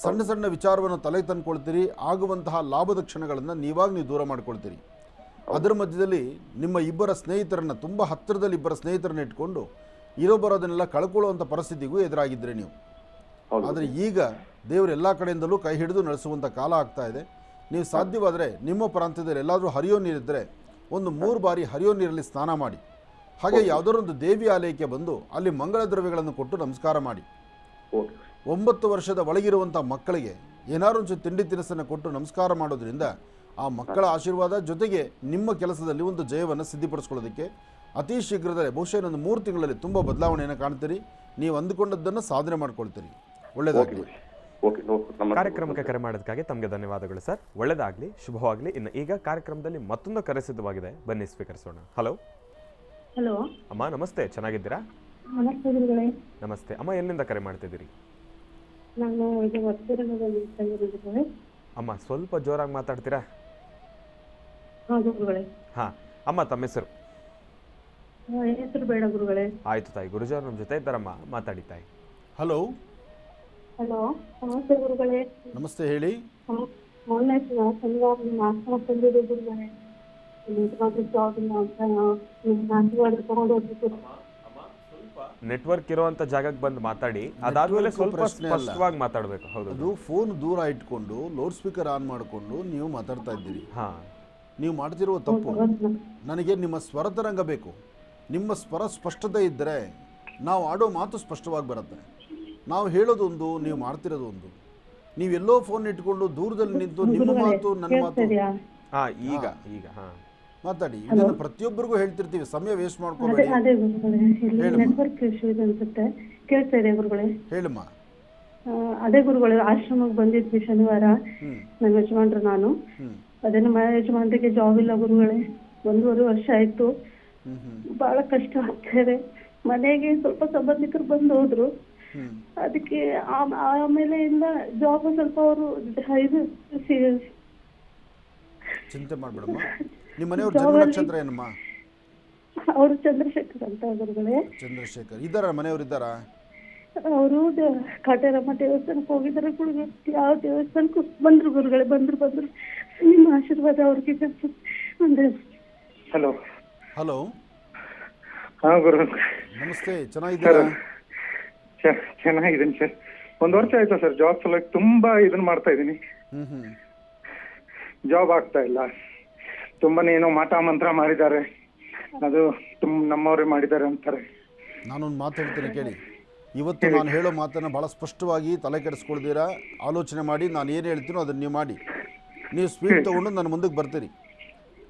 ಸಣ್ಣ ಸಣ್ಣ ವಿಚಾರವನ್ನು ತಲೆ ತಂದುಕೊಳ್ತೀರಿ. ಆಗುವಂತಹ ಲಾಭದ ಕ್ಷಣಗಳನ್ನು ನೀವು ದೂರ ಮಾಡ್ಕೊಳ್ತೀರಿ. ಅದರ ಮಧ್ಯದಲ್ಲಿ ನಿಮ್ಮ ಇಬ್ಬರ ಸ್ನೇಹಿತರನ್ನು, ತುಂಬ ಹತ್ತಿರದಲ್ಲಿ ಇಬ್ಬರ ಸ್ನೇಹಿತರನ್ನ ಇಟ್ಕೊಂಡು ಇರೋಬರೋದನ್ನೆಲ್ಲ ಕಳ್ಕೊಳ್ಳುವಂಥ ಪರಿಸ್ಥಿತಿಗೂ ಎದುರಾಗಿದ್ದರೆ ನೀವು. ಆದರೆ ಈಗ ದೇವರು ಎಲ್ಲ ಕಡೆಯಿಂದಲೂ ಕೈ ಹಿಡಿದು ನಡೆಸುವಂಥ ಕಾಲ ಆಗ್ತಾ ಇದೆ. ನೀವು ಸಾಧ್ಯವಾದರೆ ನಿಮ್ಮ ಪ್ರಾಂತ್ಯದಲ್ಲಿ ಎಲ್ಲಾದರೂ ಹರಿಯೋ ನೀರಿದ್ದರೆ ಒಂದು 3 ಬಾರಿ ಹರಿಯೋ ನೀರಲ್ಲಿ ಸ್ನಾನ ಮಾಡಿ. ಹಾಗೆ ಯಾವುದಾದ್ರೊಂದು ದೇವಿ ಆಲಯಕ್ಕೆ ಬಂದು ಅಲ್ಲಿ ಮಂಗಳ ದ್ರವ್ಯಗಳನ್ನು ಕೊಟ್ಟು ನಮಸ್ಕಾರ ಮಾಡಿ. 9 ವರ್ಷದ ಒಳಗಿರುವಂಥ ಮಕ್ಕಳಿಗೆ ಏನಾದ್ರು ಒಂದು ತಿಂಡಿ ತಿನಿಸನ್ನು ಕೊಟ್ಟು ನಮಸ್ಕಾರ ಮಾಡೋದ್ರಿಂದ ಆ ಮಕ್ಕಳ ಆಶೀರ್ವಾದ ಜೊತೆಗೆ ನಿಮ್ಮ ಕೆಲಸದಲ್ಲಿ ಒಂದು ಜಯವನ್ನು ಸಿದ್ಧಪಡಿಸ್ಕೊಳ್ಳೋದಕ್ಕೆ ಅತಿ ಶೀಘ್ರದಲ್ಲೇ, ಬಹುಶಃ ಇನ್ನೊಂದು 3 ತಿಂಗಳಲ್ಲಿ ತುಂಬ ಬದಲಾವಣೆಯನ್ನು ಕಾಣ್ತೀರಿ. ನೀವು ಅಂದುಕೊಂಡದ್ದನ್ನು ಸಾಧನೆ ಮಾಡ್ಕೊಳ್ತೀರಿ. ಒಳ್ಳೆಯದಾಗಲಿ. ಕಾರ್ಯಕ್ರಮಕ್ಕೆ ಕರೆ ಮಾಡೋದಕ್ಕಾಗಿ ತಮಗೆ ಧನ್ಯವಾದಗಳು ಸರ್. ಒಳ್ಳೆಯದಾಗಲಿ, ಶುಭವಾಗಲಿ. ಇನ್ನು ಈಗ ಕಾರ್ಯಕ್ರಮದಲ್ಲಿ ಮತ್ತೊಂದು ಕರೆ ಸಿದ್ಧವಾಗಿದೆ, ಬನ್ನಿ ಸ್ವೀಕರಿಸೋಣ. ಹಲೋ. ಹಲೋ ಅಮ್ಮ, ನಮಸ್ತೆ, ಚೆನ್ನಾಗಿದ್ದೀರಾ? ನಮಸ್ತೆ ಗುರುಗಳೇ. ನಮಸ್ತೆ ಅಮ್ಮ, ಎಲ್ಲಿಂದ ಕರೆ ಮಾಡ್ತಿದ್ದೀರಿ? ನಾನು ಇದು ವರ್ತೂರಿನಲ್ಲಿ ತಂದಿರುತ್ತೇನೆ. ಅಮ್ಮ ಸ್ವಲ್ಪ ಜೋರಾಗಿ ಮಾತಾಡ್ತೀರಾ? ಹಾಂ ಗುರುಗಳೇ. ಹಾಂ ಅಮ್ಮ, ತಮ್ಮ ಹೆಸರು? ಹೆಸರು ಬೇಡ ಗುರುಗಳೇ. ಆಯ್ತು ತಾಯಿ, ಗುರುಜಾರ್ ನಮ್ಮ ಜೊತೆ ಇದ್ದಾರಮ್ಮ, ಮಾತಾಡಿ ತಾಯಿ. ಹಲೋ. ಹಲೋ, ನಮಸ್ತೆ ಗುರುಗಳೇ. ನಮಸ್ತೆ, ಹೇಳಿ. ಮೊನ್ನೆ ಶನಿವಾರ ನಿಮ್ಮ ಆಶ್ರಮ ತಂದಿದ್ದು ಗುರುಗಳೇ. ಯಜಮಾನ್ರಿಗೆ ಜಾಬ್ ಇಲ್ಲ ಅಂತ ನಾನು ಅದ್ರ ತಗೊಂಡು ಹೋಗ್ಬಿಟ್ಟು ನೆಟ್ವರ್ಕ್ ಇರುವಂತ ಜಾಗಕ್ಕೆ ಬಂದು ಮಾತಾಡಿ, ಅದಾದ್ಮೇಲೆ ಸ್ವಲ್ಪ ಪ್ರಶ್ನೆ ಅಲ್ಲ. ಸ್ಪಷ್ಟವಾಗಿ ಮಾತಾಡಬೇಕು. ಹೌದು, ಅದು ಫೋನ್ ದೂರ ಇಟ್ಕೊಂಡು ಲೌಡ್ ಸ್ಪೀಕರ್ ಆನ್ ಮಾಡಿಕೊಂಡು ನೀವು ಮಾತಾಡ್ತಾ ಇದ್ದೀರಿ. ಹಾ, ನೀವು ಮಾಡ್ತಿರುವ ತಪ್ಪು. ನನಗೆ ನಿಮ್ಮ ಸ್ವರ ತರಂಗ ಬೇಕು. ನಿಮ್ಮ ಸ್ವರ ಸ್ಪಷ್ಟತೆ ಇದ್ದರೆ ನಾವು ಆಡೋ ಮಾತು ಸ್ಪಷ್ಟವಾಗಿ ಬರುತ್ತೆ. ನಾವು ಹೇಳೋದೊಂದು, ನೀವು ಮಾಡ್ತಿರೋದು ಒಂದು. ನೀವೆಲ್ಲೋ ಫೋನ್ ಇಟ್ಕೊಂಡು ದೂರದಲ್ಲಿ ನಿಂತು ನಿಮ್ಮ ಮಾತು ನನ್ನ ಮಾತು ಕೇಳ್ತಿದ್ಯಾ? ಹಾ, ಈಗ ಈಗ ಹಾ ಮಾತಾಡಿ. ಇದನ್ನು ಪ್ರತಿಯೊಬ್ಬರಿಗೂ ಹೇಳ್ತಿರ್ತೀವಿ, ಸಮಯ ವೇಸ್ಟ್ ಮಾಡ್ಕೋಬೇಡಿ. ಅದೇ ಗುರುಗಳೇ, ಇಲ್ಲಿ ನೆಟ್ವರ್ಕ್ ಇಶ್ಯೂ ಇದೆ ಅನ್ಸುತ್ತೆ. ಕೇಳ್ತಾ ಇದೆ ಗುರುಗಳೇ. ಹೇಳಮ್ಮ. ಅದೇ ಗುರುಗಳೇ, ಆಶ್ರಮಕ್ಕೆ ಬಂದಿದ್ವಿ ಶನಿವಾರ, ಹ್ಮ್ ನನ್ನ ಯಜಮಾನ್ರು ನಾನು. ಹ್ಮ್ ಅದೇ ನಮ್ಮ ಯಜಮಾನ್ರಿಗೆ ಜಾಬ್ ಇಲ್ಲ ಗುರುಗಳೇ, 1.5 ವರ್ಷ ಆಯ್ತು. ಹ್ಮ್ ಹ್ಮ್ ಬಹಳ ಕಷ್ಟ ಆಗ್ತದೆ. ಮನೆಗೆ ಸ್ವಲ್ಪ ಸಂಬಂಧಿಕರು ಬಂದು ಹೋದ್ರು. ಹ್ಮ್ ಅದಕ್ಕೆ ಆಮೇಲೆ ಇಂದ ಜಾಬ್ ಸ್ವಲ್ಪ ಅವರು ಇದು ಚಿಂತೆ ಮಾಡ್ಬೇಡಮ್ಮ. ನಿಮ್ಮ ಮನೆಯವ್ರ ಜನ್ಮ ನಕ್ಷತ್ರ ಏನಮ್ಮ? ಅವರು ಚಂದ್ರಶೇಖರ್ ಅಂತ ಗುರುಗಳೇ. ಚಂದ್ರಶೇಖರ್ ಇದ್ದಾರ? ಮನೆಯವ್ರು ಇದ್ದಾರಾ? ಅವರು ಕಾಟೇರಮ್ಮ ದೇವಸ್ಥಾನಕ್ಕೆ ಹೋಗಿದ್ದಾರೆ ಗುರುಗಳು. ಯಾವ ದೇವಸ್ಥಾನಕ್ಕೂ ಬಂದ್ರು ಗುರುಗಳೇ, ಬಂದ್ರು. ನಿಮ್ಮ ಆಶೀರ್ವಾದ ಅವ್ರಿಗೆ ಅಂದ್ರೆ. ಹಲೋ ಹಲೋ, ಹಾ ಗುರು, ನಮಸ್ತೆ. ಚೆನ್ನಾಗಿದ್ದೀರಾ? ಚೆನ್ನಾಗಿದ್ದೀನಿ ಸರ್. 1 ವರ್ಷ ಆಯ್ತು ಸರ್ ಜಾಬ್ ಸಲುವಾಗಿ ತುಂಬಾ ಇದನ್ನ ಮಾಡ್ತಾ ಇದ್ದೀನಿ. ಹ್ಮ್ ಹ್ಮ್ ಜಾಬ್ ಆಗ್ತಾ ಇಲ್ಲ. ತುಂಬಾನೇ ಏನೋ ಮಾಟ ಮಂತ್ರ ಮಾಡಿದ್ದಾರೆ, ಅದು ನಮ್ಮವರೇ ಮಾಡಿದ್ದಾರೆ ಅಂತಾರೆ. ನಾನೊಂದು ಮಾತು ಹೇಳ್ತೀನಿ ಕೇಳಿ. ಇವತ್ತು ನಾನು ಹೇಳೋ ಮಾತನ್ನು ಭಾಳ ಸ್ಪಷ್ಟವಾಗಿ ತಲೆ ಕೆಡಿಸ್ಕೊಳ್ದಿರಾ ಆಲೋಚನೆ ಮಾಡಿ ನಾನು ಏನು ಹೇಳ್ತೀನೋ ಅದನ್ನು ನೀವು ಮಾಡಿ. ನೀವು ಸ್ಪೀಡ್ ತೊಗೊಂಡು ನನ್ನ ಮುಂದಕ್ಕೆ ಬರ್ತೀರಿ,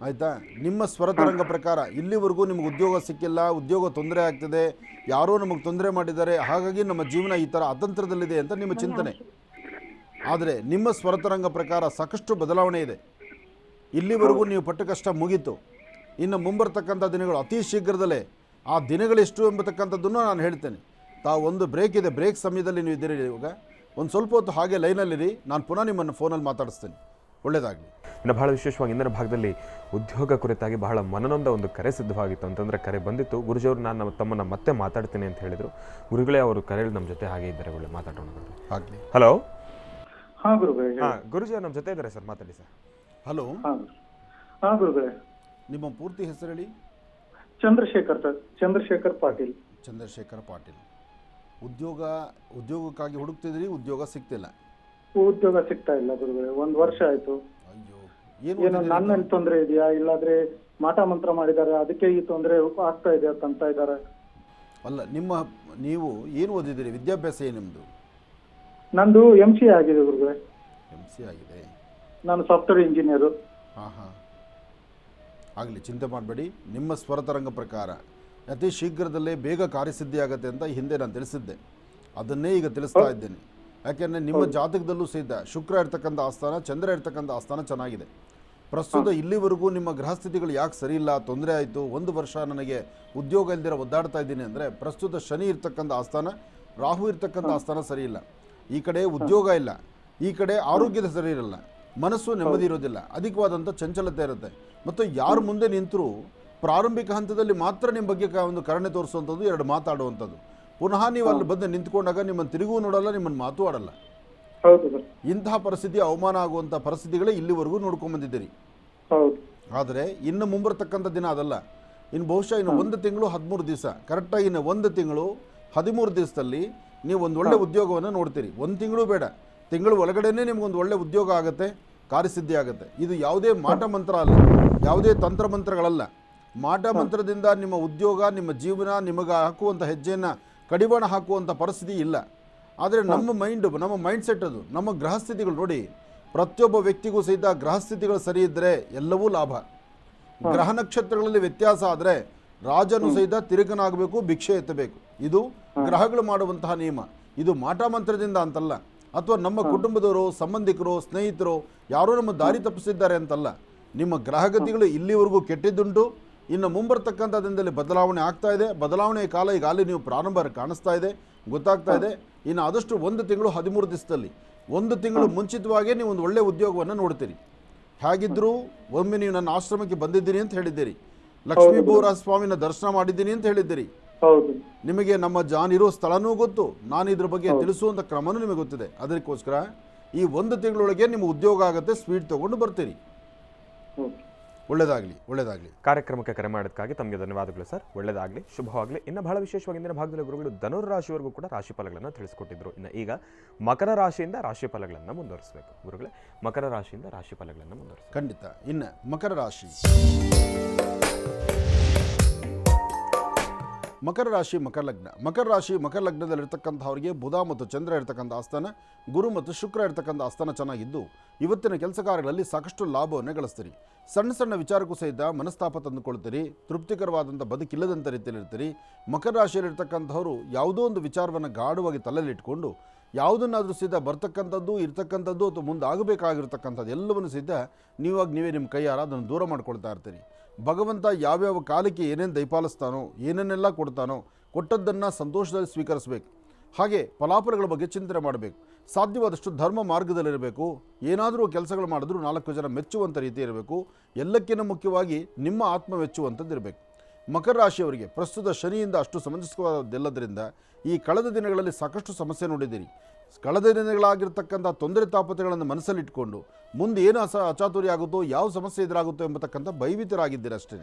ಆಯಿತಾ? ನಿಮ್ಮ ಸ್ವರತರಂಗ ಪ್ರಕಾರ ಇಲ್ಲಿವರೆಗೂ ನಿಮ್ಗೆ ಉದ್ಯೋಗ ಸಿಕ್ಕಿಲ್ಲ, ಉದ್ಯೋಗ ತೊಂದರೆ ಆಗ್ತಿದೆ, ಯಾರೋ ನಮಗೆ ತೊಂದರೆ ಮಾಡಿದ್ದಾರೆ, ಹಾಗಾಗಿ ನಮ್ಮ ಜೀವನ ಈ ಥರ ಅತಂತ್ರದಲ್ಲಿದೆ ಅಂತ ನಿಮ್ಮ ಚಿಂತನೆ. ಆದರೆ ನಿಮ್ಮ ಸ್ವರತರಂಗ ಪ್ರಕಾರ ಸಾಕಷ್ಟು ಬದಲಾವಣೆ ಇದೆ. ಇಲ್ಲಿವರೆಗೂ ನೀವು ಪಟ್ಟ ಕಷ್ಟ ಮುಗೀತು. ಇನ್ನು ಮುಂಬರ್ತಕ್ಕಂಥ ದಿನಗಳು ಅತಿ ಶೀಘ್ರದಲ್ಲೇ ಆ ದಿನಗಳೆಷ್ಟು ಎಂಬತಕ್ಕಂಥದ್ದನ್ನು ನಾನು ಹೇಳ್ತೇನೆ. ತಾವು ಒಂದು ಬ್ರೇಕ್ ಇದೆ, ಬ್ರೇಕ್ ಸಮಯದಲ್ಲಿ ನೀವು ಇದ್ದೀರಿ. ಇವಾಗ ಒಂದು ಸ್ವಲ್ಪ ಹೊತ್ತು ಹಾಗೆ ಲೈನಲ್ಲಿರಿ, ನಾನು ಪುನಃ ನಿಮ್ಮನ್ನು ಫೋನಲ್ಲಿ ಮಾತಾಡಿಸ್ತೇನೆ. ಒಳ್ಳೆಯದಾಗಲಿ. ಇನ್ನು ಬಹಳ ವಿಶೇಷವಾಗಿ ಇಂದಿನ ಭಾಗದಲ್ಲಿ ಉದ್ಯೋಗ ಕುರಿತಾಗಿ ಬಹಳ ಮನನೊಂದ ಒಂದು ಕರೆ ಸಿದ್ಧವಾಗಿತ್ತು. ಅಂತಂದರೆ ಕರೆ ಬಂದಿತ್ತು. ಗುರುಜಿಯವರು ನಾನು ತಮ್ಮನ್ನು ಮತ್ತೆ ಮಾತಾಡ್ತೀನಿ ಅಂತ ಹೇಳಿದರು. ಗುರುಗಳೇ ಅವರು ಕರೆಯಲ್ಲಿ ನಮ್ಮ ಜೊತೆ ಹಾಗೆ ಇದ್ದಾರೆ. ಒಳ್ಳೆ ಮಾತಾಡೋಣ. ಆಗಲಿ. ಹಲೋ. ಹಾ ಗುರುಗಳೇ. ಹಾಂ, ಗುರುಜಿ ನಮ್ಮ ಜೊತೆ ಇದ್ದಾರೆ ಸರ್, ಮಾತಾಡಿ ಸರ್. ಹಲೋ. ಹಾ ಗುರುಗಳೇ. ನಿಮ್ಮ ಪೂರ್ತಿ ಹೆಸರು ಹೇಳಿ. ಚಂದ್ರಶೇಖರ್ ಸರ್, ಚಂದ್ರಶೇಖರ್ ಪಾಟೀಲ್. ಚಂದ್ರಶೇಖರ್ ಪಾಟೀಲ್. ಉದ್ಯೋಗಕ್ಕಾಗಿ ಹುಡುಕ್ತಿದ್ರಿ, ಉದ್ಯೋಗ ಸಿಗ್ತಿಲ್ಲ? ಉದ್ಯೋಗ ಸಿಗ್ತಾ ಇಲ್ಲ ಗುರುಗಳೇ, 1 ವರ್ಷ ಆಯ್ತು. ಅಯ್ಯೋ, ಏನೋ ನನ್ನ ತೊಂದರೆ ಇದೆಯಾ, ಇಲ್ಲಾದ್ರೆ ಮಾಟ ಮಂತ್ರ ಮಾಡಿದ್ದಾರೆ ಅದಕ್ಕೆ ಈ ತೊಂದರೆ ಆಗ್ತಾ ಇದೆ ಅಂತ ಇದ್ದಾರೆ. ಅಲ್ಲ, ನೀವು ಏನು ಓದಿದ್ದೀರಿ? ವಿದ್ಯಾಭ್ಯಾಸ ಏನು ನಿಮ್ಮದು? ನಂದು MC ಆಗಿದೆ ಗುರುಗಳೇ. MC ಆಗಿದೆ. ನಾನು ಸಾಫ್ಟ್ವೇರ್ ಇಂಜಿನಿಯರು. ಹಾಂ ಹಾಂ, ಆಗಲಿ, ಚಿಂತೆ ಮಾಡಬೇಡಿ. ನಿಮ್ಮ ಸ್ವರತರಂಗ ಪ್ರಕಾರ ಅತಿ ಶೀಘ್ರದಲ್ಲೇ ಬೇಗ ಕಾರ್ಯಸಿದ್ಧಿ ಆಗುತ್ತೆ ಅಂತ ಹಿಂದೆ ನಾನು ತಿಳಿಸಿದ್ದೆ. ಅದನ್ನೇ ಈಗ ತಿಳಿಸ್ತಾ ಇದ್ದೇನೆ. ಯಾಕೆಂದರೆ ನಿಮ್ಮ ಜಾತಕದಲ್ಲೂ ಸಹಿತ ಶುಕ್ರ ಇರ್ತಕ್ಕಂಥ ಆಸ್ಥಾನ, ಚಂದ್ರ ಇರ್ತಕ್ಕಂಥ ಆಸ್ಥಾನ ಚೆನ್ನಾಗಿದೆ. ಪ್ರಸ್ತುತ ಇಲ್ಲಿವರೆಗೂ ನಿಮ್ಮ ಗ್ರಹಸ್ಥಿತಿಗಳು ಯಾಕೆ ಸರಿ ಇಲ್ಲ, ತೊಂದರೆ ಆಯಿತು, 1 ವರ್ಷ ನನಗೆ ಉದ್ಯೋಗ ಇಲ್ದಿರ ಒದ್ದಾಡ್ತಾ ಇದ್ದೀನಿ ಅಂದರೆ ಪ್ರಸ್ತುತ ಶನಿ ಇರ್ತಕ್ಕಂಥ ಆಸ್ಥಾನ, ರಾಹು ಇರ್ತಕ್ಕಂಥ ಆಸ್ಥಾನ ಸರಿ ಇಲ್ಲ. ಈ ಕಡೆ ಉದ್ಯೋಗ ಇಲ್ಲ, ಈ ಕಡೆ ಆರೋಗ್ಯದ ಸರಿ ಇರಲ್ಲ, ಮನಸ್ಸು ನೆಮ್ಮದಿ ಇರೋದಿಲ್ಲ, ಅಧಿಕವಾದಂಥ ಚಂಚಲತೆ ಇರುತ್ತೆ. ಮತ್ತು ಯಾರು ಮುಂದೆ ನಿಂತರೂ ಪ್ರಾರಂಭಿಕ ಹಂತದಲ್ಲಿ ಮಾತ್ರ ನಿಮ್ಮ ಬಗ್ಗೆ ಒಂದು ಕರುಣೆ ತೋರಿಸುವಂಥದ್ದು, 2 ಮಾತಾಡುವಂಥದ್ದು. ಪುನಃ ನೀವು ಅಲ್ಲಿ ಬಂದು ನಿಂತ್ಕೊಂಡಾಗ ನಿಮ್ಮನ್ನು ತಿರುಗೂ ನೋಡಲ್ಲ, ನಿಮ್ಮನ್ನು ಮಾತು ಆಡಲ್ಲ. ಇಂತಹ ಪರಿಸ್ಥಿತಿ, ಅವಮಾನ ಆಗುವಂಥ ಪರಿಸ್ಥಿತಿಗಳೇ ಇಲ್ಲಿವರೆಗೂ ನೋಡ್ಕೊಂಡ್ಬಂದಿದ್ದೀರಿ. ಆದರೆ ಇನ್ನು ಮುಂಬರ್ತಕ್ಕಂಥ ದಿನ ಅದಲ್ಲ. ಇನ್ನು ಬಹುಶಃ ಇನ್ನು 1 ತಿಂಗಳು 13 ದಿವಸ, ಕರೆಕ್ಟಾಗಿ ಇನ್ನು 1 ತಿಂಗಳು 13 ದಿವಸದಲ್ಲಿ ನೀವು ಒಂದು ಒಳ್ಳೆ ಉದ್ಯೋಗವನ್ನು ನೋಡ್ತೀರಿ. 1 ತಿಂಗಳು ಬೇಡ, ತಿಂಗಳು ಒಳಗಡೆನೇ ನಿಮ್ಗೊಂದು ಒಳ್ಳೆ ಉದ್ಯೋಗ ಆಗುತ್ತೆ, ಕಾರ್ಯಸಿದ್ಧಿ ಆಗುತ್ತೆ. ಇದು ಯಾವುದೇ ಮಾಟ ಮಂತ್ರ ಅಲ್ಲ, ಯಾವುದೇ ತಂತ್ರ ಮಂತ್ರಗಳಲ್ಲ. ಮಾಟ ಮಂತ್ರದಿಂದ ನಿಮ್ಮ ಉದ್ಯೋಗ, ನಿಮ್ಮ ಜೀವನ, ನಿಮಗೆ ಹಾಕುವಂಥ ಹೆಜ್ಜೆಯನ್ನು ಕಡಿವಾಣ ಹಾಕುವಂಥ ಪರಿಸ್ಥಿತಿ ಇಲ್ಲ. ಆದರೆ ನಮ್ಮ ಮೈಂಡ್ ಸೆಟ್ ಅದು, ನಮ್ಮ ಗ್ರಹಸ್ಥಿತಿಗಳು ನೋಡಿ. ಪ್ರತಿಯೊಬ್ಬ ವ್ಯಕ್ತಿಗೂ ಸಹಿತ ಗ್ರಹಸ್ಥಿತಿಗಳು ಸರಿ ಇದ್ದರೆ ಎಲ್ಲವೂ ಲಾಭ. ಗ್ರಹ ನಕ್ಷತ್ರಗಳಲ್ಲಿ ವ್ಯತ್ಯಾಸ ಆದರೆ ರಾಜನು ಸಹಿತ ತಿರುಕನಾಗಬೇಕು, ಭಿಕ್ಷೆ ಎತ್ತಬೇಕು. ಇದು ಗ್ರಹಗಳು ಮಾಡುವಂತಹ ನಿಯಮ. ಇದು ಮಾಟ ಮಂತ್ರದಿಂದ ಅಂತಲ್ಲ, ಅಥವಾ ನಮ್ಮ ಕುಟುಂಬದವರು, ಸಂಬಂಧಿಕರು, ಸ್ನೇಹಿತರು ಯಾರೋ ನಮ್ಮ ದಾರಿ ತಪ್ಪಿಸಿದ್ದಾರೆ ಅಂತಲ್ಲ. ನಿಮ್ಮ ಗ್ರಹಗತಿಗಳು ಇಲ್ಲಿವರೆಗೂ ಕೆಟ್ಟಿದ್ದುಂಟು. ಇನ್ನು ಮುಂಬರ್ತಕ್ಕಂಥ ದಿನದಲ್ಲಿ ಬದಲಾವಣೆ ಆಗ್ತಾ ಇದೆ. ಬದಲಾವಣೆಯ ಕಾಲ ಈಗ ಅಲ್ಲಿ ನೀವು ಪ್ರಾರಂಭ ಕಾಣಿಸ್ತಾ ಇದೆ, ಗೊತ್ತಾಗ್ತಾ ಇದೆ. ಇನ್ನು ಆದಷ್ಟು 1 ತಿಂಗಳು 13 ದಿವಸದಲ್ಲಿ, 1 ತಿಂಗಳು ಮುಂಚಿತವಾಗೇ ನೀವು ಒಂದು ಒಳ್ಳೆಯ ಉದ್ಯೋಗವನ್ನು ನೋಡ್ತೀರಿ. ಹಾಗಿದ್ದರೂ ಒಮ್ಮೆ ನೀವು ನನ್ನ ಆಶ್ರಮಕ್ಕೆ ಬಂದಿದ್ದೀನಿ ಅಂತ ಹೇಳಿದ್ದೀರಿ, ಲಕ್ಷ್ಮೀ ಬೋರ ಸ್ವಾಮಿನ ದರ್ಶನ ಮಾಡಿದ್ದೀನಿ ಅಂತ ಹೇಳಿದ್ದೀರಿ. ನಿಮಗೆ ನಮ್ಮ ಇರೋ ಸ್ಥಳನೂ ಗೊತ್ತು, ನಾನು ಇದ್ರ ಬಗ್ಗೆ ತಿಳಿಸುವಂಥ ಕ್ರಮನೂ ನಿಮಗೆ ಗೊತ್ತಿದೆ. ಅದಕ್ಕೋಸ್ಕರ ಈ 1 ತಿಂಗಳೊಳಗೆ ನಿಮ್ಮ ಉದ್ಯೋಗ ಆಗುತ್ತೆ, ಸ್ವೀಟ್ ತೊಗೊಂಡು ಬರ್ತೀರಿ. ಒಳ್ಳೆಯದಾಗಲಿ, ಒಳ್ಳೆಯದಾಗಲಿ. ಕಾರ್ಯಕ್ರಮಕ್ಕೆ ಕರೆ ಮಾಡೋದಕ್ಕಾಗಿ ತಮಗೆ ಧನ್ಯವಾದಗಳು ಸರ್. ಒಳ್ಳೆಯದಾಗಲಿ, ಶುಭವಾಗಲಿ. ಇನ್ನು ಬಹಳ ವಿಶೇಷವಾಗಿ ಇಂದಿನ ಭಾಗದಲ್ಲಿ ಗುರುಗಳು ಧನುರಾಶಿವರೆಗೂ ಕೂಡ ರಾಶಿ ಫಲಗಳನ್ನು ತಿಳಿಸ್ಕೊಟ್ಟಿದ್ರು. ಇನ್ನು ಈಗ ಮಕರ ರಾಶಿಯಿಂದ ರಾಶಿ ಫಲಗಳನ್ನು ಮುಂದುವರಿಸಬೇಕು. ಗುರುಗಳೇ, ಮಕರ ರಾಶಿಯಿಂದ ರಾಶಿ ಫಲಗಳನ್ನು ಮುಂದುವರಿಸಿ. ಖಂಡಿತ. ಇನ್ನು ಮಕರ ರಾಶಿ, ಮಕರ ರಾಶಿ, ಮಕರ ಲಗ್ನ. ಮಕರ ರಾಶಿ, ಮಕರ ಲಗ್ನದಲ್ಲಿರ್ತಕ್ಕಂಥವ್ರಿಗೆ ಬುಧ ಮತ್ತು ಚಂದ್ರ ಇರ್ತಕ್ಕಂಥ ಆಸ್ಥಾನ, ಗುರು ಮತ್ತು ಶುಕ್ರ ಇರ್ತಕ್ಕಂಥ ಆಸ್ಥಾನ ಚೆನ್ನಾಗಿದ್ದು ಇವತ್ತಿನ ಕೆಲಸ ಕಾರ್ಯಗಳಲ್ಲಿ ಸಾಕಷ್ಟು ಲಾಭವನ್ನು ಗಳಿಸ್ತೀರಿ. ಸಣ್ಣ ಸಣ್ಣ ವಿಚಾರಕ್ಕೂ ಸಹಿತ ಮನಸ್ತಾಪ ತಂದುಕೊಳ್ತೀರಿ. ತೃಪ್ತಿಕರವಾದಂಥ ಬದುಕಿಲ್ಲದಂಥ ರೀತಿಯಲ್ಲಿರ್ತೀರಿ. ಮಕರ ರಾಶಿಯಲ್ಲಿರ್ತಕ್ಕಂಥವ್ರು ಯಾವುದೋ ಒಂದು ವಿಚಾರವನ್ನು ಗಾಢವಾಗಿ ತಲೆಯಲ್ಲಿಟ್ಕೊಂಡು ಯಾವುದನ್ನಾದರೂ ಸಹಿತ ಬರ್ತಕ್ಕಂಥದ್ದು, ಇರ್ತಕ್ಕಂಥದ್ದು ಅಥವಾ ಮುಂದೆ ಆಗಬೇಕಾಗಿರ್ತಕ್ಕಂಥದ್ದು ಎಲ್ಲವನ್ನು ಸಹಿತ ನೀವೇ ನಿಮ್ಮ ಕೈಯಾರ ಅದನ್ನು ದೂರ ಮಾಡ್ಕೊಳ್ತಾ ಇರ್ತೀರಿ. ಭಗವಂತ ಯಾವ್ಯಾವ ಕಾಲಕ್ಕೆ ಏನೇನು ದಯಪಾಲಿಸ್ತಾನೋ, ಏನನ್ನೆಲ್ಲ ಕೊಡ್ತಾನೋ, ಕೊಟ್ಟದ್ದನ್ನು ಸಂತೋಷದಲ್ಲಿ ಸ್ವೀಕರಿಸಬೇಕು. ಹಾಗೆ ಫಲಾಫಲಗಳ ಬಗ್ಗೆ ಚಿಂತನೆ ಮಾಡಬೇಕು. ಸಾಧ್ಯವಾದಷ್ಟು ಧರ್ಮ ಮಾರ್ಗದಲ್ಲಿರಬೇಕು. ಏನಾದರೂ ಕೆಲಸಗಳು ಮಾಡಿದ್ರೂ 4 ಜನ ಮೆಚ್ಚುವಂಥ ರೀತಿ ಇರಬೇಕು. ಎಲ್ಲಕ್ಕಿಂತ ಮುಖ್ಯವಾಗಿ ನಿಮ್ಮ ಆತ್ಮ ಮೆಚ್ಚುವಂಥದ್ದು ಇರಬೇಕು. ಮಕರ ರಾಶಿಯವರಿಗೆ ಪ್ರಸ್ತುತ ಶನಿಯಿಂದ ಅಷ್ಟು ಸಮಂಜಸವಾದದ್ದೆಲ್ಲದರಿಂದ ಈ ಕಳೆದ ದಿನಗಳಲ್ಲಿ ಸಾಕಷ್ಟು ಸಮಸ್ಯೆ ನೋಡಿದ್ದೀರಿ. ಕಳೆದ ದಿನಗಳಾಗಿರ್ತಕ್ಕಂಥ ತೊಂದರೆ ತಾಪತ್ರೆಗಳನ್ನು ಮನಸ್ಸಲ್ಲಿಟ್ಕೊಂಡು ಮುಂದೆ ಏನು ಅಚಾತುರ್ಯ ಆಗುತ್ತೋ, ಯಾವ ಸಮಸ್ಯೆ ಎದುರಾಗುತ್ತೋ ಎಂಬತಕ್ಕಂಥ ಭಯಭೀತರಾಗಿದ್ದೀರಿ ಅಷ್ಟೇ.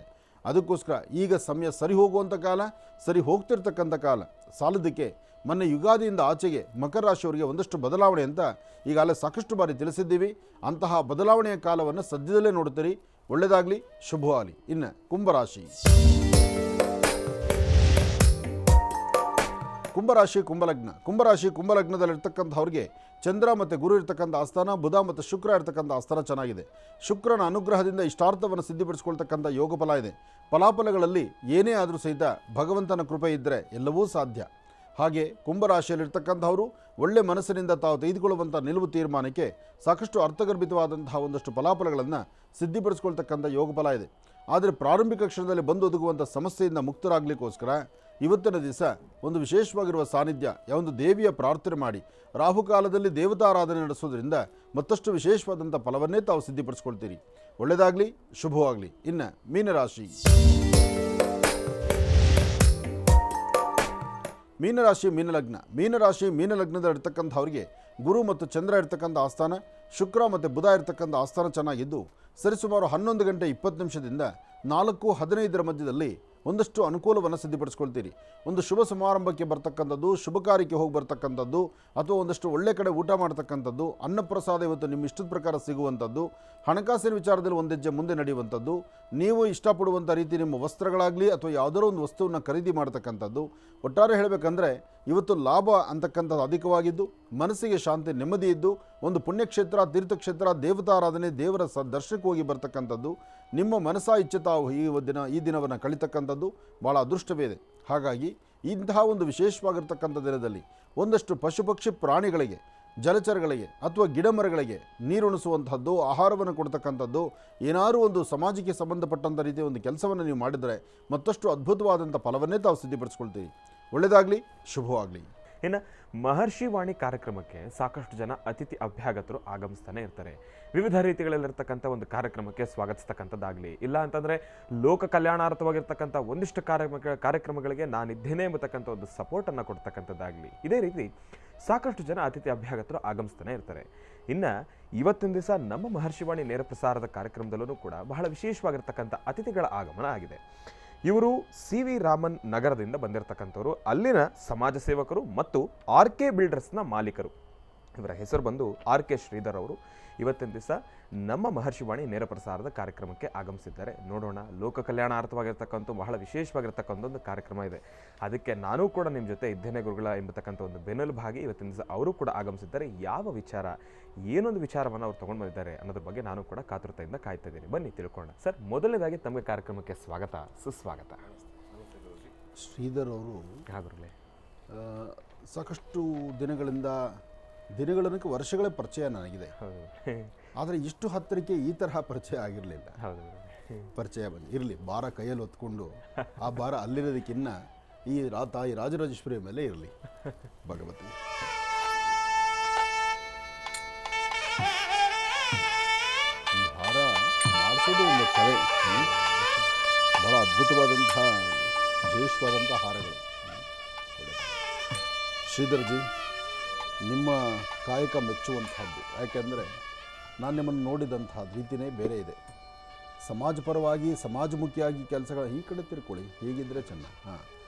ಅದಕ್ಕೋಸ್ಕರ ಈಗ ಸಮಯ ಸರಿ ಹೋಗುವಂಥ ಕಾಲ, ಸರಿ ಹೋಗ್ತಿರ್ತಕ್ಕಂಥ ಕಾಲ ಸಾಲದಕ್ಕೆ ಮೊನ್ನೆ ಯುಗಾದಿಯಿಂದ ಆಚೆಗೆ ಮಕರ ರಾಶಿಯವರಿಗೆ ಒಂದಷ್ಟು ಬದಲಾವಣೆ ಅಂತ ಈಗಾಗಲೇ ಸಾಕಷ್ಟು ಬಾರಿ ತಿಳಿಸಿದ್ದೀವಿ. ಅಂತಹ ಬದಲಾವಣೆಯ ಕಾಲವನ್ನು ಸದ್ಯದಲ್ಲೇ ನೋಡ್ತೀರಿ. ಒಳ್ಳೆಯದಾಗಲಿ, ಶುಭವಾಗಲಿ. ಇನ್ನು ಕುಂಭರಾಶಿ, ಕುಂಭರಾಶಿ, ಕುಂಭಲಗ್ನ. ಕುಂಭರಾಶಿ, ಕುಂಭಲಗ್ನದಲ್ಲಿರ್ತಕ್ಕಂಥವ್ರಿಗೆ ಚಂದ್ರ ಮತ್ತು ಗುರು ಇರ್ತಕ್ಕಂಥ ಆಸ್ಥಾನ, ಬುಧ ಮತ್ತು ಶುಕ್ರ ಇರ್ತಕ್ಕಂಥ ಆಸ್ಥಾನ ಚೆನ್ನಾಗಿದೆ. ಶುಕ್ರನ ಅನುಗ್ರಹದಿಂದ ಇಷ್ಟಾರ್ಥವನ್ನು ಸಿದ್ಧಿಪಡಿಸ್ಕೊಳ್ತಕ್ಕಂಥ ಯೋಗ ಫಲ ಇದೆ. ಫಲಾಫಲಗಳಲ್ಲಿ ಏನೇ ಆದರೂ ಸಹಿತ ಭಗವಂತನ ಕೃಪೆ ಇದ್ದರೆ ಎಲ್ಲವೂ ಸಾಧ್ಯ. ಹಾಗೆ ಕುಂಭರಾಶಿಯಲ್ಲಿರ್ತಕ್ಕಂಥವರು ಒಳ್ಳೆ ಮನಸ್ಸಿನಿಂದ ತಾವು ತೆಗೆದುಕೊಳ್ಳುವಂಥ ನಿಲುವು ತೀರ್ಮಾನಕ್ಕೆ ಸಾಕಷ್ಟು ಅರ್ಥಗರ್ಭಿತವಾದಂತಹ ಒಂದಷ್ಟು ಫಲಾಫಲಗಳನ್ನು ಸಿದ್ಧಿಪಡಿಸ್ಕೊಳ್ತಕ್ಕಂಥ ಯೋಗ ಫಲ ಇದೆ. ಆದರೆ ಪ್ರಾರಂಭಿಕ ಕ್ಷಣದಲ್ಲಿ ಬಂದು ಒದಗುವಂಥ ಸಮಸ್ಯೆಯಿಂದ ಮುಕ್ತರಾಗಲಿಕ್ಕೋಸ್ಕರ ಇವತ್ತಿನ ದಿವಸ ಒಂದು ವಿಶೇಷವಾಗಿರುವ ಸಾನ್ನಿಧ್ಯ, ಒಂದು ದೇವಿಯ ಪ್ರಾರ್ಥನೆ ಮಾಡಿ ರಾಹುಕಾಲದಲ್ಲಿ ದೇವತಾರಾಧನೆ ನಡೆಸೋದ್ರಿಂದ ಮತ್ತಷ್ಟು ವಿಶೇಷವಾದಂಥ ಫಲವನ್ನೇ ತಾವು ಸಿದ್ಧಿಪಡಿಸ್ಕೊಳ್ತೀರಿ. ಒಳ್ಳೆಯದಾಗಲಿ, ಶುಭವಾಗಲಿ. ಇನ್ನು ಮೀನರಾಶಿ, ಮೀನರಾಶಿ, ಮೀನಲಗ್ನ. ಮೀನರಾಶಿ, ಮೀನಲಗ್ನದಲ್ಲಿರ್ತಕ್ಕಂಥವ್ರಿಗೆ ಗುರು ಮತ್ತು ಚಂದ್ರ ಇರ್ತಕ್ಕಂಥ ಆಸ್ಥಾನ, ಶುಕ್ರ ಮತ್ತು ಬುಧ ಇರ್ತಕ್ಕಂಥ ಆಸ್ಥಾನ ಚೆನ್ನಾಗಿದ್ದು ಸರಿಸುಮಾರು 11 ಗಂಟೆ 20 ನಿಮಿಷದಿಂದ 4:15 ಮಧ್ಯದಲ್ಲಿ ಒಂದಷ್ಟು ಅನುಕೂಲವನ್ನು ಸಿದ್ಧಪಡಿಸ್ಕೊಳ್ತೀರಿ. ಒಂದು ಶುಭ ಸಮಾರಂಭಕ್ಕೆ ಬರ್ತಕ್ಕಂಥದ್ದು, ಶುಭ ಕಾರ್ಯಕ್ಕೆ ಹೋಗಿ ಬರ್ತಕ್ಕಂಥದ್ದು, ಅಥವಾ ಒಂದಷ್ಟು ಒಳ್ಳೆ ಕಡೆ ಊಟ ಮಾಡ್ತಕ್ಕಂಥದ್ದು, ಅನ್ನಪ್ರಸಾದ ಇವತ್ತು ನಿಮ್ಮ ಇಷ್ಟದ ಪ್ರಕಾರ ಸಿಗುವಂಥದ್ದು, ಹಣಕಾಸಿನ ವಿಚಾರದಲ್ಲಿ ಒಂದೆಜ್ಜೆ ಮುಂದೆ ನಡೆಯುವಂಥದ್ದು, ನೀವು ಇಷ್ಟಪಡುವಂಥ ರೀತಿ ನಿಮ್ಮ ವಸ್ತ್ರಗಳಾಗಲಿ ಅಥವಾ ಯಾವುದಾದ್ರೂ ಒಂದು ವಸ್ತುವನ್ನು ಖರೀದಿ ಮಾಡ್ತಕ್ಕಂಥದ್ದು. ಒಟ್ಟಾರೆ ಹೇಳಬೇಕಂದ್ರೆ ಇವತ್ತು ಲಾಭ ಅಂತಕ್ಕಂಥದ್ದು ಅಧಿಕವಾಗಿದ್ದು ಮನಸ್ಸಿಗೆ ಶಾಂತಿ, ನೆಮ್ಮದಿ ಇದ್ದು ಒಂದು ಪುಣ್ಯಕ್ಷೇತ್ರ, ತೀರ್ಥಕ್ಷೇತ್ರ, ದೇವತಾರಾಧನೆ, ದೇವರ ದರ್ಶನಕ್ಕೆ ಹೋಗಿ ಬರ್ತಕ್ಕಂಥದ್ದು, ನಿಮ್ಮ ಮನಸ್ಸ ಇಚ್ಛೆ ತಾವು ಈ ದಿನವನ್ನು ಕಳಿತಕ್ಕಂಥದ್ದು ಭಾಳ ಅದೃಷ್ಟವೇ ಇದೆ. ಹಾಗಾಗಿ ಇಂತಹ ಒಂದು ವಿಶೇಷವಾಗಿರ್ತಕ್ಕಂಥ ದಿನದಲ್ಲಿ ಒಂದಷ್ಟು ಪಶು ಪಕ್ಷಿ ಪ್ರಾಣಿಗಳಿಗೆ, ಜಲಚರಗಳಿಗೆ ಅಥವಾ ಗಿಡಮರಗಳಿಗೆ ನೀರುಣಿಸುವಂಥದ್ದು, ಆಹಾರವನ್ನು ಕೊಡ್ತಕ್ಕಂಥದ್ದು, ಏನಾದರೂ ಒಂದು ಸಮಾಜಕ್ಕೆ ಸಂಬಂಧಪಟ್ಟಂಥ ರೀತಿಯ ಒಂದು ಕೆಲಸವನ್ನು ನೀವು ಮಾಡಿದರೆ ಮತ್ತಷ್ಟು ಅದ್ಭುತವಾದಂಥ ಫಲವನ್ನೇ ತಾವು ಸಿದ್ಧಪಡಿಸ್ಕೊಳ್ತೀರಿ. ಒಳ್ಳೆಯದಾಗಲಿ, ಶುಭವಾಗಲಿ. ಇನ್ನು ಮಹರ್ಷಿ ವಾಣಿ ಕಾರ್ಯಕ್ರಮಕ್ಕೆ ಸಾಕಷ್ಟು ಜನ ಅತಿಥಿ ಅಭ್ಯಾಗತರು ಆಗಮಿಸ್ತಾನೆ ಇರ್ತಾರೆ. ವಿವಿಧ ರೀತಿಗಳಲ್ಲಿರ್ತಕ್ಕಂಥ ಒಂದು ಕಾರ್ಯಕ್ರಮಕ್ಕೆ ಸ್ವಾಗತಿಸ್ತಕ್ಕಂಥದ್ದಾಗಲಿ, ಇಲ್ಲ ಅಂತಂದರೆ ಲೋಕ ಕಲ್ಯಾಣಾರ್ಥವಾಗಿರ್ತಕ್ಕಂಥ ಒಂದಿಷ್ಟು ಕಾರ್ಯಕ್ರಮಗಳಿಗೆ ನಾನಿದ್ದೇನೆ ಎಂಬತಕ್ಕಂಥ ಒಂದು ಸಪೋರ್ಟನ್ನು ಕೊಡ್ತಕ್ಕಂಥದ್ದಾಗಲಿ, ಇದೇ ರೀತಿ ಸಾಕಷ್ಟು ಜನ ಅತಿಥಿ ಅಭ್ಯಾಗತರು ಆಗಮಿಸ್ತಾನೆ ಇರ್ತಾರೆ. ಇನ್ನು ಇವತ್ತಿನ ದಿವಸ ನಮ್ಮ ಮಹರ್ಷಿವಾಣಿ ನೇರ ಪ್ರಸಾರದ ಕಾರ್ಯಕ್ರಮದಲ್ಲೂ ಕೂಡ ಬಹಳ ವಿಶೇಷವಾಗಿರ್ತಕ್ಕಂಥ ಅತಿಥಿಗಳ ಆಗಮನ ಆಗಿದೆ. ಇವರು CV ರಾಮನ್ ನಗರದಿಂದ ಬಂದಿರತಕ್ಕಂಥವ್ರು, ಅಲ್ಲಿನ ಸಮಾಜ ಸೇವಕರು ಮತ್ತು RK ಬಿಲ್ಡರ್ಸ್ನ ಮಾಲೀಕರು. ಇವರ ಹೆಸರು ಬಂದು RK ಶ್ರೀಧರ್ ಅವರು. ಇವತ್ತಿನ ದಿವಸ ನಮ್ಮ ಮಹರ್ಷಿವಾಣಿ ನೇರ ಪ್ರಸಾರದ ಕಾರ್ಯಕ್ರಮಕ್ಕೆ ಆಗಮಿಸಿದ್ದಾರೆ. ನೋಡೋಣ, ಲೋಕ ಕಲ್ಯಾಣಾರ್ಥವಾಗಿರ್ತಕ್ಕಂಥ ಬಹಳ ವಿಶೇಷವಾಗಿರ್ತಕ್ಕಂಥ ಒಂದು ಕಾರ್ಯಕ್ರಮ ಇದೆ. ಅದಕ್ಕೆ ನಾನು ಕೂಡ ನಿಮ್ಮ ಜೊತೆ ಇದ್ದೇನೆ ಗುರುಗಳ ಎಂಬತಕ್ಕಂಥ ಒಂದು ಬೆನ್ನೆಲುಬಾಗಿ ಇವತ್ತಿನ ದಿವಸ ಅವರು ಕೂಡ ಆಗಮಿಸಿದ್ದಾರೆ. ಯಾವ ವಿಚಾರ, ಏನೊಂದು ವಿಚಾರವನ್ನು ಅವ್ರು ತೊಗೊಂಡು ಬಂದಿದ್ದಾರೆ ಅನ್ನೋದ್ರ ಬಗ್ಗೆ ನಾನು ಕೂಡ ಕಾತುರತೆಯಿಂದ ಕಾಯ್ತಾ ಇದ್ದೀನಿ. ಬನ್ನಿ ತಿಳ್ಕೊಳ್ಳೋಣ. ಸರ್, ಮೊದಲನೇದಾಗಿ ತಮಗೆ ಕಾರ್ಯಕ್ರಮಕ್ಕೆ ಸ್ವಾಗತ, ಸುಸ್ವಾಗತ. ಶ್ರೀಧರ್ ಅವರು ಗುರುಗಳೇ ಸಾಕಷ್ಟು ದಿನಗಳನ್ನಕ್ಕೆ ವರ್ಷಗಳ ಪರಿಚಯ ನನಗಿದೆ. ಆದರೆ ಇಷ್ಟು ಹತ್ತಿರಕ್ಕೆ ಈ ತರಹ ಪರಿಚಯ ಆಗಿರಲಿಲ್ಲ. ಪರಿಚಯ ಬಂದು ಇರಲಿ, ಭಾರ ಕೈಯಲ್ಲಿ ಹೊತ್ಕೊಂಡು ಆ ಭಾರ ಅಲ್ಲಿರೋದಕ್ಕಿನ್ನ ಈ ತಾಯಿ ರಾಜರಾಜೇಶ್ವರಿ ಮೇಲೆ ಇರಲಿ ಭಗವತಿ. ಈ ಹಾರ ಮಾಡಿಸೋದು ಒಂದು ಕಲೆ. ಬಹಳ ಅದ್ಭುತವಾದಂಥ ವಿಶೇಷವಾದಂಥ ಹಾರಗಳು. ಶ್ರೀಧರ್ಜಿ, ನಿಮ್ಮ ಕಾಯಕ ಮೆಚ್ಚುವಂಥದ್ದು. ಯಾಕೆಂದರೆ ನಾನು ನಿಮ್ಮನ್ನು ನೋಡಿದಂಥ ರೀತಿಯೇ ಬೇರೆ ಇದೆ. ಸಮಾಜಪರವಾಗಿ ಸಮಾಜಮುಖಿಯಾಗಿ ಕೆಲಸಗಳು ಈ ಕಡೆ ತಿರ್ಕೊಳ್ಳಿ, ಹೀಗಿದ್ದರೆ ಚೆನ್ನ. ಹಾಂ,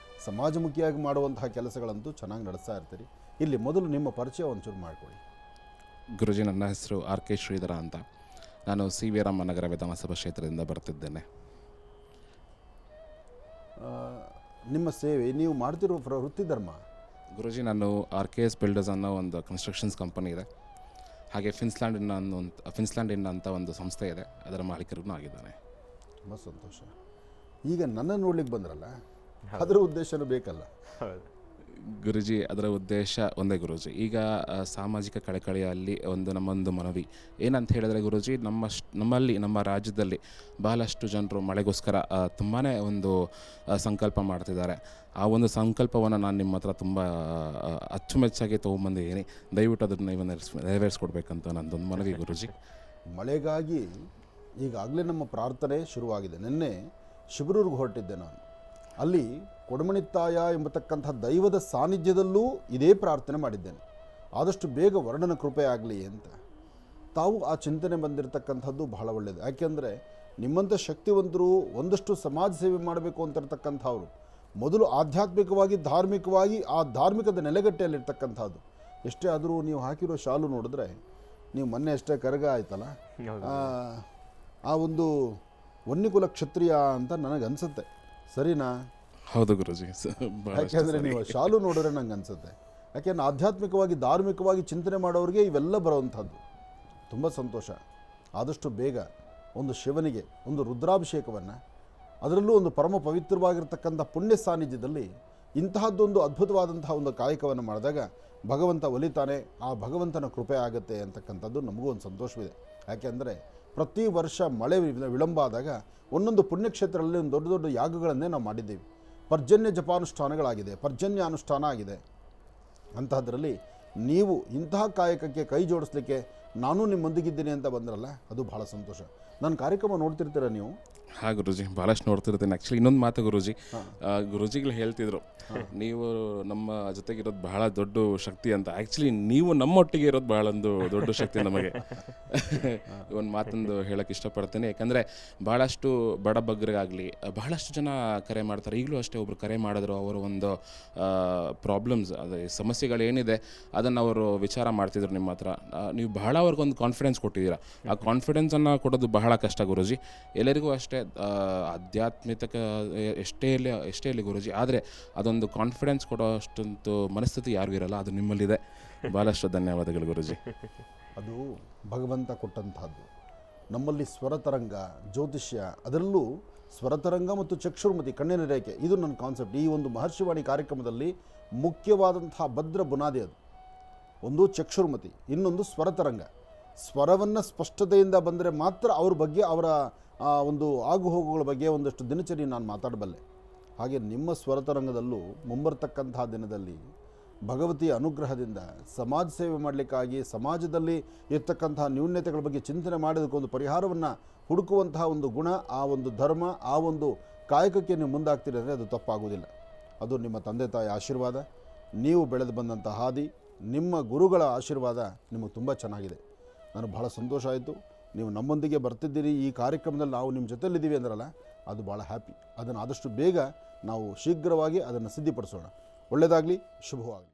ಸಮಾಜಮುಖಿಯಾಗಿ ಮಾಡುವಂತಹ ಕೆಲಸಗಳಂತೂ ಚೆನ್ನಾಗಿ ನಡೆಸ್ತಾ ಇರ್ತೀರಿ. ಇಲ್ಲಿ ಮೊದಲು ನಿಮ್ಮ ಪರಿಚಯ ಒಂಚೂರು ಮಾಡಿಕೊಳ್ಳಿ. ಗುರುಜಿ, ನನ್ನ ಹೆಸರು ಆರ್ ಕೆ ಶ್ರೀಧರ ಅಂತ. ನಾನು ಸಿ ವಿ ರಾಮನಗರ ವಿಧಾನಸಭಾ ಕ್ಷೇತ್ರದಿಂದ ಬರ್ತಿದ್ದೇನೆ. ನಿಮ್ಮ ಸೇವೆ, ನೀವು ಮಾಡ್ತಿರೋ ವೃತ್ತಿ ಧರ್ಮ? ಗುರುಜಿ, ನಾನು ಆರ್ ಕೆ ಎಸ್ ಬಿಲ್ಡರ್ಸ್ ಅನ್ನೋ ಒಂದು ಕನ್ಸ್ಟ್ರಕ್ಷನ್ಸ್ ಕಂಪನಿ ಇದೆ. ಹಾಗೆ ಫಿನ್ಸ್ಲ್ಯಾಂಡ್ ಇನ್ ಅಂತ ಒಂದು ಸಂಸ್ಥೆ ಇದೆ, ಅದರ ಮಾಲೀಕರೂ ಆಗಿದ್ದಾನೆ. ತುಂಬ ಸಂತೋಷ. ಈಗ ನನ್ನ ನೋಡ್ಲಿಕ್ಕೆ ಬಂದ್ರಲ್ಲ, ಅದರ ಉದ್ದೇಶನೂ ಬೇಕಲ್ಲ? ಗುರುಜಿ, ಅದರ ಉದ್ದೇಶ ಒಂದೇ ಗುರುಜಿ. ಈಗ ಸಾಮಾಜಿಕ ಕಳಕಳಿಯಲ್ಲಿ ನಮ್ಮೊಂದು ಮನವಿ ಏನಂತ ಹೇಳಿದ್ರೆ ಗುರುಜಿ, ನಮ್ಮಲ್ಲಿ ನಮ್ಮ ರಾಜ್ಯದಲ್ಲಿ ಬಹಳಷ್ಟು ಜನರು ಮಳೆಗೋಸ್ಕರ ತುಂಬಾ ಒಂದು ಸಂಕಲ್ಪ ಮಾಡ್ತಿದ್ದಾರೆ. ಆ ಒಂದು ಸಂಕಲ್ಪವನ್ನು ನಾನು ನಿಮ್ಮ ಹತ್ರ ತುಂಬ ಅಚ್ಚುಮೆಚ್ಚಾಗಿ ತೊಗೊಂಬಂದಿದ್ದೀನಿ. ದಯವಿಟ್ಟು ಅದನ್ನು ನೀವು ನೆರವೇರಿಸ್ಕೊಡ್ಬೇಕಂತ ನನ್ನದೊಂದು ಮನವಿ ಗುರುಜಿ. ಮಳೆಗಾಗಿ ಈಗಾಗಲೇ ನಮ್ಮ ಪ್ರಾರ್ಥನೆ ಶುರುವಾಗಿದೆ. ನಿನ್ನೆ ಶಿಬಿರೂರಿಗೆ ಹೊರಟಿದ್ದೆ ನಾನು. ಅಲ್ಲಿ ಕೊಡಮಣಿತ್ತಾಯ ಎಂಬತಕ್ಕಂಥ ದೈವದ ಸಾನ್ನಿಧ್ಯದಲ್ಲೂ ಇದೇ ಪ್ರಾರ್ಥನೆ ಮಾಡಿದ್ದೇನೆ, ಆದಷ್ಟು ಬೇಗ ವರ್ಣನ ಕೃಪೆ ಆಗಲಿ ಅಂತ. ತಾವು ಆ ಚಿಂತನೆ ಬಂದಿರತಕ್ಕಂಥದ್ದು ಬಹಳ ಒಳ್ಳೆಯದು. ಯಾಕೆಂದರೆ ನಿಮ್ಮಂಥ ಶಕ್ತಿವಂತರು ಒಂದಷ್ಟು ಸಮಾಜ ಸೇವೆ ಮಾಡಬೇಕು ಅಂತಿರ್ತಕ್ಕಂಥವ್ರು ಮೊದಲು ಆಧ್ಯಾತ್ಮಿಕವಾಗಿ ಧಾರ್ಮಿಕವಾಗಿ ಆ ಧಾರ್ಮಿಕದ ನೆಲೆಗಟ್ಟೆಯಲ್ಲಿರ್ತಕ್ಕಂಥದ್ದು. ಎಷ್ಟೇ ಆದರೂ ನೀವು ಹಾಕಿರೋ ಶಾಲು ನೋಡಿದ್ರೆ, ನೀವು ಮೊನ್ನೆ ಅಷ್ಟೇ ಕರಗ ಆಯ್ತಲ್ಲ, ಆ ಒಂದು ವನ್ಯಕುಲ ಕ್ಷತ್ರಿಯ ಅಂತ ನನಗನ್ಸುತ್ತೆ. ಸರಿನಾ? ಹೌದು ಗುರುಜಿ. ಯಾಕೆಂದರೆ ನೀವು ಶಾಲು ನೋಡಿದ್ರೆ ನಂಗೆ ಅನಿಸುತ್ತೆ. ಯಾಕೆಂದರೆ ಆಧ್ಯಾತ್ಮಿಕವಾಗಿ ಧಾರ್ಮಿಕವಾಗಿ ಚಿಂತನೆ ಮಾಡೋರಿಗೆ ಇವೆಲ್ಲ ಬರೋವಂಥದ್ದು. ತುಂಬ ಸಂತೋಷ. ಆದಷ್ಟು ಬೇಗ ಒಂದು ಶಿವನಿಗೆ ಒಂದು ರುದ್ರಾಭಿಷೇಕವನ್ನು, ಅದರಲ್ಲೂ ಒಂದು ಪರಮ ಪವಿತ್ರವಾಗಿರ್ತಕ್ಕಂಥ ಪುಣ್ಯ ಸಾನ್ನಿಧ್ಯದಲ್ಲಿ ಇಂತಹದ್ದೊಂದು ಅದ್ಭುತವಾದಂತಹ ಒಂದು ಕಾಯಕವನ್ನು ಮಾಡಿದಾಗ ಭಗವಂತ ಒಲಿತಾನೆ, ಆ ಭಗವಂತನ ಕೃಪೆ ಆಗುತ್ತೆ ಅಂತಕ್ಕಂಥದ್ದು ನಮಗೂ ಒಂದು ಸಂತೋಷವಿದೆ. ಯಾಕೆಂದರೆ ಪ್ರತಿ ವರ್ಷ ಮಳೆ ವಿಳಂಬ ಆದಾಗ ಒಂದೊಂದು ಪುಣ್ಯಕ್ಷೇತ್ರದಲ್ಲಿ ಒಂದು ದೊಡ್ಡ ದೊಡ್ಡ ಯಾಗಗಳನ್ನೇ ನಾವು ಮಾಡಿದ್ದೀವಿ. ಪರ್ಜನ್ಯ ಜಪಾನುಷ್ಠಾನಗಳಾಗಿದೆ, ಪರ್ಜನ್ಯ ಅನುಷ್ಠಾನ ಆಗಿದೆ. ಅಂತಹದ್ರಲ್ಲಿ ನೀವು ಇಂತಹ ಕಾಯಕಕ್ಕೆ ಕೈ ಜೋಡಿಸ್ಲಿಕ್ಕೆ ನಾನು ನಿಮ್ಮೊಂದಿಗಿದ್ದೀನಿ ಅಂತ ಬಂದ್ರಲ್ಲ, ಅದು ಬಹಳ ಸಂತೋಷ. ನನ್ನ ಕಾರ್ಯಕ್ರಮ ನೋಡ್ತಿರ್ತೀರ ನೀವು? ಹಾಂ ಗುರುಜಿ, ಭಾಳಷ್ಟು ನೋಡ್ತಿರ್ತೀನಿ. ಆ್ಯಕ್ಚುಲಿ ಇನ್ನೊಂದು ಮಾತು ಗುರುಜಿ, ಗುರುಜಿಗಳು ಹೇಳ್ತಿದ್ರು ನೀವು ನಮ್ಮ ಜೊತೆಗಿರೋದು ಬಹಳ ದೊಡ್ಡ ಶಕ್ತಿ ಅಂತ. ಆ್ಯಕ್ಚುಲಿ ನೀವು ನಮ್ಮೊಟ್ಟಿಗೆ ಇರೋದು ಬಹಳ ಒಂದು ದೊಡ್ಡ ಶಕ್ತಿ ನಮಗೆ. ಒಂದು ಮಾತೊಂದು ಹೇಳೋಕ್ಕೆ ಇಷ್ಟಪಡ್ತೇನೆ. ಯಾಕಂದರೆ ಭಾಳಷ್ಟು ಬಡಬಗ್ಗರಿಗಾಗಲಿ ಬಹಳಷ್ಟು ಜನ ಕರೆ ಮಾಡ್ತಾರೆ. ಈಗಲೂ ಅಷ್ಟೇ ಒಬ್ಬರು ಕರೆ ಮಾಡಿದ್ರು, ಅವರ ಒಂದು ಪ್ರಾಬ್ಲಮ್ಸ್, ಅದೇ ಸಮಸ್ಯೆಗಳೇನಿದೆ ಅದನ್ನು ಅವರು ವಿಚಾರ ಮಾಡ್ತಿದ್ರು ನಿಮ್ಮ ಹತ್ರ. ನೀವು ಬಹಳ ಅವ್ರಿಗೊಂದು ಕಾನ್ಫಿಡೆನ್ಸ್ ಕೊಟ್ಟಿದ್ದೀರಾ. ಆ ಕಾನ್ಫಿಡೆನ್ಸನ್ನು ಕೊಡೋದು ಬಹಳ ಕಷ್ಟ ಗುರುಜಿ. ಎಲ್ಲರಿಗೂ ಅಷ್ಟೇ ಆಧ್ಯಾತ್ಮಿಕ ಎಷ್ಟೇ ಇರಲಿ ಗುರುಜಿ, ಆದರೆ ಅದೊಂದು ಕಾನ್ಫಿಡೆನ್ಸ್ ಕೊಡೋ ಅಷ್ಟಂತೂ ಮನಸ್ಥಿತಿ ಯಾರಿಗೂ ಇರಲ್ಲ. ಅದು ನಿಮ್ಮಲ್ಲಿದೆ. ಭಾಳಷ್ಟು ಧನ್ಯವಾದಗಳು ಗುರುಜಿ. ಅದು ಭಗವಂತ ಕೊಟ್ಟಂತಹದ್ದು. ನಮ್ಮಲ್ಲಿ ಸ್ವರತರಂಗ, ಜ್ಯೋತಿಷ್ಯ, ಅದರಲ್ಲೂ ಸ್ವರತರಂಗ ಮತ್ತು ಚಕ್ಷುರ್ಮತಿ, ಕಣ್ಣಿನ ರೇಖೆ, ಇದು ನನ್ನ ಕಾನ್ಸೆಪ್ಟ್. ಈ ಒಂದು ಮಹರ್ಷಿವಾಣಿ ಕಾರ್ಯಕ್ರಮದಲ್ಲಿ ಮುಖ್ಯವಾದಂತಹ ಭದ್ರ ಬುನಾದಿ ಅದು. ಒಂದು ಚಕ್ಷುರ್ಮತಿ, ಇನ್ನೊಂದು ಸ್ವರತರಂಗ. ಸ್ವರವನ್ನು ಸ್ಪಷ್ಟತೆಯಿಂದ ಬಂದರೆ ಮಾತ್ರ ಅವ್ರ ಬಗ್ಗೆ, ಅವರ ಒಂದು ಆಗುಹೋಗುಗಳ ಬಗ್ಗೆ ಒಂದಷ್ಟು ದಿನಚರಿ ನಾನು ಮಾತಾಡಬಲ್ಲೆ. ಹಾಗೆ ನಿಮ್ಮ ಸ್ವರತರಂಗದಲ್ಲೂ ಮುಂಬರ್ತಕ್ಕಂತಹ ದಿನದಲ್ಲಿ ಭಗವತಿಯ ಅನುಗ್ರಹದಿಂದ ಸಮಾಜ ಸೇವೆ ಮಾಡಲಿಕ್ಕಾಗಿ, ಸಮಾಜದಲ್ಲಿ ಇರ್ತಕ್ಕಂತಹ ನ್ಯೂನ್ಯತೆಗಳ ಬಗ್ಗೆ ಚಿಂತನೆ ಮಾಡೋದಕ್ಕೊಂದು ಪರಿಹಾರವನ್ನು ಹುಡುಕುವಂತಹ ಒಂದು ಗುಣ, ಆ ಒಂದು ಧರ್ಮ, ಆ ಒಂದು ಕಾಯಕಕ್ಕೆ ನೀವು ಮುಂದಾಗ್ತೀರಿ ಅಂದರೆ ಅದು ತಪ್ಪಾಗುವುದಿಲ್ಲ. ಅದು ನಿಮ್ಮ ತಂದೆ ತಾಯಿ ಆಶೀರ್ವಾದ, ನೀವು ಬೆಳೆದು ಬಂದಂಥ ಹಾದಿ, ನಿಮ್ಮ ಗುರುಗಳ ಆಶೀರ್ವಾದ ನಿಮಗೆ ತುಂಬ ಚೆನ್ನಾಗಿದೆ. ನನಗೆ ಬಹಳ ಸಂತೋಷ ಆಯಿತು. ನೀವು ನಮ್ಮೊಂದಿಗೆ ಬರ್ತಿದ್ದೀರಿ, ಈ ಕಾರ್ಯಕ್ರಮದಲ್ಲಿ ನಾವು ನಿಮ್ಮ ಜೊತೆಲಿದ್ದೀವಿ ಅಂದ್ರಲ್ಲ, ಅದು ಭಾಳ ಹ್ಯಾಪಿ. ಅದನ್ನು ಆದಷ್ಟು ಬೇಗ ನಾವು ಶೀಘ್ರವಾಗಿ ಅದನ್ನು ಸಿದ್ಧಿಪಡಿಸೋಣ. ಒಳ್ಳೆಯದಾಗಲಿ, ಶುಭವಾಗಲಿ.